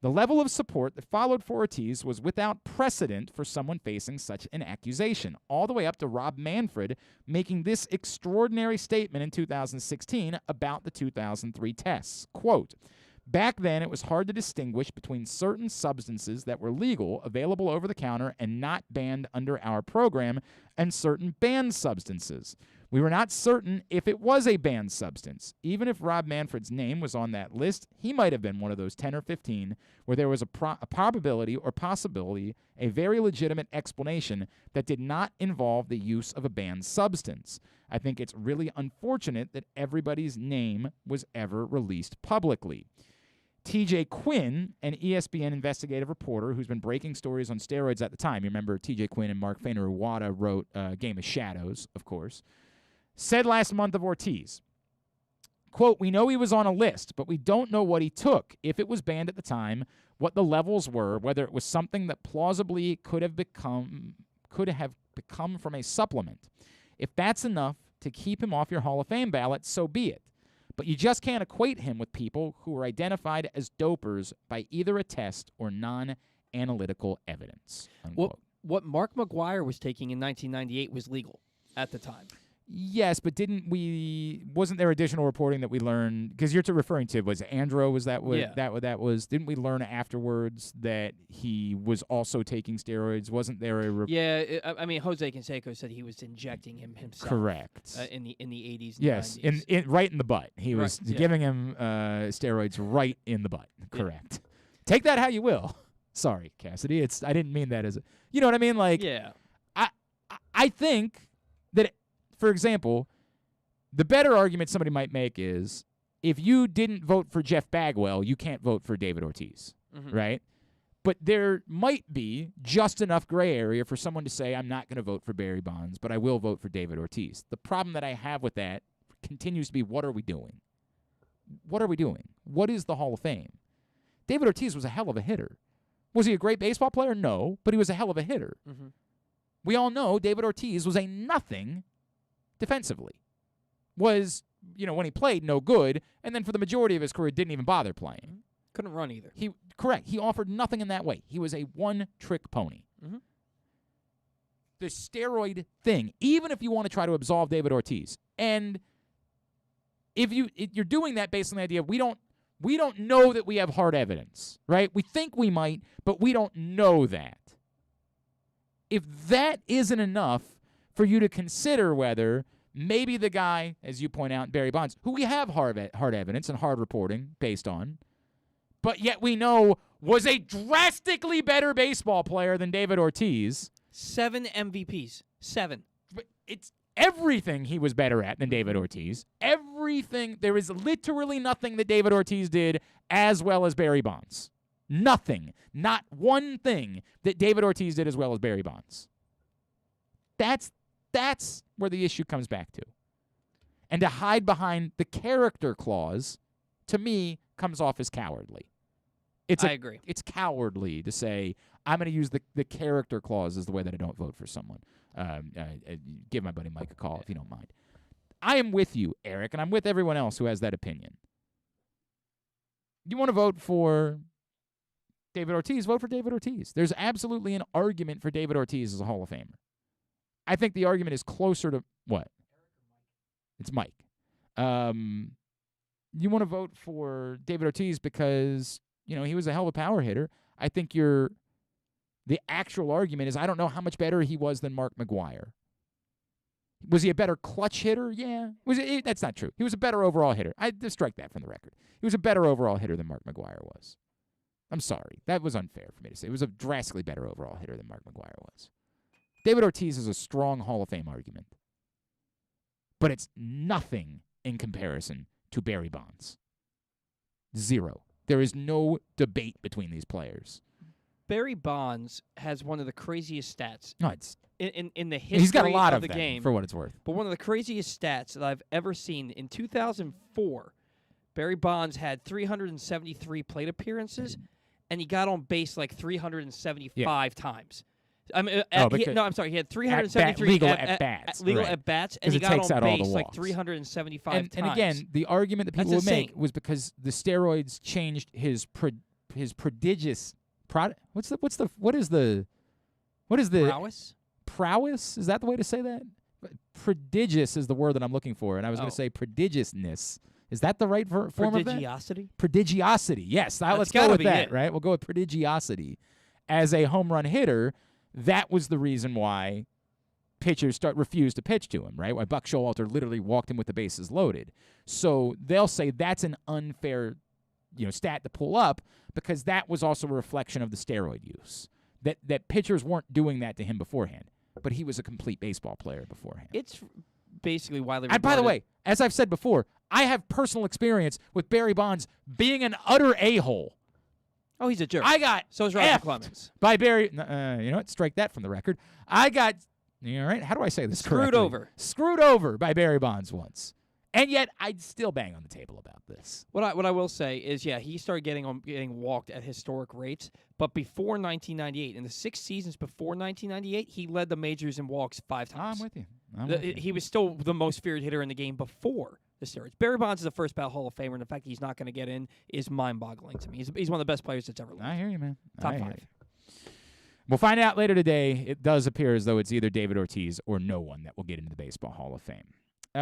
The level of support that followed for Ortiz was without precedent for someone facing such an accusation, all the way up to Rob Manfred making this extraordinary statement in 2016 about the 2003 tests. Quote, "Back then, it was hard to distinguish between certain substances that were legal, available over the counter, and not banned under our program, and certain banned substances. We were not certain if it was a banned substance. Even if Rob Manfred's name was on that list, he might have been one of those 10 or 15 where there was a probability or possibility, a very legitimate explanation that did not involve the use of a banned substance. I think it's really unfortunate that everybody's name was ever released publicly." TJ Quinn, an ESPN investigative reporter who's been breaking stories on steroids at the time, you remember TJ Quinn and Mark Fainer-Wada wrote Game of Shadows, of course, said last month of Ortiz, quote, "We know he was on a list, but we don't know what he took, if it was banned at the time, what the levels were, whether it was something that plausibly could have become from a supplement. If that's enough to keep him off your Hall of Fame ballot, so be it. But you just can't equate him with people who were identified as dopers by either a test or non-analytical evidence." What Mark McGwire was taking in 1998 was legal at the time. Yes, but wasn't there additional reporting that we learned, because you're referring to, was Andro, was that what that was? Didn't we learn afterwards that he was also taking steroids? Wasn't there I mean, Jose Canseco said he was injecting him himself. Correct. In the 80s and yes, 90s. right in the butt. He was giving him steroids right in the butt. Correct. Yeah. Take that how you will. Sorry, Cassidy. I didn't mean that as a, you know what I mean? Like, yeah. I think that, for example, the better argument somebody might make is, if you didn't vote for Jeff Bagwell, you can't vote for David Ortiz, right? But there might be just enough gray area for someone to say, I'm not going to vote for Barry Bonds, but I will vote for David Ortiz. The problem that I have with that continues to be, what are we doing? What are we doing? What is the Hall of Fame? David Ortiz was a hell of a hitter. Was he a great baseball player? No, but he was a hell of a hitter. We all know David Ortiz was a nothing defensively. Was, when he played, no good, and then for the majority of his career didn't even bother playing. Couldn't run either. Correct. He offered nothing in that way. He was a one-trick pony. The steroid thing, even if you want to try to absolve David Ortiz, and if you're doing that based on the idea of we don't know that we have hard evidence, right? We think we might, but we don't know that. If that isn't enough for you to consider whether maybe the guy, as you point out, Barry Bonds, who we have hard evidence and hard reporting based on, but yet we know was a drastically better baseball player than David Ortiz. 7 MVPs. 7. But it's everything he was better at than David Ortiz. Everything. There is literally nothing that David Ortiz did as well as Barry Bonds. Nothing. Not one thing that David Ortiz did as well as Barry Bonds. That's where the issue comes back to. And to hide behind the character clause, to me, comes off as cowardly. I agree. It's cowardly to say, I'm going to use the character clause as the way that I don't vote for someone. Give my buddy Mike a call if you don't mind. I am with you, Eric, and I'm with everyone else who has that opinion. You want to vote for David Ortiz, vote for David Ortiz. There's absolutely an argument for David Ortiz as a Hall of Famer. I think the argument is closer to what? It's Mike. You want to vote for David Ortiz because, he was a hell of a power hitter. I think the actual argument is I don't know how much better he was than Mark McGwire. Was he a better clutch hitter? Yeah. That's not true. He was a better overall hitter. I just strike that from the record. He was a better overall hitter than Mark McGwire was. I'm sorry. That was unfair for me to say. He was a drastically better overall hitter than Mark McGwire was. David Ortiz is a strong Hall of Fame argument. But it's nothing in comparison to Barry Bonds. Zero. There is no debate between these players. Barry Bonds has one of the craziest stats in the history He's got a lot of the them, game, for what it's worth. But one of the craziest stats that I've ever seen, in 2004, Barry Bonds had 373 plate appearances, and he got on base like 375 times. I mean, I'm sorry. He had 373 legal at-bats. Legal right. at-bats, and he got on base like 375 times. And again, the argument that people would make was because the steroids changed his prodigious what is the prowess? Prowess? Is that the way to say that? Prodigious is the word that I'm looking for, and I was going to say prodigiousness. Is that the right form of that? Prodigiosity? Prodigiosity, yes. Let's go with that, right? We'll go with prodigiosity. As a home run hitter, that was the reason why pitchers refused to pitch to him, right? Why Buck Showalter literally walked him with the bases loaded. So they'll say that's an unfair stat to pull up because that was also a reflection of the steroid use. That pitchers weren't doing that to him beforehand, but he was a complete baseball player beforehand. It's basically widely regarded. And by the way, as I've said before, I have personal experience with Barry Bonds being an utter a-hole. Oh, he's a jerk. So is Roger Clemens. By Barry. You know what? Strike that from the record. I got, all right, how do I say this correctly? Screwed over by Barry Bonds once. And yet, I'd still bang on the table about this. What I will say is, he started getting walked at historic rates. But before 1998, in the 6 seasons before 1998, he led the majors in walks 5 times. I'm with you. He was still the most feared hitter in the game before the steroids. Barry Bonds is a first ballot Hall of Famer, and the fact that he's not going to get in is mind-boggling to me. He's one of the best players that's ever lived. I hear you, man. Top 5. We'll find out later today. It does appear as though it's either David Ortiz or no one that will get into the Baseball Hall of Fame.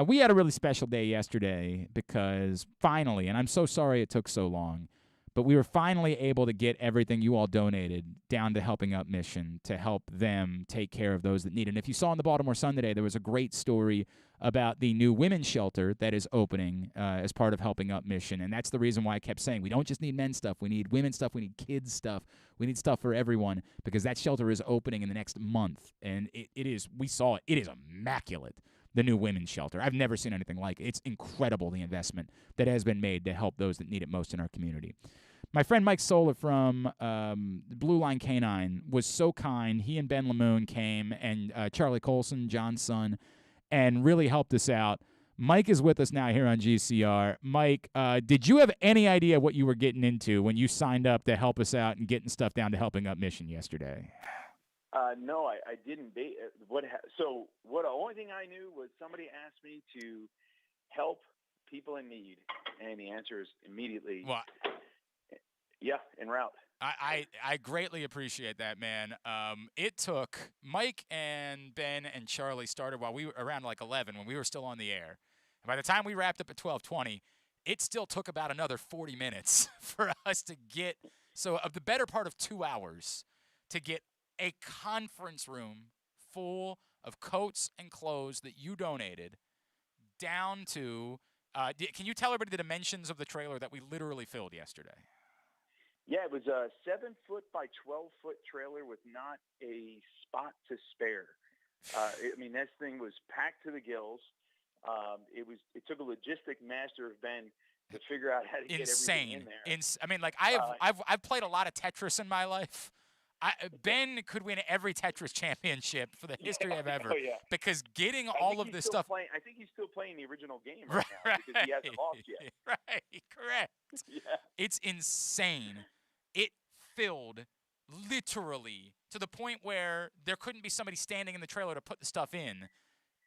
We had a really special day yesterday because finally, and I'm so sorry it took so long, but we were finally able to get everything you all donated down to Helping Up Mission to help them take care of those that need it. And if you saw in the Baltimore Sun today, there was a great story about the new women's shelter that is opening as part of Helping Up Mission. And that's the reason why I kept saying we don't just need men's stuff. We need women's stuff. We need kids' stuff. We need stuff for everyone because that shelter is opening in the next month. And it is, we saw it. It is immaculate. The new women's shelter. I've never seen anything like it. It's incredible, the investment that has been made to help those that need it most in our community. My friend Mike Sola from Blue Line Canine was so kind. He and Ben Lamoon came, and Charlie Colson, John's son, and really helped us out. Mike is with us now here on GCR. Mike, did you have any idea what you were getting into when you signed up to help us out and getting stuff down to Helping Up Mission yesterday? No, I didn't. The only thing I knew was somebody asked me to help people in need, and the answer is immediately. What? Yeah, en route. I greatly appreciate that, man. It took Mike and Ben and Charlie started while we were around like 11 when we were still on the air. And by the time we wrapped up at 12:20, it still took about another 40 minutes for us to get of the better part of 2 hours to get a conference room full of coats and clothes that you donated down to can you tell everybody the dimensions of the trailer that we literally filled yesterday? Yeah, it was a 7-foot by 12-foot trailer with not a spot to spare. This thing was packed to the gills. It took a logistic master of Ben to figure out how to get everything in there. I've played a lot of Tetris in my life. Ben could win every Tetris championship for the history of ever because getting I all think of he's this still stuff. I think he's still playing the original game right now because he hasn't lost yet. Right, correct. Yeah. It's insane. It filled literally to the point where there couldn't be somebody standing in the trailer to put the stuff in.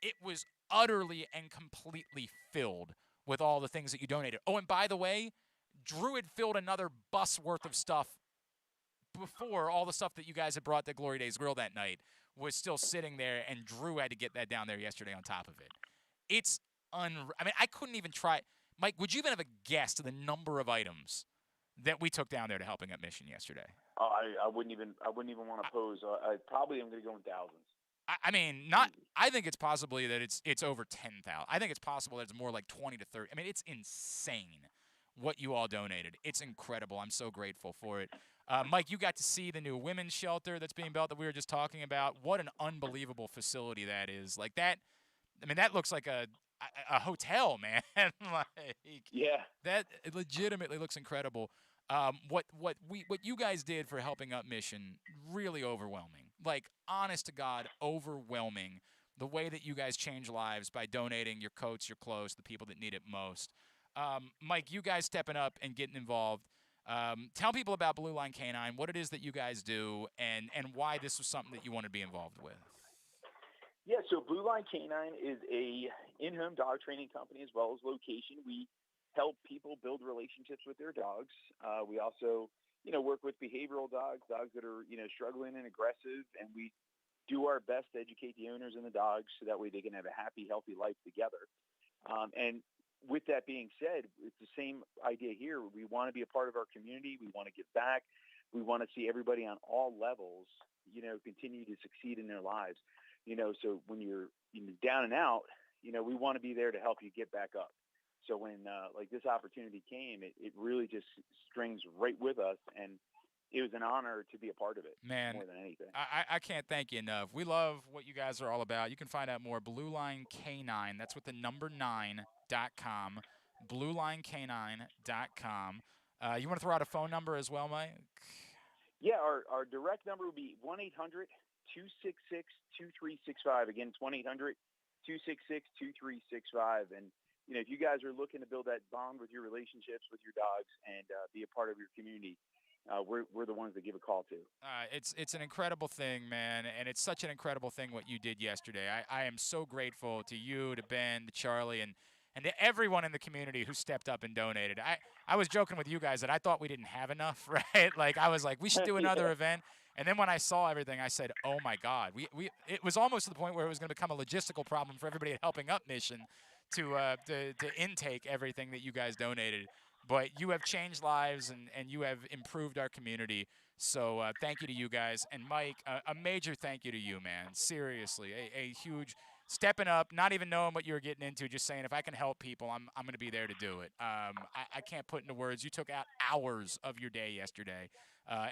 It was utterly and completely filled with all the things that you donated. Oh, and by the way, Drew had filled another bus worth of stuff before all the stuff that you guys had brought to Glory Days Grill that night was still sitting there, and Drew had to get that down there yesterday on top of it. It's I mean, I couldn't even try. Mike, would you even have a guess to the number of items that we took down there to Helping Up Mission yesterday? Oh, I wouldn't even want to pose. I probably am going to go in thousands. I mean, not. I think it's possibly that it's over 10,000. I think it's possible that it's more like 20 to 30. I mean, it's insane what you all donated. It's incredible. I'm so grateful for it. Mike, you got to see the new women's shelter that's being built that we were just talking about. What an unbelievable facility that is. Like that. I mean, that looks like a hotel, man. Like, that legitimately looks incredible. What you guys did for Helping Up Mission, really overwhelming. Like, honest to God, overwhelming. The way that you guys change lives by donating your coats, your clothes, the people that need it most. Mike, you guys stepping up and getting involved. Tell people about Blue Line Canine, what it is that you guys do, and why this was something that you want to be involved with. Yeah, so Blue Line Canine is a in-home dog training company as well as location. We help people build relationships with their dogs. We also, work with behavioral dogs that are, struggling and aggressive, and we do our best to educate the owners and the dogs so that way they can have a happy, healthy life together. And with that being said, it's the same idea here. We want to be a part of our community. We want to give back. We want to see everybody on all levels, continue to succeed in their lives. So when you're down and out, we want to be there to help you get back up. So when like this opportunity came, it really just strings right with us, and it was an honor to be a part of it. Man, more than anything. I can't thank you enough. We love what you guys are all about. You can find out more Blue Line K9. That's with the number 9.com. BlueLineK9.com. You want to throw out a phone number as well, Mike? Yeah, our direct number would be 1-800-266-2365. Again, it's 1-800-266-2365. And, if you guys are looking to build that bond with your relationships with your dogs and be a part of your community, we're the ones that give a call to. It's an incredible thing, man, and it's such an incredible thing what you did yesterday. I am so grateful to you, to Ben, to Charlie, and to everyone in the community who stepped up and donated. I was joking with you guys that I thought we didn't have enough, right? Like, I was like, we should do another event. And then when I saw everything, I said, oh, my God. It was almost to the point where it was going to become a logistical problem for everybody at Helping Up Mission to intake everything that you guys donated. But you have changed lives, and you have improved our community. So thank you to you guys. And, Mike, a major thank you to you, man. Seriously, a huge stepping up, not even knowing what you were getting into, just saying, if I can help people, I'm going to be there to do it. I can't put into words. You took out hours of your day yesterday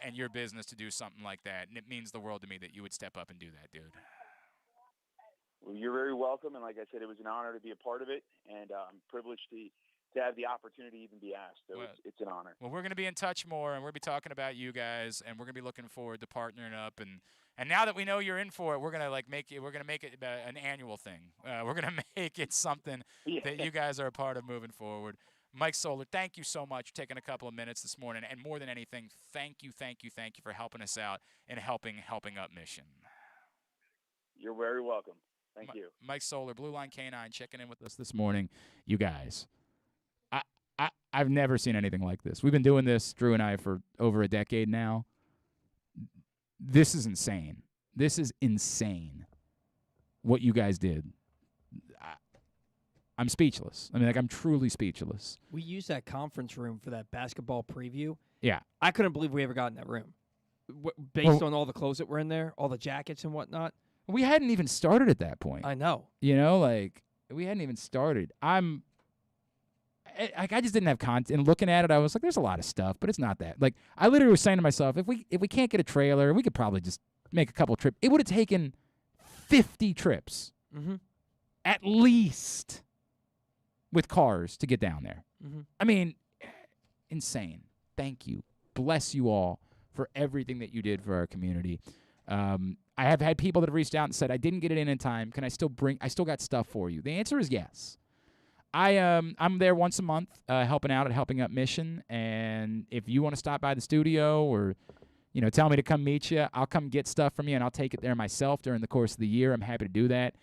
and your business to do something like that, and it means the world to me that you would step up and do that, dude. Well, you're very welcome, and like I said, it was an honor to be a part of it, and I'm privileged to have the opportunity to even be asked. So it's an honor. Well, we're going to be in touch more, and we're going to be talking about you guys, and we're going to be looking forward to partnering up. And now that we know you're in for it, we're going to make it an annual thing. We're going to make it something that you guys are a part of moving forward. Mike Solar, thank you so much for taking a couple of minutes this morning, and more than anything, thank you for helping us out and helping Up Mission. You're very welcome. Thank you. Mike Solar, Blue Line K9, checking in with us this morning. You guys, I've never seen anything like this. We've been doing this, Drew and I, for over a decade now. This is insane. This is insane what you guys did. I'm speechless. I mean, I'm truly speechless. We used that conference room for that basketball preview. Yeah. I couldn't believe we ever got in that room. Based on all the clothes that were in there, all the jackets and whatnot. We hadn't even started at that point. I know. We hadn't even started. I just didn't have content. And looking at it, I was like, there's a lot of stuff, but it's not that. Like, I literally was saying to myself, if we can't get a trailer, we could probably just make a couple trips. It would have taken 50 trips, at least, with cars to get down there. I mean, insane. Thank you. Bless you all for for everything that you did for our community. I have had people that have reached out and said, I didn't get it in time. Can I still got stuff for you? The answer is yes. I'm there once a month helping out at Helping Up Mission, and if you want to stop by the studio or tell me to come meet you, I'll come get stuff from you, and I'll take it there myself during the course of the year. I'm happy to do that.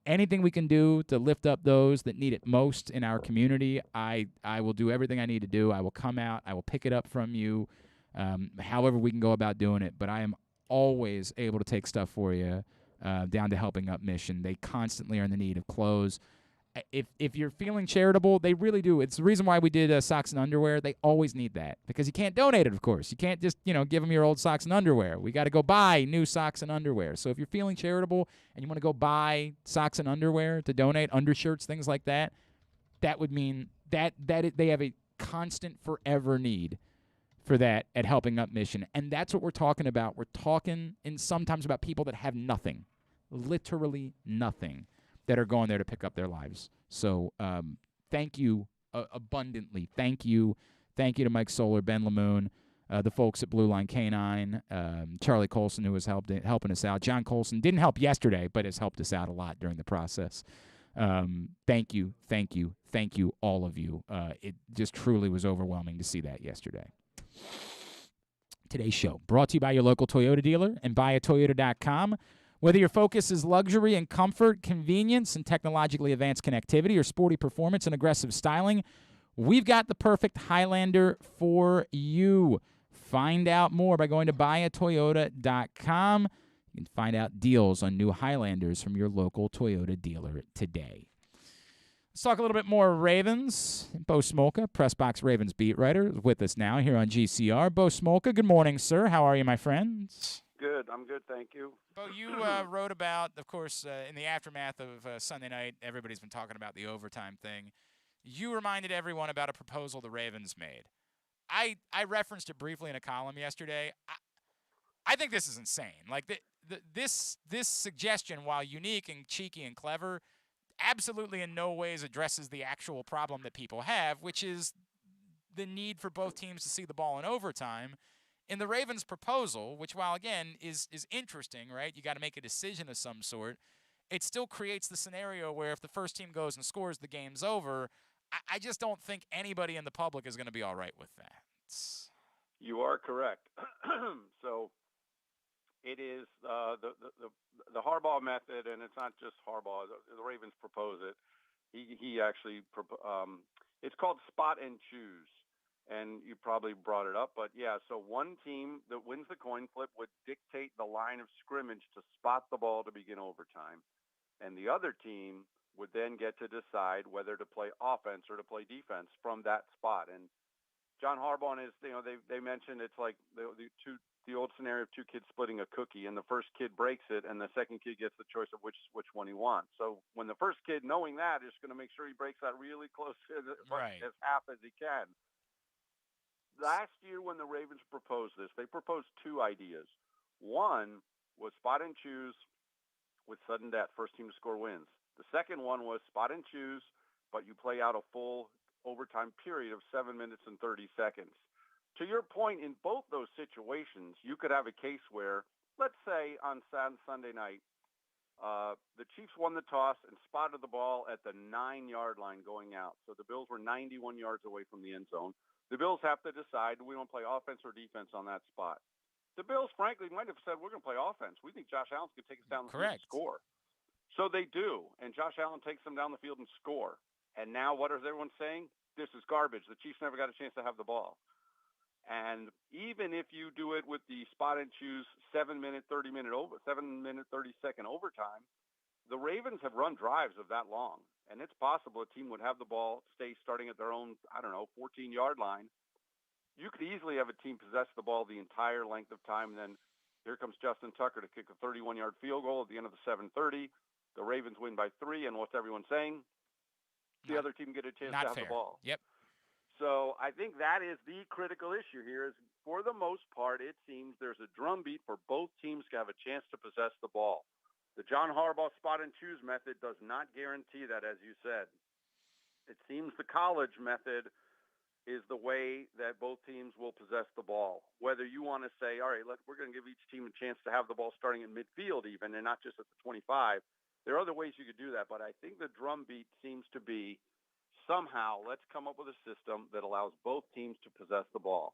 Anything we can do to lift up those that need it most in our community, I will do everything I need to do. I will come out. I will pick it up from you, however we can go about doing it. But I am always able to take stuff for you down to Helping Up Mission. They constantly are in the need of clothes. If you're feeling charitable, they really do. It's the reason why we did socks and underwear. They always need that because you can't donate it, of course. You can't just, give them your old socks and underwear. We got to go buy new socks and underwear. So if you're feeling charitable and you want to go buy socks and underwear to donate, undershirts, things like that, that would mean that they have a constant forever need for that at Helping Up Mission. And that's what we're talking about. We're talking sometimes about people that have nothing, literally nothing, that are going there to pick up their lives. So thank you abundantly. Thank you. Thank you to Mike Solar, Ben Lamoon, the folks at Blue Line Canine, Charlie Colson, who was helping us out. John Colson didn't help yesterday, but has helped us out a lot during the process. Thank you, thank you, thank you, all of you. It just truly was overwhelming to see that yesterday. Today's show brought to you by your local Toyota dealer and buyatoyota.com. Whether your focus is luxury and comfort, convenience and technologically advanced connectivity, or sporty performance and aggressive styling, we've got the perfect Highlander for you. Find out more by going to buyatoyota.com. You can find out deals on new Highlanders from your local Toyota dealer today. Let's talk a little bit more Ravens. Bo Smolka, PressBox Ravens beat writer, is with us now here on GCR. Bo Smolka, good morning, sir. How are you, my friend? Good. I'm good, thank you. Bo, you wrote about, of course, in the aftermath of Sunday night, everybody's been talking about the overtime thing. You reminded everyone about a proposal the Ravens made. I referenced it briefly in a column yesterday. I think this is insane. Like, this suggestion, while unique and cheeky and clever, absolutely in no ways addresses the actual problem that people have, which is the need for both teams to see the ball in overtime. In the Ravens' proposal, which, while, again, is interesting, right? You got to make a decision of some sort. It still creates the scenario where if the first team goes and scores, the game's over. I just don't think anybody in the public is going to be all right with that. You are correct. So it is the Harbaugh method, and it's not just Harbaugh. The Ravens propose it. He actually it's called spot and choose. And you probably brought it up, but yeah, so one team that wins the coin flip would dictate the line of scrimmage to spot the ball to begin overtime. And the other team would then get to decide whether to play offense or to play defense from that spot. And John Harbaugh is, they mentioned it's like the old scenario of two kids splitting a cookie, and the first kid breaks it, and the second kid gets the choice of which one he wants. So when the first kid, knowing that, is going to make sure he breaks that really close as half as he can. Last year when the Ravens proposed this, they proposed two ideas. One was spot and choose with sudden death, first team to score wins. The second one was spot and choose, but you play out a full overtime period of 7 minutes and 30 seconds. To your point, in both those situations, you could have a case where, let's say on Sunday night, the Chiefs won the toss and spotted the ball at the 9-yard line going out. So the Bills were 91 yards away from the end zone. The Bills have to decide, do we want to play offense or defense on that spot? The Bills, frankly, might have said, we're going to play offense. We think Josh Allen's going to take us down the field and score. So they do, and Josh Allen takes them down the field and score. And now what is everyone saying? This is garbage. The Chiefs never got a chance to have the ball. And even if you do it with the spot and choose 7 minute 30 second overtime, the Ravens have run drives of that long. And it's possible a team would have the ball, stay starting at their own, 14-yard line. You could easily have a team possess the ball the entire length of time, and then here comes Justin Tucker to kick a 31-yard field goal at the end of the 7:30. The Ravens win by 3, and what's everyone saying? The other team get a chance to have the ball. Yep. So I think that is the critical issue here is, for the most part, it seems there's a drumbeat for both teams to have a chance to possess the ball. The John Harbaugh spot and choose method does not guarantee that, as you said. It seems the college method is the way that both teams will possess the ball. Whether you want to say, all right, we're going to give each team a chance to have the ball starting at midfield even, and not just at the 25. There are other ways you could do that, but I think the drumbeat seems to be somehow let's come up with a system that allows both teams to possess the ball.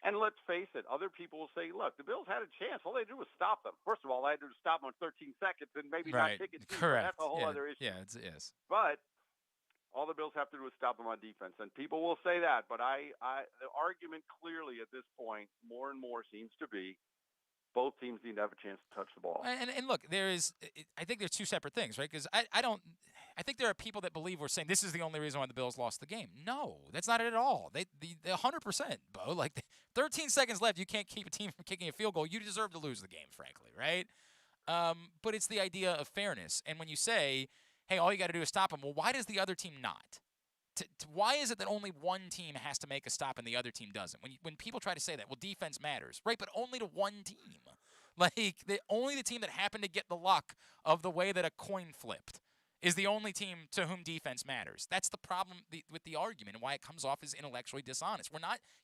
And let's face it, other people will say, look, the Bills had a chance. All they had to do was stop them. First of all, I had to stop them in 13 seconds and maybe not kick it deep. Correct. That's a whole other issue. Yeah, yes. But all the Bills have to do is stop them on defense. And people will say that. But the argument clearly at this point, more and more seems to be both teams need to have a chance to touch the ball. And look, I think there's two separate things, right? Because I think there are people that believe we're saying this is the only reason why the Bills lost the game. No, that's not it at all. They 100%, Bo. Like 13 seconds left, you can't keep a team from kicking a field goal. You deserve to lose the game, frankly, right? But it's the idea of fairness. And when you say, hey, all you got to do is stop them, well, why does the other team not? Why is it that only one team has to make a stop and the other team doesn't? When people try to say that, well, defense matters, right? But only to one team. Like only the team that happened to get the luck of the way that a coin flipped is the only team to whom defense matters. That's the problem with the argument and why it comes off as intellectually dishonest.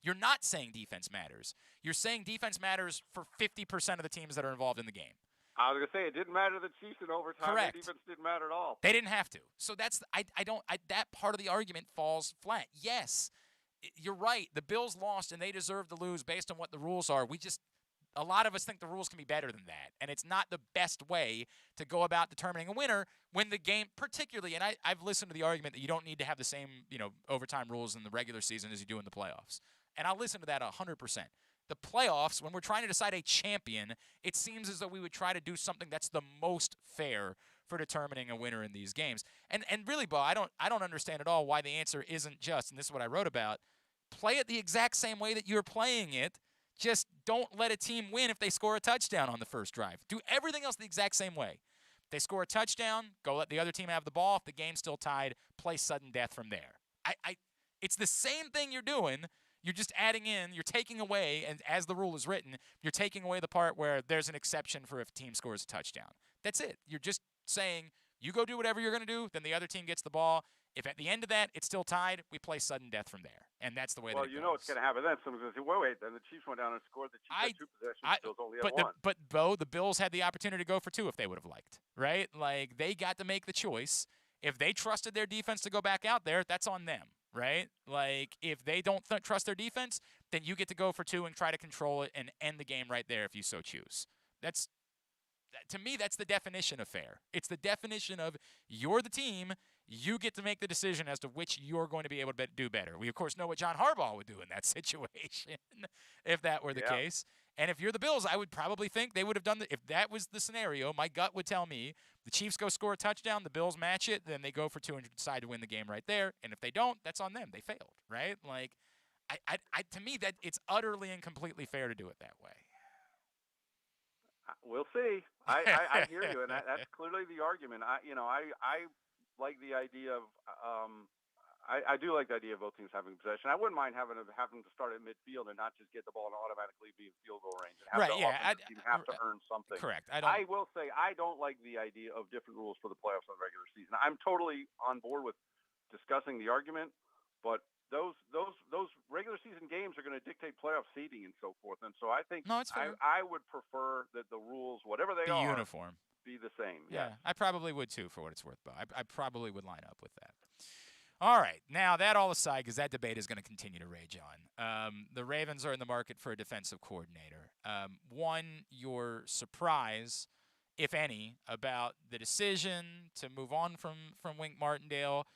You're not saying defense matters. You're saying defense matters for 50% of the teams that are involved in the game. I was going to say, it didn't matter to the Chiefs in overtime. Correct. The defense didn't matter at all. They didn't have to. So that's that part of the argument falls flat. Yes, you're right. The Bills lost, and they deserve to lose based on what the rules are. A lot of us think the rules can be better than that, and it's not the best way to go about determining a winner when the game, particularly, and I've listened to the argument that you don't need to have the same, overtime rules in the regular season as you do in the playoffs. And I'll listen to that 100%. The playoffs, when we're trying to decide a champion, it seems as though we would try to do something that's the most fair for determining a winner in these games. And really, Bo, I don't understand at all why the answer isn't just, and this is what I wrote about, play it the exact same way that you're playing it. Just don't let a team win if they score a touchdown on the first drive. Do everything else the exact same way. If they score a touchdown, go let the other team have the ball. If the game's still tied, play sudden death from there. It's the same thing you're doing. You're just adding in, you're taking away, and as the rule is written, you're taking away the part where there's an exception for if a team scores a touchdown. That's it. You're just saying, you go do whatever you're going to do, then the other team gets the ball. If at the end of that it's still tied, we play sudden death from there. And that's the way that it goes. Well, you know what's going to happen then. Someone's going to say, wait, then the Chiefs went down and scored. The Chiefs had two possessions, Bills only had one. But, Bo, the Bills had the opportunity to go for two if they would have liked, right? Like, they got to make the choice. If they trusted their defense to go back out there, that's on them, right? Like, if they don't trust their defense, then you get to go for two and try to control it and end the game right there if you so choose. To me, that's the definition of fair. It's the definition of you're the team. You get to make the decision as to which you're going to be able to do better. We, of course, know what John Harbaugh would do in that situation if that were the case. And if you're the Bills, I would probably think they would have done if that was the scenario, my gut would tell me the Chiefs go score a touchdown, the Bills match it, then they go for two and decide to win the game right there. And if they don't, that's on them. They failed, right? Like, to me, that it's utterly and completely fair to do it that way. We'll see. I hear you, and that's clearly the argument. I like the idea of I do like the idea of both teams having possession. I wouldn't mind having to start at midfield and not just get the ball and automatically be in field goal range. And have the team have to earn something. Correct. I will say I don't like the idea of different rules for the playoffs and the regular season. I'm totally on board with discussing the argument, but those regular season games are going to dictate playoff seeding and so forth. And so I think I would prefer that the rules, whatever they are, uniform, be the same. Yeah, I probably would too, for what it's worth, Bo. I probably would line up with that. All right. Now, that all aside, because that debate is going to continue to rage on. The Ravens are in the market for a defensive coordinator. One, your surprise, if any, about the decision to move on from Wink Martindale,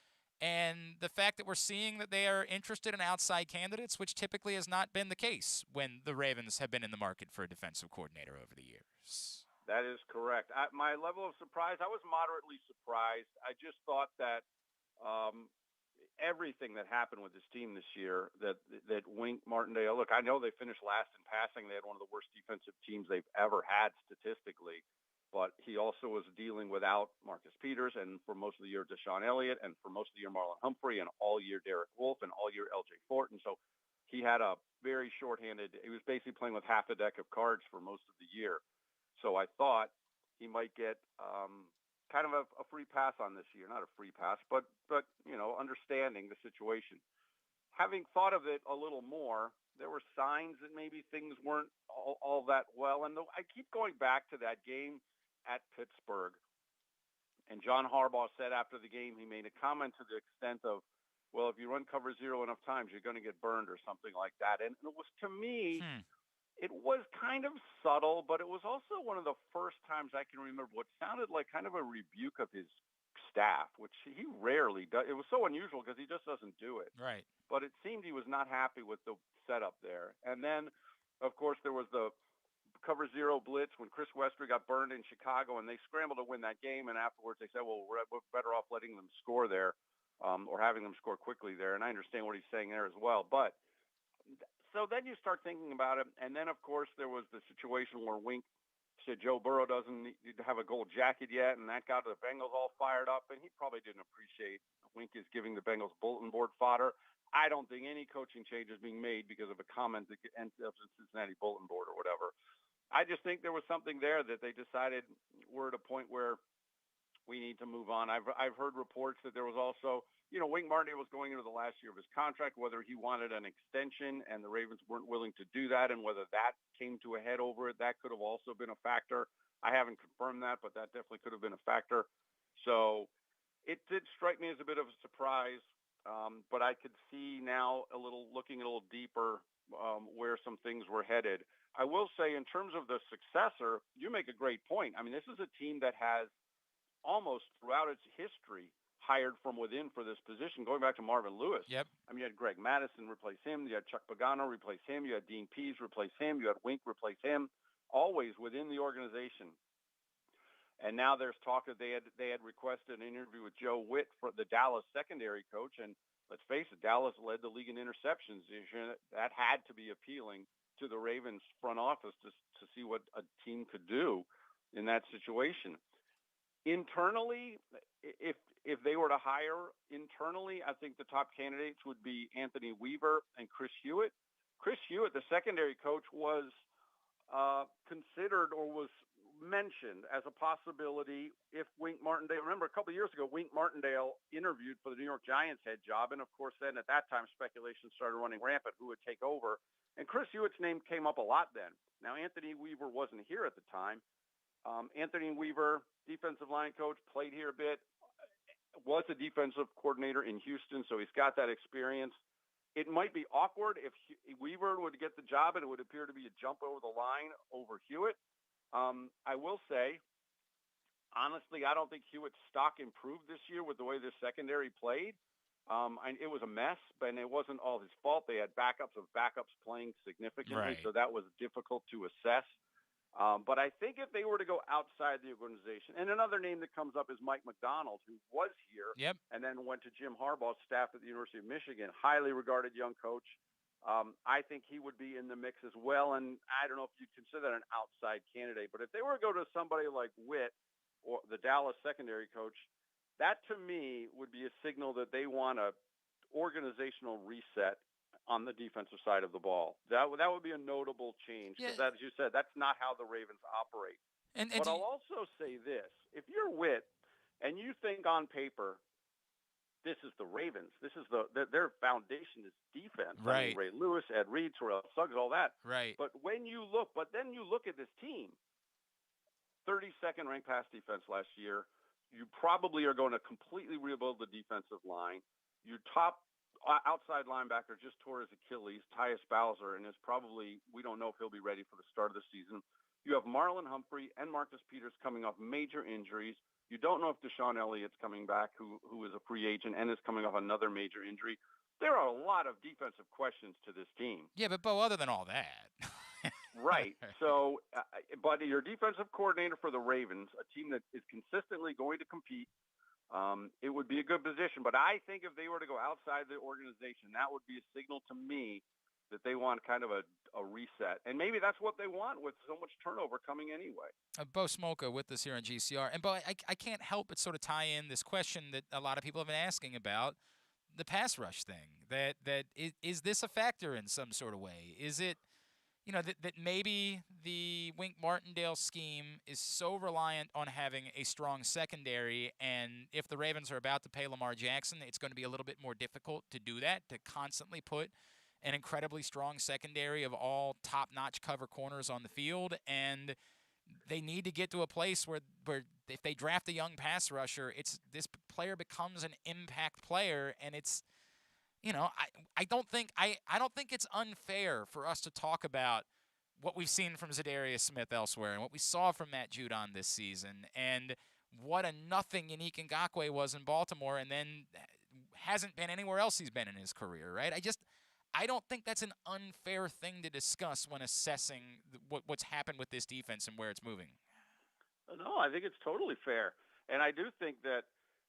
and the fact that we're seeing that they are interested in outside candidates, which typically has not been the case when the Ravens have been in the market for a defensive coordinator over the years. That is correct. My level of surprise, I was moderately surprised. I just thought that everything that happened with this team this year, that Wink Martindale, look, I know they finished last in passing. They had one of the worst defensive teams they've ever had statistically. But he also was dealing without Marcus Peters and for most of the year Deshaun Elliott and for most of the year Marlon Humphrey and all year Derek Wolfe and all year L.J. Thornton. So he had a very shorthanded – he was basically playing with half a deck of cards for most of the year. So I thought he might get kind of a free pass on this year. Not a free pass, but understanding the situation. having thought of it a little more, there were signs that maybe things weren't all that well. And I keep going back to that game at Pittsburgh. And John Harbaugh said after the game, he made a comment to the extent of, well, if you run cover zero enough times, you're going to get burned or something like that. And it was, to me, it was kind of subtle, but it was also one of the first times I can remember what sounded like kind of a rebuke of his staff, which he rarely does. It was so unusual because he just doesn't do it. Right. But it seemed he was not happy with the setup there. And then, of course, there was the cover zero blitz when Chris Westry got burned in Chicago, and they scrambled to win that game. And afterwards they said, well, we're better off letting them score there or having them score quickly there. And I understand what he's saying there as well. But so then you start thinking about it. And then, of course, there was the situation where Wink said Joe Burrow doesn't need to have a gold jacket yet, and that got the Bengals all fired up. And he probably didn't appreciate Wink is giving the Bengals bulletin board fodder. I don't think any coaching change is being made because of a comment that ends up in Cincinnati bulletin board or whatever. I just think there was something there that they decided we're at a point where we need to move on. I've heard reports that there was also, Wink Martindale was going into the last year of his contract, whether he wanted an extension and the Ravens weren't willing to do that, and whether that came to a head over it, that could have also been a factor. I haven't confirmed that, but that definitely could have been a factor. So it did strike me as a bit of a surprise, but I could see now looking a little deeper where some things were headed. I will say in terms of the successor, you make a great point. I mean, this is a team that has almost throughout its history hired from within for this position, going back to Marvin Lewis. Yep. I mean, you had Greg Madison replace him. You had Chuck Pagano replace him. You had Dean Pease replace him. You had Wink replace him, always within the organization. And now there's talk that they had requested an interview with Joe Witt, for the Dallas secondary coach. And let's face it, Dallas led the league in interceptions this year. That had to be appealing to the Ravens front office to see what a team could do in that situation. Internally, if they were to hire internally, I think the top candidates would be Anthony Weaver and Chris Hewitt. Chris Hewitt, the secondary coach, was considered or was mentioned as a possibility if Wink Martindale. Remember, a couple of years ago, Wink Martindale interviewed for the New York Giants head job, and of course, then at that time, speculation started running rampant who would take over. And Chris Hewitt's name came up a lot then. Now, Anthony Weaver wasn't here at the time. Anthony Weaver, defensive line coach, played here a bit, was a defensive coordinator in Houston, so he's got that experience. It might be awkward if Weaver would get the job, and it would appear to be a jump over the line over Hewitt. I will say, honestly, I don't think Hewitt's stock improved this year with the way this secondary played. It was a mess, but it wasn't all his fault. They had backups of backups playing significantly, Right. so that was difficult to assess. But I think if they were to go outside the organization, and another name that comes up is Mike McDonald, who was here and then went to Jim Harbaugh's staff at the University of Michigan, highly regarded young coach. I think he would be in the mix as well. And I don't know if you'd consider that an outside candidate, but if they were to go to somebody like Witt or the Dallas secondary coach, that to me would be a signal that they want a organizational reset on the defensive side of the ball. That would be a notable change because, as you said, that's not how the Ravens operate. But I'll also say this. If you're Witt and you think on paper, this is the Ravens, this is their foundation is defense. Right. I mean, Ray Lewis, Ed Reed, Terrell Suggs, all that. Right. But then you look at this team, 32nd ranked pass defense last year. You probably are going to completely rebuild the defensive line. Your top outside linebacker just tore his Achilles, Tyus Bowser, and we don't know if he'll be ready for the start of the season. You have Marlon Humphrey and Marcus Peters coming off major injuries. You don't know if Deshaun Elliott's coming back, who is a free agent and is coming off another major injury. There are a lot of defensive questions to this team. Yeah, but Bo, other than all that. Right. So, but your defensive coordinator for the Ravens, a team that is consistently going to compete, it would be a good position. But I think if they were to go outside the organization, that would be a signal to me that they want kind of a reset. And maybe that's what they want with so much turnover coming anyway. Bo Smolka with us here on GCR. And, Bo, I can't help but sort of tie in this question that a lot of people have been asking about, the pass rush thing. Is this a factor in some sort of way? Is it that maybe the Wink Martindale scheme is so reliant on having a strong secondary, and if the Ravens are about to pay Lamar Jackson, it's going to be a little bit more difficult to do that, to constantly put an incredibly strong secondary of all top-notch cover corners on the field, and they need to get to a place where if they draft a young pass rusher, this player becomes an impact player, and it's I don't think it's unfair for us to talk about what we've seen from Zadarius Smith elsewhere and what we saw from Matt Judon this season and what a nothing Yannick Ngakoue was in Baltimore and then hasn't been anywhere else he's been in his career, right? I don't think that's an unfair thing to discuss when assessing what's happened with this defense and where it's moving. No, I think it's totally fair. And I do think that,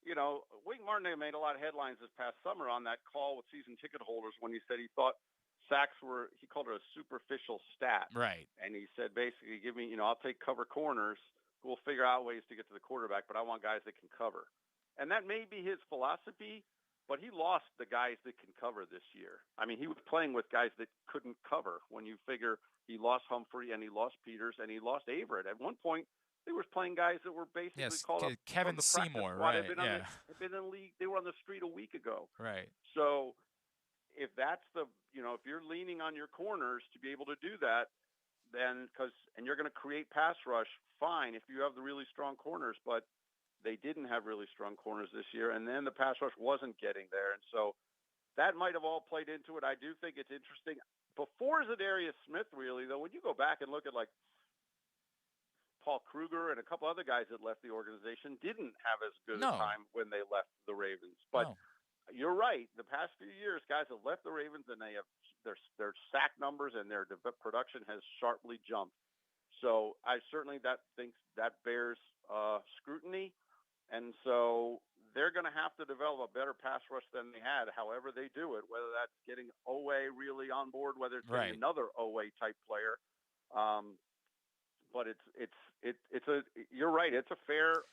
Wink Martindale made a lot of headlines this past summer on that call with season ticket holders when he said he thought sacks he called it a superficial stat. Right. And he said, basically, give me, I'll take cover corners. We'll figure out ways to get to the quarterback, but I want guys that can cover. And that may be his philosophy, but he lost the guys that can cover this year. I mean, he was playing with guys that couldn't cover when you figure he lost Humphrey and he lost Peters and he lost Averett. At one point, they were playing guys that were basically called up Kevin Seymour, right? They've been in the league. They were on the street a week ago. Right. So if that's if you're leaning on your corners to be able to do that, then and you're going to create pass rush, fine if you have the really strong corners, but they didn't have really strong corners this year, and then the pass rush wasn't getting there. And so that might have all played into it. I do think it's interesting. Before Zadarius Smith, really, though, when you go back and look at like Paul Kruger and a couple other guys that left the organization didn't have as good a time when they left the Ravens. But you're right. The past few years, guys have left the Ravens and they have their sack numbers and their production has sharply jumped. So I certainly think that bears scrutiny. And so they're going to have to develop a better pass rush than they had, however they do it, whether that's getting Owe really on board, whether it's getting another Owe type player. But you're right. It's a fair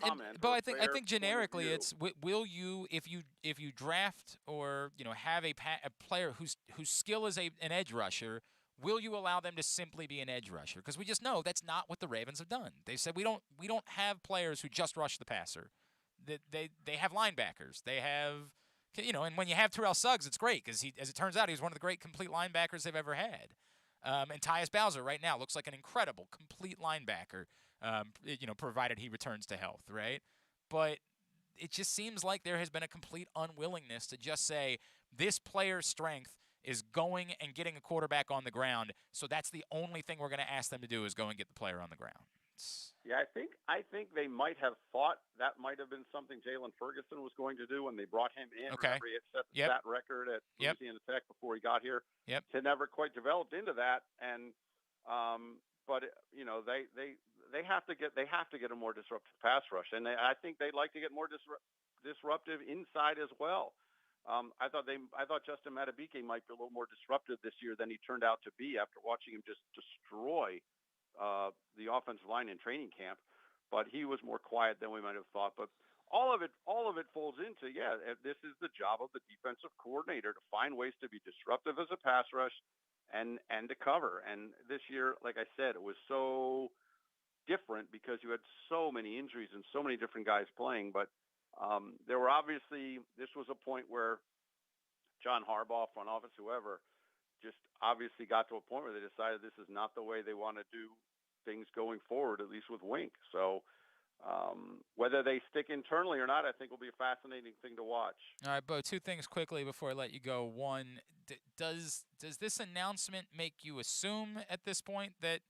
comment. But I think generically it's will you if you draft or have a player whose skill is an edge rusher, will you allow them to simply be an edge rusher? Because we just know that's not what the Ravens have done. They said we don't have players who just rush the passer. They have linebackers. They have and when you have Terrell Suggs, it's great because as it turns out, he's one of the great complete linebackers they've ever had. And Tyus Bowser right now looks like an incredible complete linebacker, provided he returns to health, right? But it just seems like there has been a complete unwillingness to just say this player's strength is going and getting a quarterback on the ground, so that's the only thing we're going to ask them to do is go and get the player on the ground. Yeah, I think they might have thought that might have been something Jalen Ferguson was going to do when they brought him in. Okay. Remember, he had set the stat record at Louisiana Tech before he got here. Yep. He never quite developed into that, and but they have to get a more disruptive pass rush, and I think they'd like to get more disruptive inside as well. I thought Justin Matabike might be a little more disruptive this year than he turned out to be after watching him just destroy the offensive line in training camp, but he was more quiet than we might have thought. But all of it folds into, this is the job of the defensive coordinator to find ways to be disruptive as a pass rush and to cover. And this year, like I said, it was so different because you had so many injuries and so many different guys playing. But there were this was a point where John Harbaugh, front office, whoever, just obviously got to a point where they decided this is not the way they want to do things going forward, at least with Wink. So whether they stick internally or not, I think will be a fascinating thing to watch. All right, Bo, two things quickly before I let you go. One, does this announcement make you assume at this point that,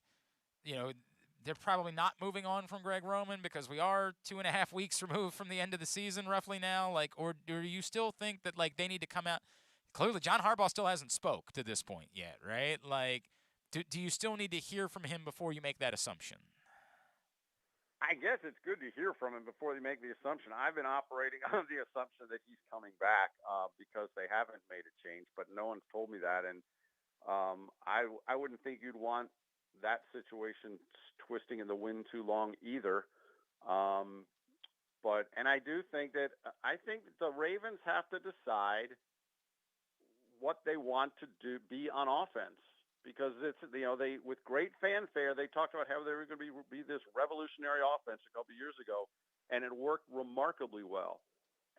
they're probably not moving on from Greg Roman because we are 2.5 weeks removed from the end of the season roughly now? Or do you still think that, they need to come out? Clearly, John Harbaugh still hasn't spoke to this point yet, right? Do you still need to hear from him before you make that assumption? I guess it's good to hear from him before they make the assumption. I've been operating on the assumption that he's coming back because they haven't made a change, but no one's told me that. And I wouldn't think you'd want that situation twisting in the wind too long either. And I do think that the Ravens have to decide what they want to be on offense. because it's they with great fanfare they talked about how they were going to be this revolutionary offense a couple of years ago, and it worked remarkably well.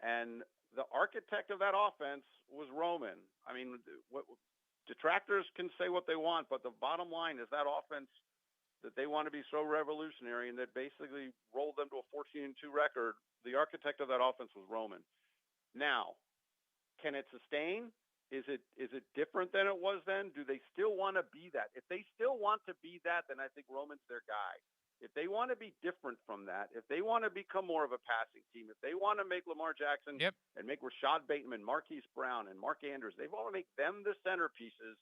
And the architect of that offense was Roman. I mean, detractors can say what they want, but the bottom line is that offense that they want to be so revolutionary and that basically rolled them to a 14-2 record. The architect of that offense was Roman. Now, can it sustain? Is it different than it was then? Do they still want to be that? If they still want to be that, then I think Roman's their guy. If they want to be different from that, if they want to become more of a passing team, if they want to make Lamar Jackson and make Rashad Bateman, Marquise Brown, and Mark Andrews, they want to make them the centerpieces,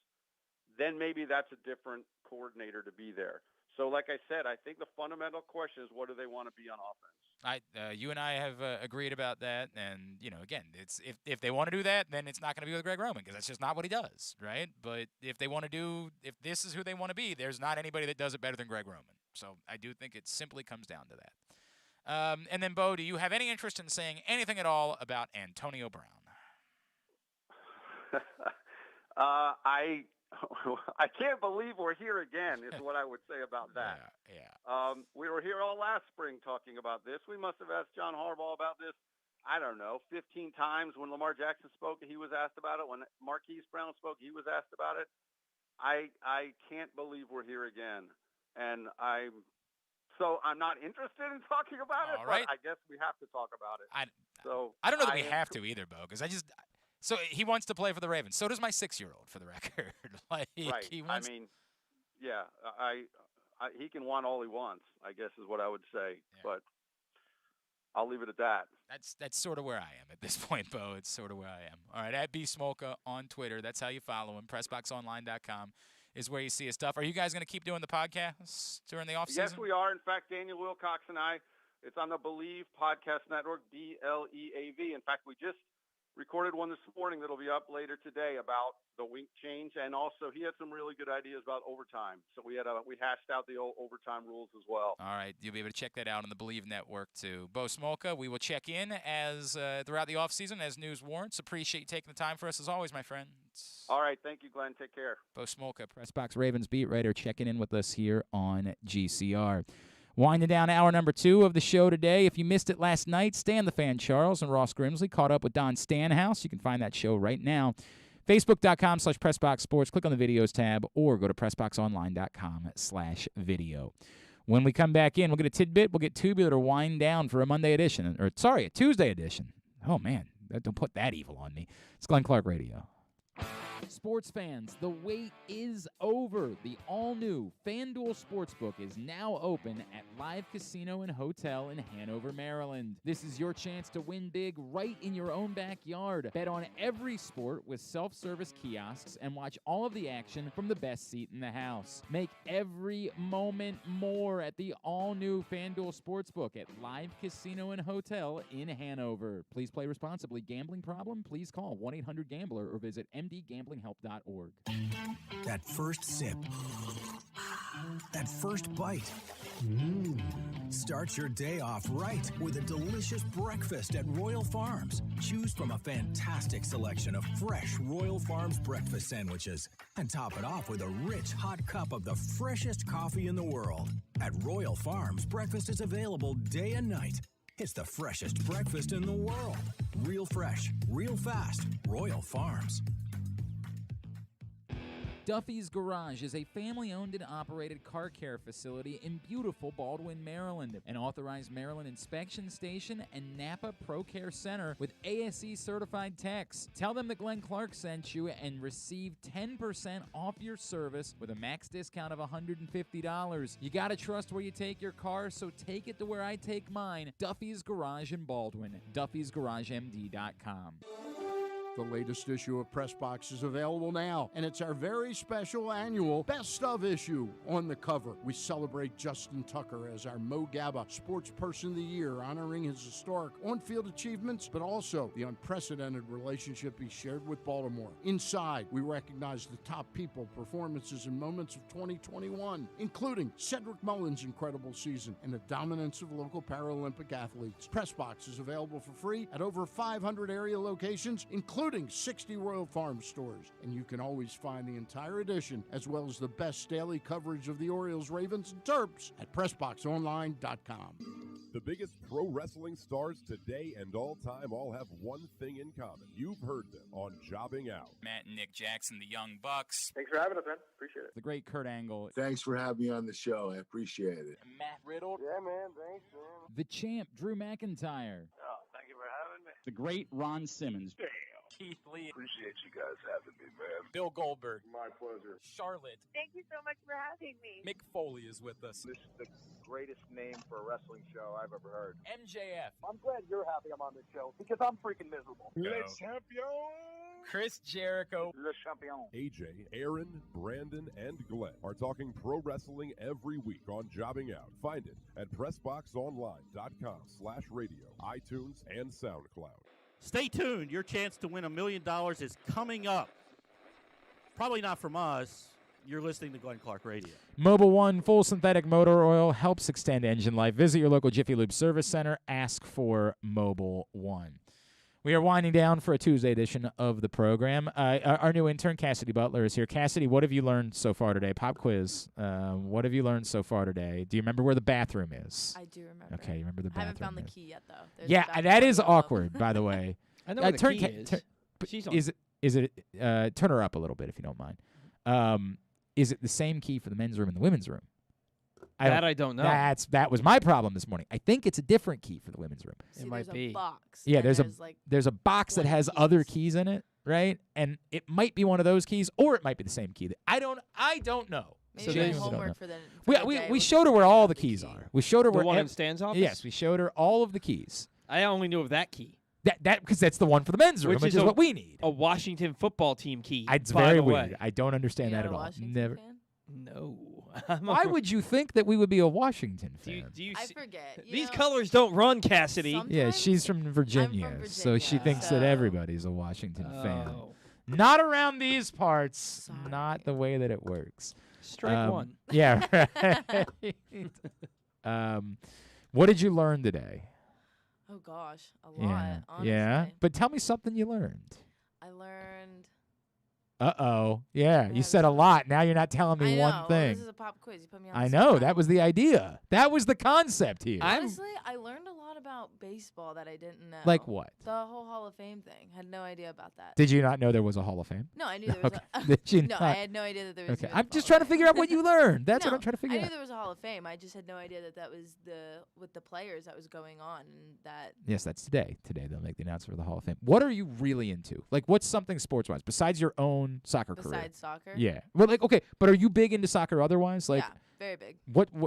then maybe that's a different coordinator to be there. So like I said, I think the fundamental question is, what do they want to be on offense? You and I have agreed about that, and again, it's if they want to do that, then it's not going to be with Greg Roman because that's just not what he does, right? But if this is who they want to be, there's not anybody that does it better than Greg Roman. So I do think it simply comes down to that. And then, Bo, do you have any interest in saying anything at all about Antonio Brown? I can't believe we're here again is what I would say about that. Yeah. We were here all last spring talking about this. We must have asked John Harbaugh about this, I don't know, 15 times. When Lamar Jackson spoke, he was asked about it. When Marquise Brown spoke, he was asked about it. I can't believe we're here again. And I'm not interested in talking about it, right. But I guess we have to talk about it. I don't know that we have to either, Bo, because so he wants to play for the Ravens. So does my 6-year-old, for the record. Right. He wants. I mean, yeah, he can want all he wants, I guess is what I would say. Yeah. But I'll leave it at that. That's sort of where I am at this point, Bo. It's sort of where I am. All right, at @Smolka on Twitter. That's how you follow him. PressBoxOnline.com is where you see his stuff. Are you guys going to keep doing the podcast during the offseason? Yes, we are. In fact, Daniel Wilcox and I, it's on the Believe Podcast Network, BLEAV. In fact, we just recorded one this morning that'll be up later today about the wink change, and also he had some really good ideas about overtime. So we hashed out the old overtime rules as well. All right, you'll be able to check that out on the Believe Network too. Bo Smolka, we will check in as throughout the offseason as news warrants. Appreciate you taking the time for us as always, my friend. All right, thank you, Glenn. Take care. Bo Smolka, PressBox Ravens beat writer, checking in with us here on GCR. Winding down hour number 2 of the show today. If you missed it last night, Stan the Fan Charles and Ross Grimsley caught up with Don Stanhouse. You can find that show right now. Facebook.com/PressBoxSports. Click on the videos tab or go to PressBoxOnline.com/video. When we come back in, we'll get a tidbit. We'll get Tubular to wind down for a a Tuesday edition. Oh, man, don't put that evil on me. It's Glenn Clark Radio. Sports fans, the wait is over. The all-new FanDuel Sportsbook is now open at Live Casino and Hotel in Hanover, Maryland. This is your chance to win big right in your own backyard. Bet on every sport with self-service kiosks and watch all of the action from the best seat in the house. Make every moment more at the all-new FanDuel Sportsbook at Live Casino and Hotel in Hanover. Please play responsibly. Gambling problem? Please call 1-800-GAMBLER or visit mdgamblinghelp.org. That first sip. That first bite. Start your day off right with a delicious breakfast at Royal Farms. Choose from a fantastic selection of fresh Royal Farms breakfast sandwiches and top it off with a rich hot cup of the freshest coffee in the world. At Royal Farms, breakfast is available day and night. It's the freshest breakfast in the world. Real fresh, real fast. Royal Farms. Duffy's Garage is a family-owned and operated car care facility in beautiful Baldwin, Maryland. An authorized Maryland inspection station and Napa Pro Care Center with ASE-certified techs. Tell them that Glenn Clark sent you and receive 10% off your service with a max discount of $150. You gotta trust where you take your car, so take it to where I take mine. Duffy's Garage in Baldwin. Duffy'sGarageMD.com. The latest issue of PressBox is available now, and it's our very special annual Best of issue. On the cover, we celebrate Justin Tucker as our Mo Gabba Sports Person of the Year, honoring his historic on-field achievements, but also the unprecedented relationship he shared with Baltimore. Inside, we recognize the top people, performances, and moments of 2021, including Cedric Mullins' incredible season and the dominance of local Paralympic athletes. PressBox is available for free at over 500 area locations, including including 60 Royal Farm stores. And you can always find the entire edition, as well as the best daily coverage of the Orioles, Ravens, and Terps at PressBoxOnline.com. The biggest pro wrestling stars today and all time all have one thing in common. You've heard them on Jobbing Out. Matt and Nick Jackson, the Young Bucks. Thanks for having us, man. Appreciate it. The great Kurt Angle. Thanks for having me on the show. I appreciate it. Matt Riddle. Yeah, man. Thanks, man. The champ, Drew McIntyre. Oh, thank you for having me. The great Ron Simmons. Damn. Keith Lee. Appreciate you guys having me, man. Bill Goldberg. My pleasure. Charlotte. Thank you so much for having me. Mick Foley is with us. This is the greatest name for a wrestling show I've ever heard. MJF. I'm glad you're happy I'm on this show because I'm freaking miserable. Le champion. Chris Jericho. Le champion. AJ, Aaron, Brandon, and Glenn are talking pro wrestling every week on Jobbing Out. Find it at PressBoxOnline.com/radio, iTunes, and SoundCloud. Stay tuned. Your chance to win $1 million is coming up. Probably not from us. You're listening to Glenn Clark Radio. Mobil 1 full synthetic motor oil helps extend engine life. Visit your local Jiffy Lube service center. Ask for Mobil 1. We are winding down for a Tuesday edition of the program. Our new intern, Cassidy Butler, is here. Cassidy, what have you learned so far today? Pop quiz. What have you learned so far today? Do you remember where the bathroom is? I do remember. Okay, you remember the bathroom. I haven't found the is. key yet, though. There's Yeah, a bathroom that is above. awkward, by the way. I know where the turn key is. She's on. Is it turn her up a little bit if you don't mind. Is it the same key for the men's room and the women's room? I don't know. That was my problem this morning. I think it's a different key for the women's room. See, It might there's be. a box. Yeah, and there's a box that one has keys. other keys in it, right? And it might be one of those keys, or it might be the same key. I don't know. Maybe So so there's- there's don't homework know. for the day We was showed her where all the figure out keys key. are. We showed her The where one in Stan's office? Yes, we showed her all of the keys. I only knew of that key. That because that's the one for the men's room, which is what we need. A Washington football team key. It's by very the weird. way. I don't understand You're that not at a all. Washington Never. fan? No. Why would you think that we would be a Washington fan? Do you I see- forget. You These know, colors don't run, Cassidy. Yeah, she's from Virginia, Virginia, so she thinks that so- everybody's a Washington fan. Oh. Not around these parts. Sorry. Not the way that it works. Strike one. Yeah. Right. What did you learn today? Oh gosh, a lot. Yeah. Honestly. Yeah. But tell me something you learned. I learned. Uh-oh. Yeah, you Yeah, said a lot. Now you're not telling me I know. one Well, thing. this is a pop quiz. You put me on. I the know. spot. That was the idea. That was the concept here. Honestly, I learned a lot about baseball that I didn't know. Like what? The whole Hall of Fame thing. Had no idea about that. Did you not know there was a Hall of Fame? No, I knew there was Okay. a. Did you no, not? I had no idea that there was. Okay. even a I'm just Hall trying to of figure out what you learned. That's no, what I'm trying to figure I knew out. there was a Hall of Fame. I just had no idea that was with the players that was going on and that. Yes, that's today. Today they'll make the announcement for the Hall of Fame. What are you really into? Like, what's something sports-wise besides your own soccer career? Besides soccer. Yeah. Well, like, okay, but are you big into soccer otherwise? Like, yeah, very big.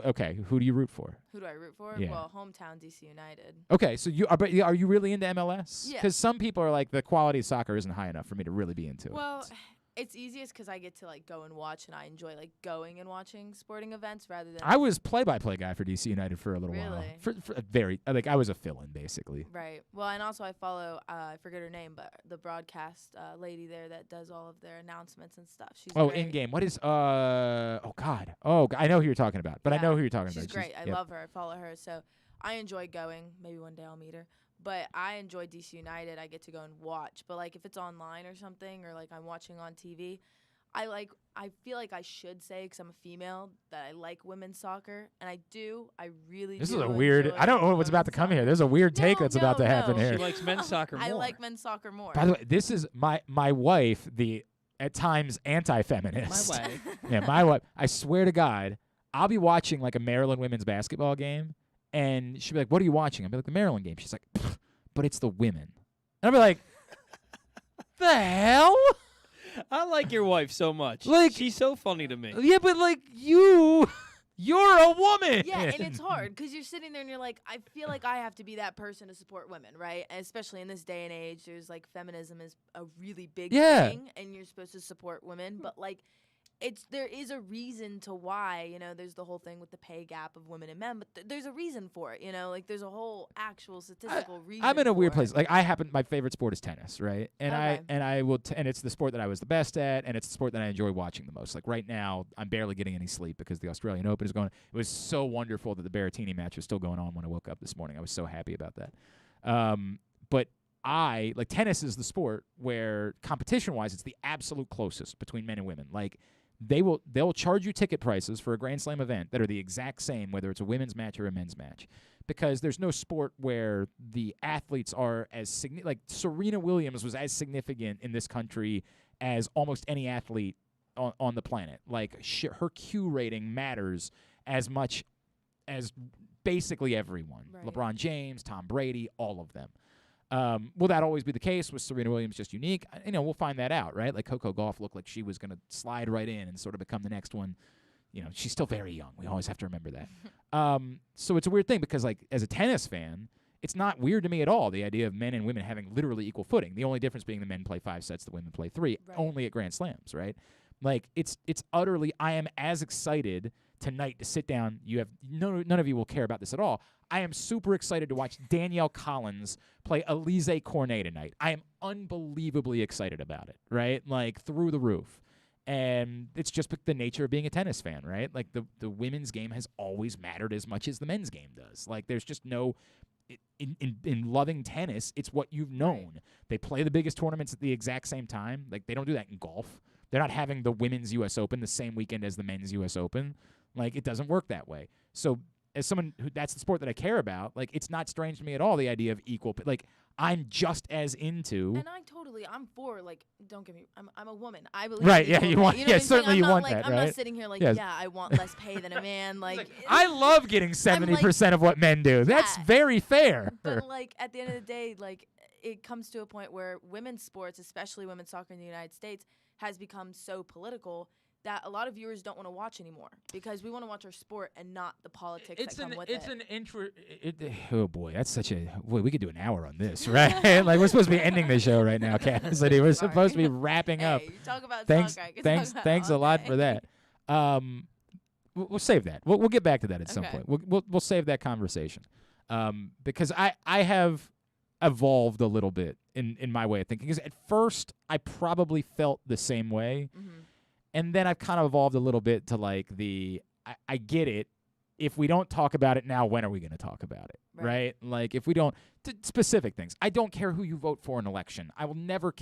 Okay, who do you root for? Who do I root for? Yeah. Well, hometown DC United. Okay, so but are you really into MLS? Yeah. Because some people are like, the quality of soccer isn't high enough for me to really be into Well, it. it's easiest because I get to like go and watch, and I enjoy like going and watching sporting events rather than. I was play-by-play guy for DC United for a little while. Really? For a very, like, I was a fill-in, basically. Right. Well, and also I follow. I forget her name, but the broadcast lady there that does all of their announcements and stuff. She's Oh, great. in-game. What is, oh, God. Oh, I know who you're talking about, but I Yeah, know who you're talking She's about. great. I yep. love her. I follow her. So I enjoy going. Maybe one day I'll meet her. But I enjoy DC United. I get to go and watch. But like if it's online or something, or like I'm watching on TV, I feel like I should say, because I'm a female, that I like women's soccer, and I do. I really. This do is a weird. enjoy I don't know what's about to women's come soccer. here. There's a weird take No, that's about to no, happen no. here. She likes men's soccer more. I like men's soccer more. By the way, this is my wife, the at times anti-feminist. My wife. Yeah, my wife. I swear to God, I'll be watching like a Maryland women's basketball game, and she'll be like, "What are you watching?" I'll be like, "The Maryland game." She's like, "But it's the women." And I'll be like, "The hell?" I like your wife so much. Like- she's so funny to me. Yeah, but like you're a woman. Yeah, and it's hard because you're sitting there and you're like, I feel like I have to be that person to support women, right? And especially in this day and age, there's like feminism is a really big Yeah. thing, and you're supposed to support women, but like. There is a reason to why, there's the whole thing with the pay gap of women and men, but there's a reason for it, like there's a whole actual statistical reason. I'm in a weird for place. it. Like my favorite sport is tennis, right? And Okay. I will and it's the sport that I was the best at, and it's the sport that I enjoy watching the most. Like right now, I'm barely getting any sleep because the Australian Open is going. It was so wonderful that the Berrettini match was still going on when I woke up this morning. I was so happy about that. But tennis is the sport where competition-wise it's the absolute closest between men and women. Like, they'll charge you ticket prices for a Grand Slam event that are the exact same, whether it's a women's match or a men's match, because there's no sport where the athletes are as like Serena Williams was as significant in this country as almost any athlete on the planet. Like, her Q rating matters as much as basically everyone. Right. LeBron James, Tom Brady, all of them. Will that always be the case? Was Serena Williams just unique? We'll find that out, right? Like, Coco Gauff looked like she was going to slide right in and sort of become the next one. She's still very young. We always have to remember that. So it's a weird thing because, like, as a tennis fan, it's not weird to me at all, the idea of men and women having literally equal footing. The only difference being the men play 5 sets, the women play 3, only at Grand Slams, right? Like, it's utterly, I am as excited tonight to sit down. You have none of you will care about this at all. I am super excited to watch Danielle Collins play Alizé Cornet tonight. I am unbelievably excited about it, right? Like, through the roof. And it's just the nature of being a tennis fan, right? Like, the women's game has always mattered as much as the men's game does. Like, there's just no in loving tennis, it's what you've known. Right. They play the biggest tournaments at the exact same time. Like, they don't do that in golf. They're not having the women's U.S. Open the same weekend as the men's U.S. Open. Like, it doesn't work that way. So as someone who that's the sport that I care about, like, it's not strange to me at all, the idea of equal. Like, I'm just as into. And I'm for, like, don't get me, I'm a woman. I believe. Right, yeah, you want, certainly you want that, I'm right? not sitting here like, yeah, I want less pay than a man. Like, I love getting 70% of what men do. That's very fair. But, like, at the end of the day, like, it comes to a point where women's sports, especially women's soccer in the United States, has become so political that a lot of viewers don't want to watch anymore because we want to watch our sport and not the politics that come with it. Oh boy, that's such a boy. We could do an hour on this, right? Like, we're supposed to be ending the show right now, Cassidy. We're supposed to be wrapping up. You talk about thanks, soccer. Thanks a lot for that. We'll save that. We'll get back to that at some point. We'll save that conversation because I have evolved a little bit in my way of thinking. Because at first I probably felt the same way. Mm-hmm. And then I've kind of evolved a little bit to, like, I get it. If we don't talk about it now, when are we going to talk about it, right? Like, if we don't, specific things. I don't care who you vote for in an election. I will never,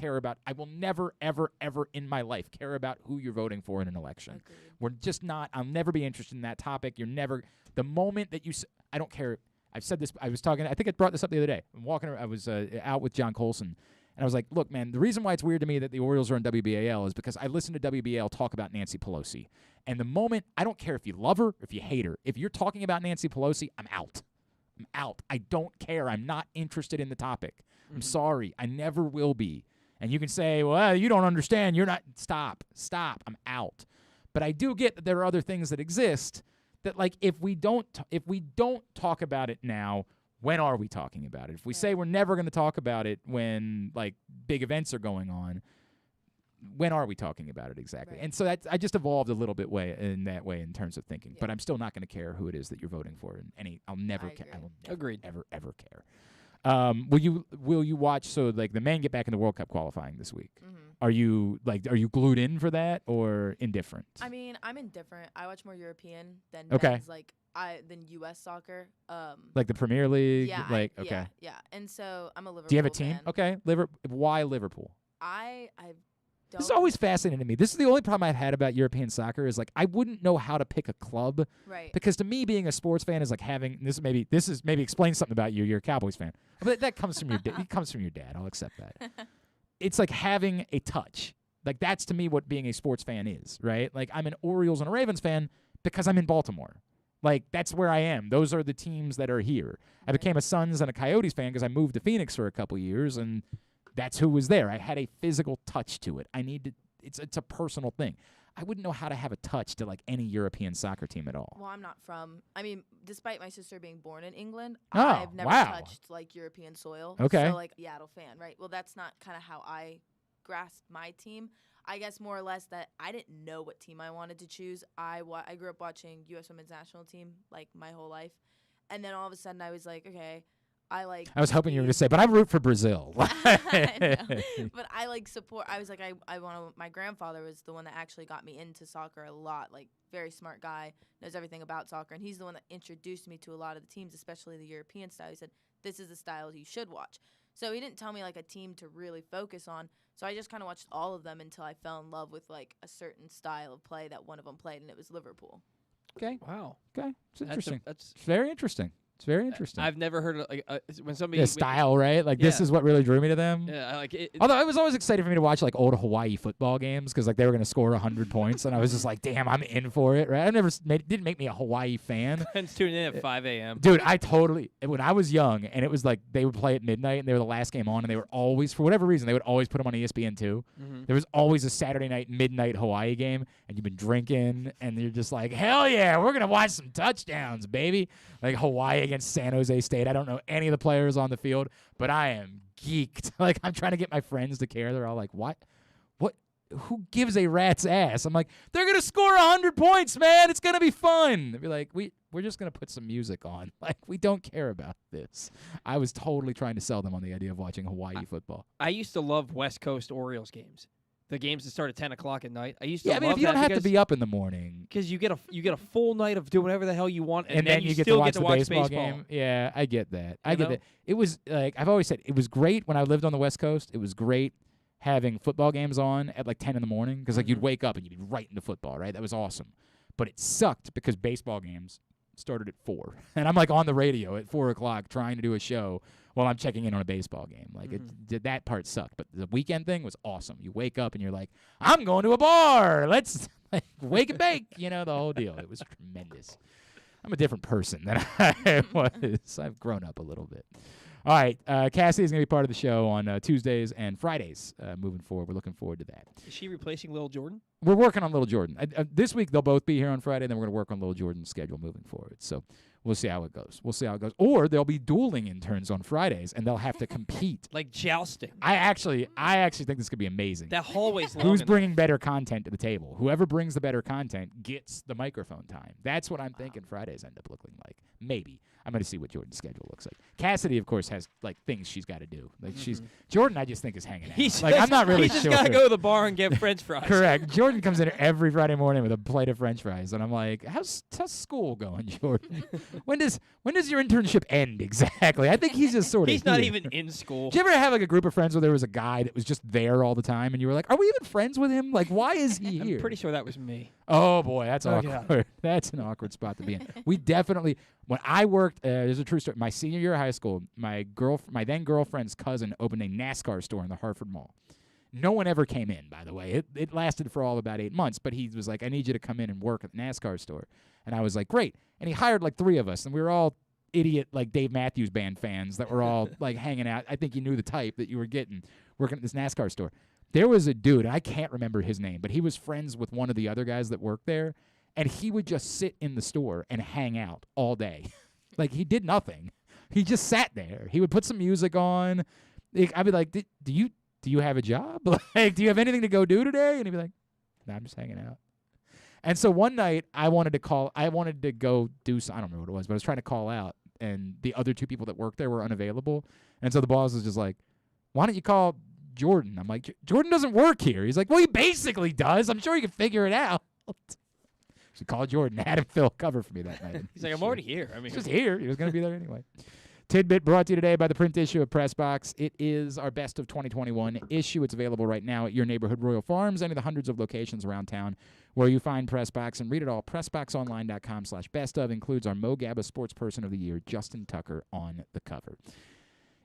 ever, ever in my life care about who you're voting for in an election. Agreed. We're just not, I'll never be interested in that topic. The moment that I don't care. I've said this, I think I brought this up the other day. I was out with John Colson. And I was like, look, man, the reason why it's weird to me that the Orioles are in WBAL is because I listen to WBAL talk about Nancy Pelosi. And the moment, I don't care if you love her, if you hate her. If you're talking about Nancy Pelosi, I'm out. I don't care. I'm not interested in the topic. I'm sorry. I never will be. And you can say, well, you don't understand. You're not. Stop. I'm out. But I do get that there are other things that exist that, like, if we don't talk about it now, when are we talking about it? If we say we're never going to talk about it when, like, big events are going on, when are we talking about it exactly? Right. And so I just evolved a little bit in that way in terms of thinking. Yeah. But I'm still not going to care who it is that you're voting for. I'll never care. I will never, ever care. Will you watch? So, like, the men get back in the World Cup qualifying this week. Mm-hmm. Are you glued in for that or indifferent? I mean, I'm indifferent. I watch more European than men's, than U.S. soccer. Like the Premier League? Yeah. Yeah. And so I'm a Liverpool fan. Do you have a team? Okay. Why Liverpool? I don't. This is always fascinating to me. This is the only problem I've had about European soccer is, like, I wouldn't know how to pick a club. Right. Because to me, being a sports fan is like having this is maybe explains something about you. You're a Cowboys fan. But that comes from it comes from your dad. I'll accept that. It's like having a touch. Like, that's to me what being a sports fan is, right? Like, I'm an Orioles and a Ravens fan because I'm in Baltimore. Like, that's where I am. Those are the teams that are here. I became a Suns and a Coyotes fan because I moved to Phoenix for a couple years, and that's who was there. I had a physical touch to it. It's a personal thing. I wouldn't know how to have a touch to, like, any European soccer team at all. Well, I'm not despite my sister being born in England, I've never touched, like, European soil. Okay. So, like, Seattle fan, right? Well, that's not kind of how I grasp my team. I guess more or less that I didn't know what team I wanted to choose. I grew up watching U.S. Women's National Team, like, my whole life. And then all of a sudden I was like, okay, I was hoping you were going to say, but I root for Brazil. But I, like, support. I was like, I want to. My grandfather was the one that actually got me into soccer a lot. Like, very smart guy, knows everything about soccer, and he's the one that introduced me to a lot of the teams, especially the European style. He said, "This is the style you should watch." So he didn't tell me like a team to really focus on. So I just kind of watched all of them until I fell in love with like a certain style of play that one of them played, and it was Liverpool. Okay. Wow. Okay. It's interesting. That's It's very interesting. It's very interesting. I've never heard of like when somebody The style, right? Like this Yeah. is what really drew me to them. Yeah, I like it. Although it was always exciting for me to watch like old Hawaii football games because like they were going to score 100 points, and I was just like, damn, I'm in for it, right? Didn't make me a Hawaii fan. Friends tuning in at 5 a.m. Dude, when I was young, and it was like they would play at midnight, and they were the last game on, and they were always, for whatever reason, they would always put them on ESPN2. There was always a Saturday night, midnight Hawaii game, and you've been drinking, and you're just like, hell yeah, we're going to watch some touchdowns, baby. Like Hawaii against San Jose State. I don't know any of the players on the field, but I am geeked. Like, I'm trying to get my friends to care. They're all like, what? Who gives a rat's ass? I'm like, they're going to score 100 points, man. It's going to be fun. They'd be like, we're just going to put some music on. Like, we don't care about this. I was totally trying to sell them on the idea of watching Hawaii football. I used to love West Coast Orioles games. The games that start at 10 o'clock at night. I used to Yeah, I love mean, if you that don't have to because- be up in the morning. Because you get a full night of doing whatever the hell you want, and then you get still to watch get to the watch baseball game. Yeah, I get that. I get know? that. It was like I've always said, it was great when I lived on the West Coast. It was great having football games on at like 10 in the morning because like you'd wake up and you'd be right into football, right? That was awesome. But it sucked because baseball games started at 4, and I'm like on the radio at 4 o'clock trying to do a show while I'm checking in on a baseball game. Like that part sucked, but the weekend thing was awesome. You wake up and you're like, I'm going to a bar. Let's like, wake and bake. You know, the whole deal. It was tremendous. I'm a different person than I was. I've grown up a little bit. All right, Cassie is going to be part of the show on Tuesdays and Fridays moving forward. We're looking forward to that. Is she replacing Lil Jordan? We're working on Little Jordan. This week, they'll both be here on Friday, and then we're going to work on Little Jordan's schedule moving forward. So we'll see how it goes. Or they'll be dueling interns on Fridays, and they'll have to compete. Like jousting. I actually think this could be amazing. That hallway's long Who's enough. bringing better content to the table? Whoever brings the better content gets the microphone time. That's what I'm thinking Fridays end up looking like. Maybe. I'm going to see what Jordan's schedule looks like. Cassidy, of course, has like things she's got to do. Like Jordan, I just think is hanging out. I'm not really He's sure. just got to go to the bar and get French fries. Correct. Jordan comes in every Friday morning with a plate of French fries, and I'm like, "How's school going, Jordan? when does your internship end exactly?" I think he's just sort of. He's not here. even in school. Did you ever have like a group of friends where there was a guy that was just there all the time, and you were like, "Are we even friends with him? Like, why is he here?" I'm pretty sure that was me. Oh boy, that's Oh, awkward. yeah. That's an awkward spot to be in. We definitely, when I worked, there's a true story. My senior year of high school, my then girlfriend's cousin opened a NASCAR store in the Hartford Mall. No one ever came in, by the way. It lasted for all about 8 months, but he was like, "I need you to come in and work at the NASCAR store." And I was like, "Great." And he hired like 3 of us, and we were all idiot like Dave Matthews Band fans that were all like hanging out. I think you knew the type that you were getting working at this NASCAR store. There was a dude, and I can't remember his name, but he was friends with one of the other guys that worked there, and he would just sit in the store and hang out all day. Like, he did nothing. He just sat there. He would put some music on. I'd be like, do you have a job? Like, do you have anything to go do today? And he'd be like, "No, I'm just hanging out." And so one night, I wanted to go do some, I don't remember what it was, but I was trying to call out, and the other 2 people that worked there were unavailable. And so the boss was just like, "Why don't you call Jordan?" I'm like, "Jordan doesn't work here." He's like, "Well, he basically does. I'm sure he can figure it out." So called Jordan, had him fill cover for me that night. He's like, "I'm already here." I mean, He's just here. He was going to be there anyway. Tidbit brought to you today by the print issue of PressBox. It is our best of 2021 issue. It's available right now at your neighborhood Royal Farms, any of the hundreds of locations around town where you find PressBox, and read it all. PressBoxOnline.com/best-of includes our Mo Gabba Sports Person of the Year, Justin Tucker, on the cover.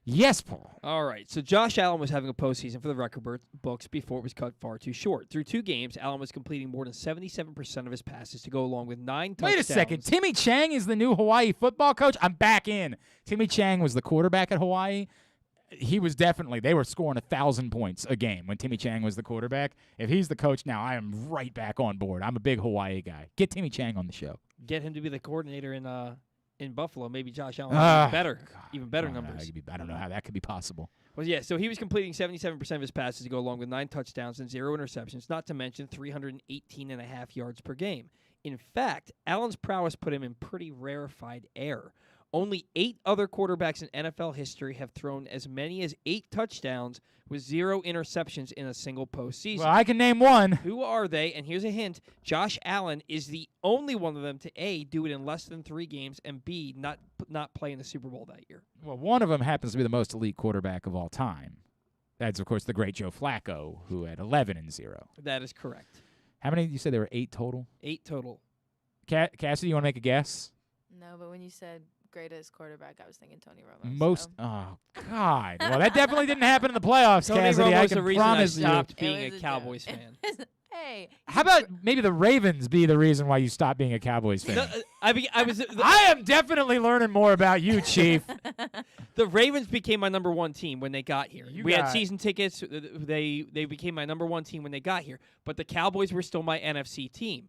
Yes, Paul. All right. So Josh Allen was having a postseason for the record books before it was cut far too short. Through 2 games, Allen was completing more than 77% of his passes to go along with 9 touchdowns. Wait a second. Timmy Chang is the new Hawaii football coach? I'm back in. Timmy Chang was the quarterback at Hawaii. He was definitely, they were scoring 1,000 points a game when Timmy Chang was the quarterback. If he's the coach now, I am right back on board. I'm a big Hawaii guy. Get Timmy Chang on the show. Get him to be the coordinator in Buffalo. Maybe Josh Allen even better numbers. I don't know how that could be possible. Well, yeah, so he was completing 77% of his passes to go along with 9 touchdowns and 0 interceptions, not to mention 318.5 yards per game. In fact, Allen's prowess put him in pretty rarefied air. Only 8 other quarterbacks in NFL history have thrown as many as 8 touchdowns with 0 interceptions in a single postseason. Well, I can name one. Who are they? And here's a hint. Josh Allen is the only one of them to A, do it in less than 3 games, and B, not play in the Super Bowl that year. Well, one of them happens to be the most elite quarterback of all time. That's, of course, the great Joe Flacco, who had 11-0. That is correct. How many? You said there were 8 total? 8 total. Cassidy, you want to make a guess? No, but when you said greatest quarterback, I was thinking Tony Romo. Oh, God. Well, that definitely didn't happen in the playoffs, Tony Cassidy. I Romo's the can reason promise I you. stopped being a Cowboys fan. Hey. How about maybe the Ravens be the reason why you stopped being a Cowboys fan? No, I am definitely learning more about you, Chief. The Ravens became my number 1 team when they got here. You We had got- season tickets. They became my number 1 team when they got here. But the Cowboys were still my NFC team.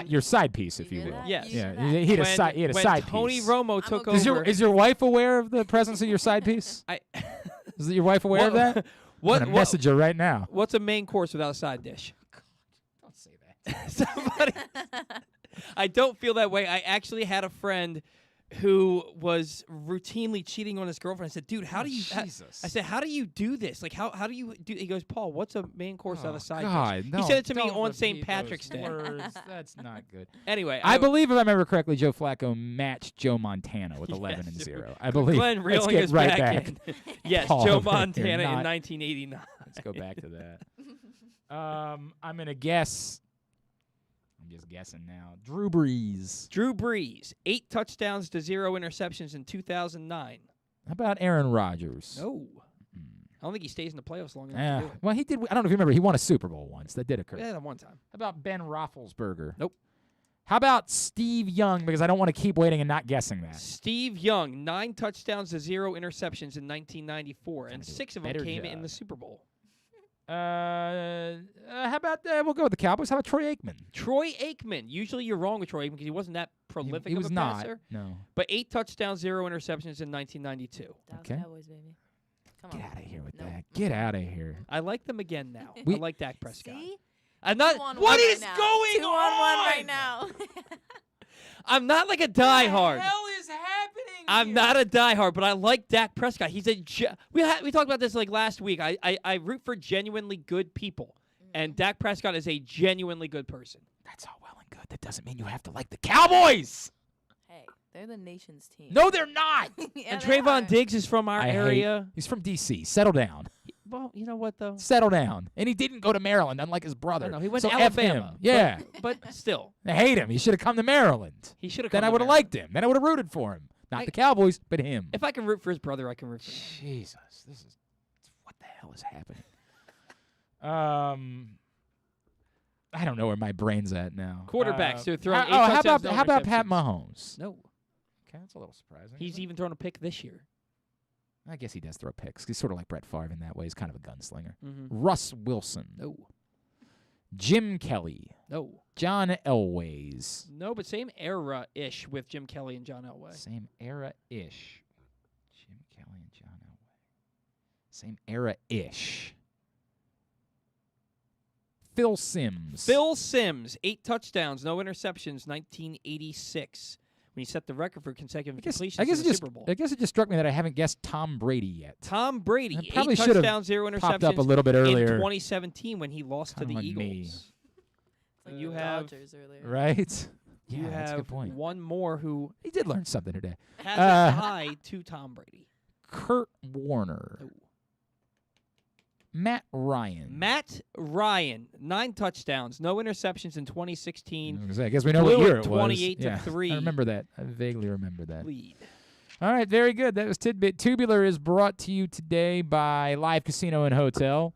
Your side piece, if you will. Yes. Yeah, he had a side when piece. Tony Romo took Is over. Is your wife aware of the presence of your side piece? Is your wife aware of that? I'm going to message her right now. What's a main course without a side dish? Don't say that. Somebody. I don't feel that way. I actually had a friend who was routinely cheating on his girlfriend. I said, dude, how do you... Jesus. I said, how do you do this? Like, how do you do... He goes, Paul, what's a main course without a side God, dish? no, He said it to me don't on repeat St. Patrick's those Day. words. That's not good. Anyway. I believe, if I remember correctly, Joe Flacco matched Joe Montana with 11-0. I believe. Glenn Let's reeling get us right back back. in. Yes, Paul, Joe you're Montana in not- 1989. Let's go back to that. I'm going to guess. I'm just guessing now. Drew Brees. Drew Brees, 8 touchdowns to 0 interceptions in 2009. How about Aaron Rodgers? No. I don't think he stays in the playoffs long enough to do it. Well, he did. I don't know if you remember. He won a Super Bowl once. That did occur. Yeah, that one time. How about Ben Roethlisberger? Nope. How about Steve Young? Because I don't want to keep waiting and not guessing that. Steve Young, 9 touchdowns to 0 interceptions in 1994, and 6 of them better came job. in the Super Bowl. How about we'll go with the Cowboys. How about Troy Aikman? Troy Aikman. Usually you're wrong with Troy Aikman because he wasn't that prolific He was of a not. passer. No. But 8 touchdowns, 0 interceptions in 1992. Dallas Okay. Cowboys, baby. Come Get on. out of here with that. Get out of here. I like them again now. We- I like Dak Prescott. See? I'm not. 2-on-1 What right is now. going 2-on-1 on right now. I'm not like a diehard. is happening? I'm not a diehard, but I like Dak Prescott. He's a. We talked about this like last week. I root for genuinely good people, and Dak Prescott is a genuinely good person. That's all well and good. That doesn't mean you have to like the Cowboys. Hey, they're the nation's team. No, they're not. Yeah, And they Trayvon are. Diggs is from our area. He's from D.C. Settle down. Well, you know what though? Settle down. And he didn't go to Maryland, unlike his brother. No, he went so to F Alabama. him. Yeah. but still, I hate him. He should have come to Maryland. he should have. Then I would have liked him. Then I would have rooted for him. Not the Cowboys, but him. If I can root for his brother, I can root for him. Jesus, this is what the hell is happening? I don't know where my brain's at now. Quarterbacks who are throwing 8 how touchdowns, about no how about Pat interceptions. Mahomes? No, Okay, that's a little surprising. he's even thrown a pick this year. I guess he does throw picks. He's sort of like Brett Favre in that way. He's kind of a gunslinger. Mhm. Russ Wilson. No, Jim Kelly. no, John Elways. no. But same era-ish with Jim Kelly and John Elway. Same era-ish. Jim Kelly and John Elway. Same era-ish. Phil Simms. Phil Simms, 8 touchdowns, no interceptions, 1986. When he set the record for consecutive completions I guess in it the just Super Bowl. I guess it just struck me that I haven't guessed Tom Brady yet. Tom Brady, I 8 probably should have touchdowns, 0 interceptions. popped up a little bit earlier. in 2017 when he lost to the Come on, Eagles. me. It's like You the have Dodgers earlier. Right? You Yeah, that's a have good point. one more who He did learn something today. has a tie to Tom Brady. Kurt Warner. No. Matt Ryan. Matt Ryan, 9 touchdowns, no interceptions in 2016. I guess we know what Blew year it it was. 28 to Yeah, 3. I remember that. I vaguely remember that. Lead. All right, very good. That was Tidbit. Tubular is brought to you today by Live Casino and Hotel,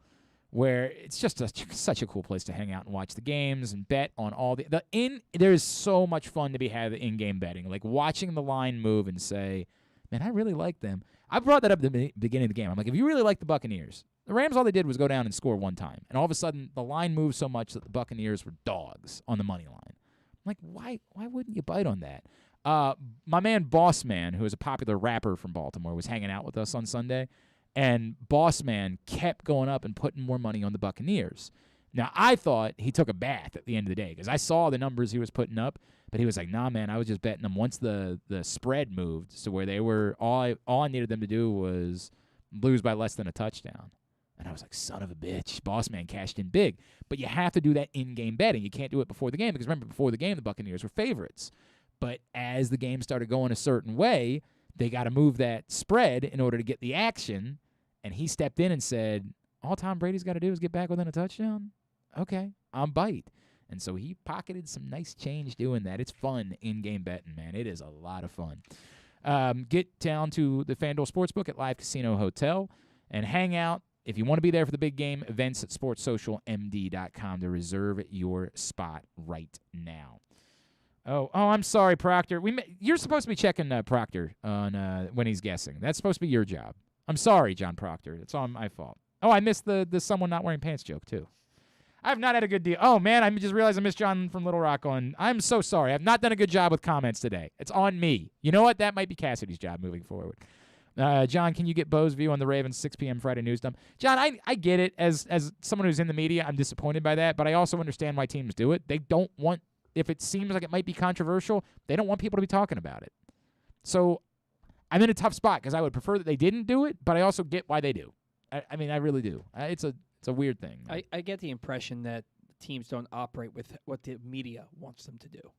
where it's just such a cool place to hang out and watch the games and bet on all there is so much fun to be had in in-game betting, like watching the line move and say, man, I really like them. I brought that up at the beginning of the game. I'm like, if you really like the Buccaneers, the Rams, all they did was go down and score one time, and all of a sudden the line moved so much that the Buccaneers were dogs on the money line. I'm like, why wouldn't you bite on that? My man Boss Man, who is a popular rapper from Baltimore, was hanging out with us on Sunday, and Boss Man kept going up and putting more money on the Buccaneers. Now, I thought he took a bath at the end of the day because I saw the numbers he was putting up, but he was like, nah, man, I was just betting them once the spread moved to where they were, all I needed them to do was lose by less than a touchdown. And I was like, son of a bitch, boss man cashed in big. But you have to do that in-game betting. You can't do it before the game because, remember, before the game, the Buccaneers were favorites. But as the game started going a certain way, they got to move that spread in order to get the action. And he stepped in and said, all Tom Brady's got to do is get back within a touchdown? Okay, I'm bite. And so he pocketed some nice change doing that. It's fun in-game betting, man. It is a lot of fun. Get down to the FanDuel Sportsbook at Live Casino Hotel and hang out. If you want to be there for the big game, events at sportssocialmd.com to reserve your spot right now. Oh, I'm sorry, Proctor. You're supposed to be checking Proctor on when he's guessing. That's supposed to be your job. I'm sorry, John Proctor. It's all my fault. Oh, I missed the someone not wearing pants joke, too. I've not had a good deal. Oh, man, I just realized I missed John from Little Rock on. I'm so sorry. I've not done a good job with comments today. It's on me. You know what? That might be Cassidy's job moving forward. John, can you get Bo's view on the Ravens 6 p.m. Friday news dump? John, I get it. As someone who's in the media, I'm disappointed by that, but I also understand why teams do it. They don't want, if it seems like it might be controversial, they don't want people to be talking about it. So I'm in a tough spot because I would prefer that they didn't do it, but I also get why they do. I mean, I really do. It's a weird thing. I get the impression that teams don't operate with what the media wants them to do.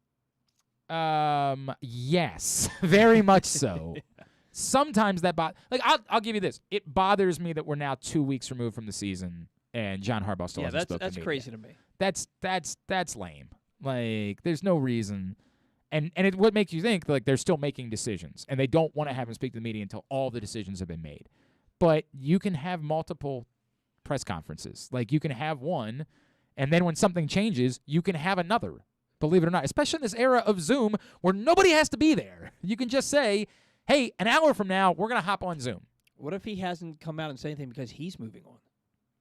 Yes, very much so. Sometimes that I'll give you this. It bothers me that we're now 2 weeks removed from the season and John Harbaugh still hasn't spoken to me. That's crazy to me. That's lame. Like, there's no reason. And what makes you think, like, they're still making decisions, and they don't want to have him speak to the media until all the decisions have been made. But you can have multiple press conferences. Like, you can have one, and then when something changes, you can have another, believe it or not, especially in this era of Zoom where nobody has to be there. You can just say, hey, an hour from now, we're going to hop on Zoom. What if he hasn't come out and said anything because he's moving on?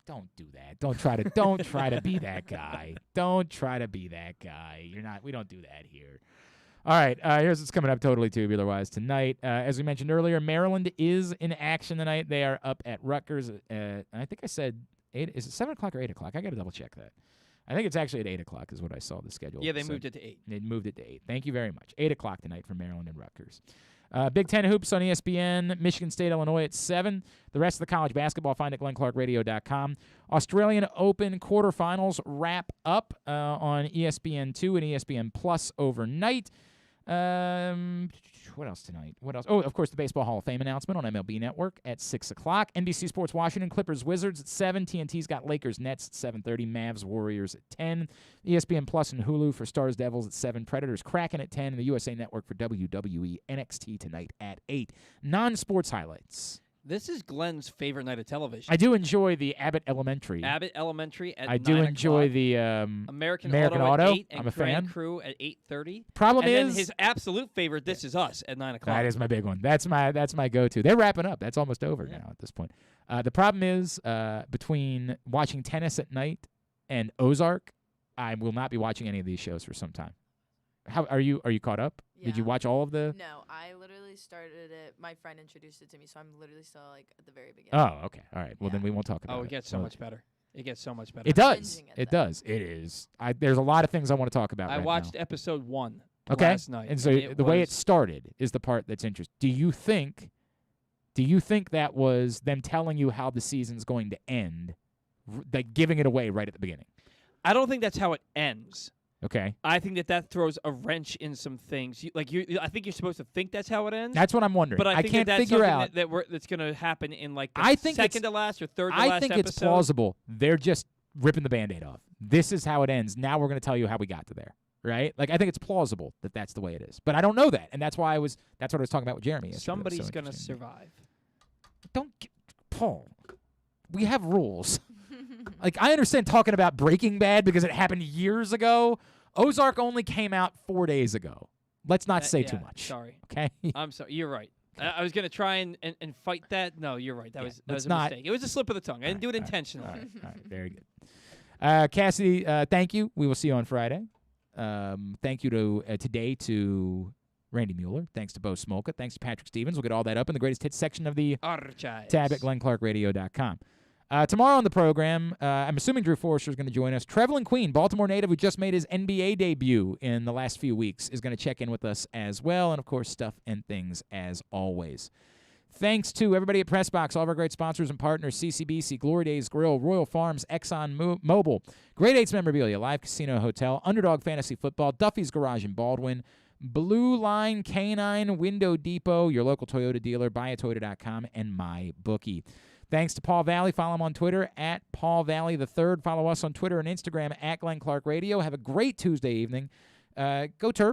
Don't do that. Don't try to be that guy. Don't try to be that guy. We don't do that here. All right, here's what's coming up totally tubular-wise tonight. As we mentioned earlier, Maryland is in action tonight. They are up at Rutgers. I think I said 8. Is it 7 o'clock or 8 o'clock? I got to double-check that. I think it's actually at 8 o'clock is what I saw the schedule. Yeah, they moved it to 8. They moved it to 8. Thank you very much. 8 o'clock tonight for Maryland and Rutgers. Big Ten Hoops on ESPN, Michigan State, Illinois at 7. The rest of the college basketball, find at glennclarkradio.com. Australian Open quarterfinals wrap up on ESPN2 and ESPN Plus overnight. What else tonight? What else? Oh, of course, the Baseball Hall of Fame announcement on MLB Network at 6 o'clock. NBC Sports Washington, Clippers, Wizards at 7. TNT's got Lakers, Nets at 7:30. Mavs, Warriors at 10. ESPN Plus and Hulu for Stars, Devils at 7. Predators, Kraken at 10. And the USA Network for WWE NXT tonight at 8. Non-sports highlights. This is Glenn's favorite night of television. I do enjoy the Abbott Elementary. Abbott Elementary at 9 I do enjoy o'clock. the American Auto. at 8 and I'm a Grand fan. Crew at 8:30. Problem and is, then his absolute favorite, This Is Us, at 9 o'clock. That is my big one. That's my go-to. They're wrapping up. That's almost over now at this point. The problem is between watching tennis at night and Ozark, I will not be watching any of these shows for some time. How are you? Are you caught up? Yeah. Did you watch all of the? No, I literally started it. My friend introduced it to me, so I'm literally still like at the very beginning. Oh, okay. All right. Well, then we won't talk about it. Oh, it gets so much better. It gets so much better. It does. It does. It is. There's a lot of things I want to talk about. I right watched now. episode 1 last night. And so the way it started is the part that's interesting. Do you think that was them telling you how the season's going to end, like giving it away right at the beginning? I don't think that's how it ends. Okay. I think that throws a wrench in some things. I think you're supposed to think that's how it ends. That's what I'm wondering. But I think can't that's figure something out that's going to happen in like the I think second to last or third to last I think episode. it's plausible. They're just ripping the Band-Aid off. This is how it ends. Now we're going to tell you how we got to there. Right? Like, I think it's plausible that that's the way it is. But I don't know that. And that's why that's what I was talking about with Jeremy yesterday. Somebody's going to survive. Paul, we have rules. Like, I understand talking about Breaking Bad because it happened years ago. Ozark only came out 4 days ago. Let's not say too much. Sorry. Okay? I'm sorry. You're right. I was going to try and fight that. No, you're right. That was a mistake. It was a slip of the tongue. I didn't do it intentionally. All right. Very good. Cassidy, thank you. We will see you on Friday. Thank you today to Randy Mueller. Thanks to Bo Smolka. Thanks to Patrick Stevens. We'll get all that up in the greatest hits section of the tab at glennclarkradio.com. Tomorrow on the program, I'm assuming Drew Forrester is going to join us. Trevlin Queen, Baltimore native who just made his NBA debut in the last few weeks, is going to check in with us as well. And, of course, stuff and things as always. Thanks to everybody at PressBox, all of our great sponsors and partners, CCBC, Glory Days Grill, Royal Farms, Exxon Mobil, Great 8's Memorabilia, Live Casino Hotel, Underdog Fantasy Football, Duffy's Garage in Baldwin, Blue Line Canine, Window Depot, your local Toyota dealer, buyatoyota.com, and MyBookie. Thanks to Paul Valley. Follow him on Twitter at Paul Valley III. Follow us on Twitter and Instagram at Glenn Clark Radio. Have a great Tuesday evening. Go Terps.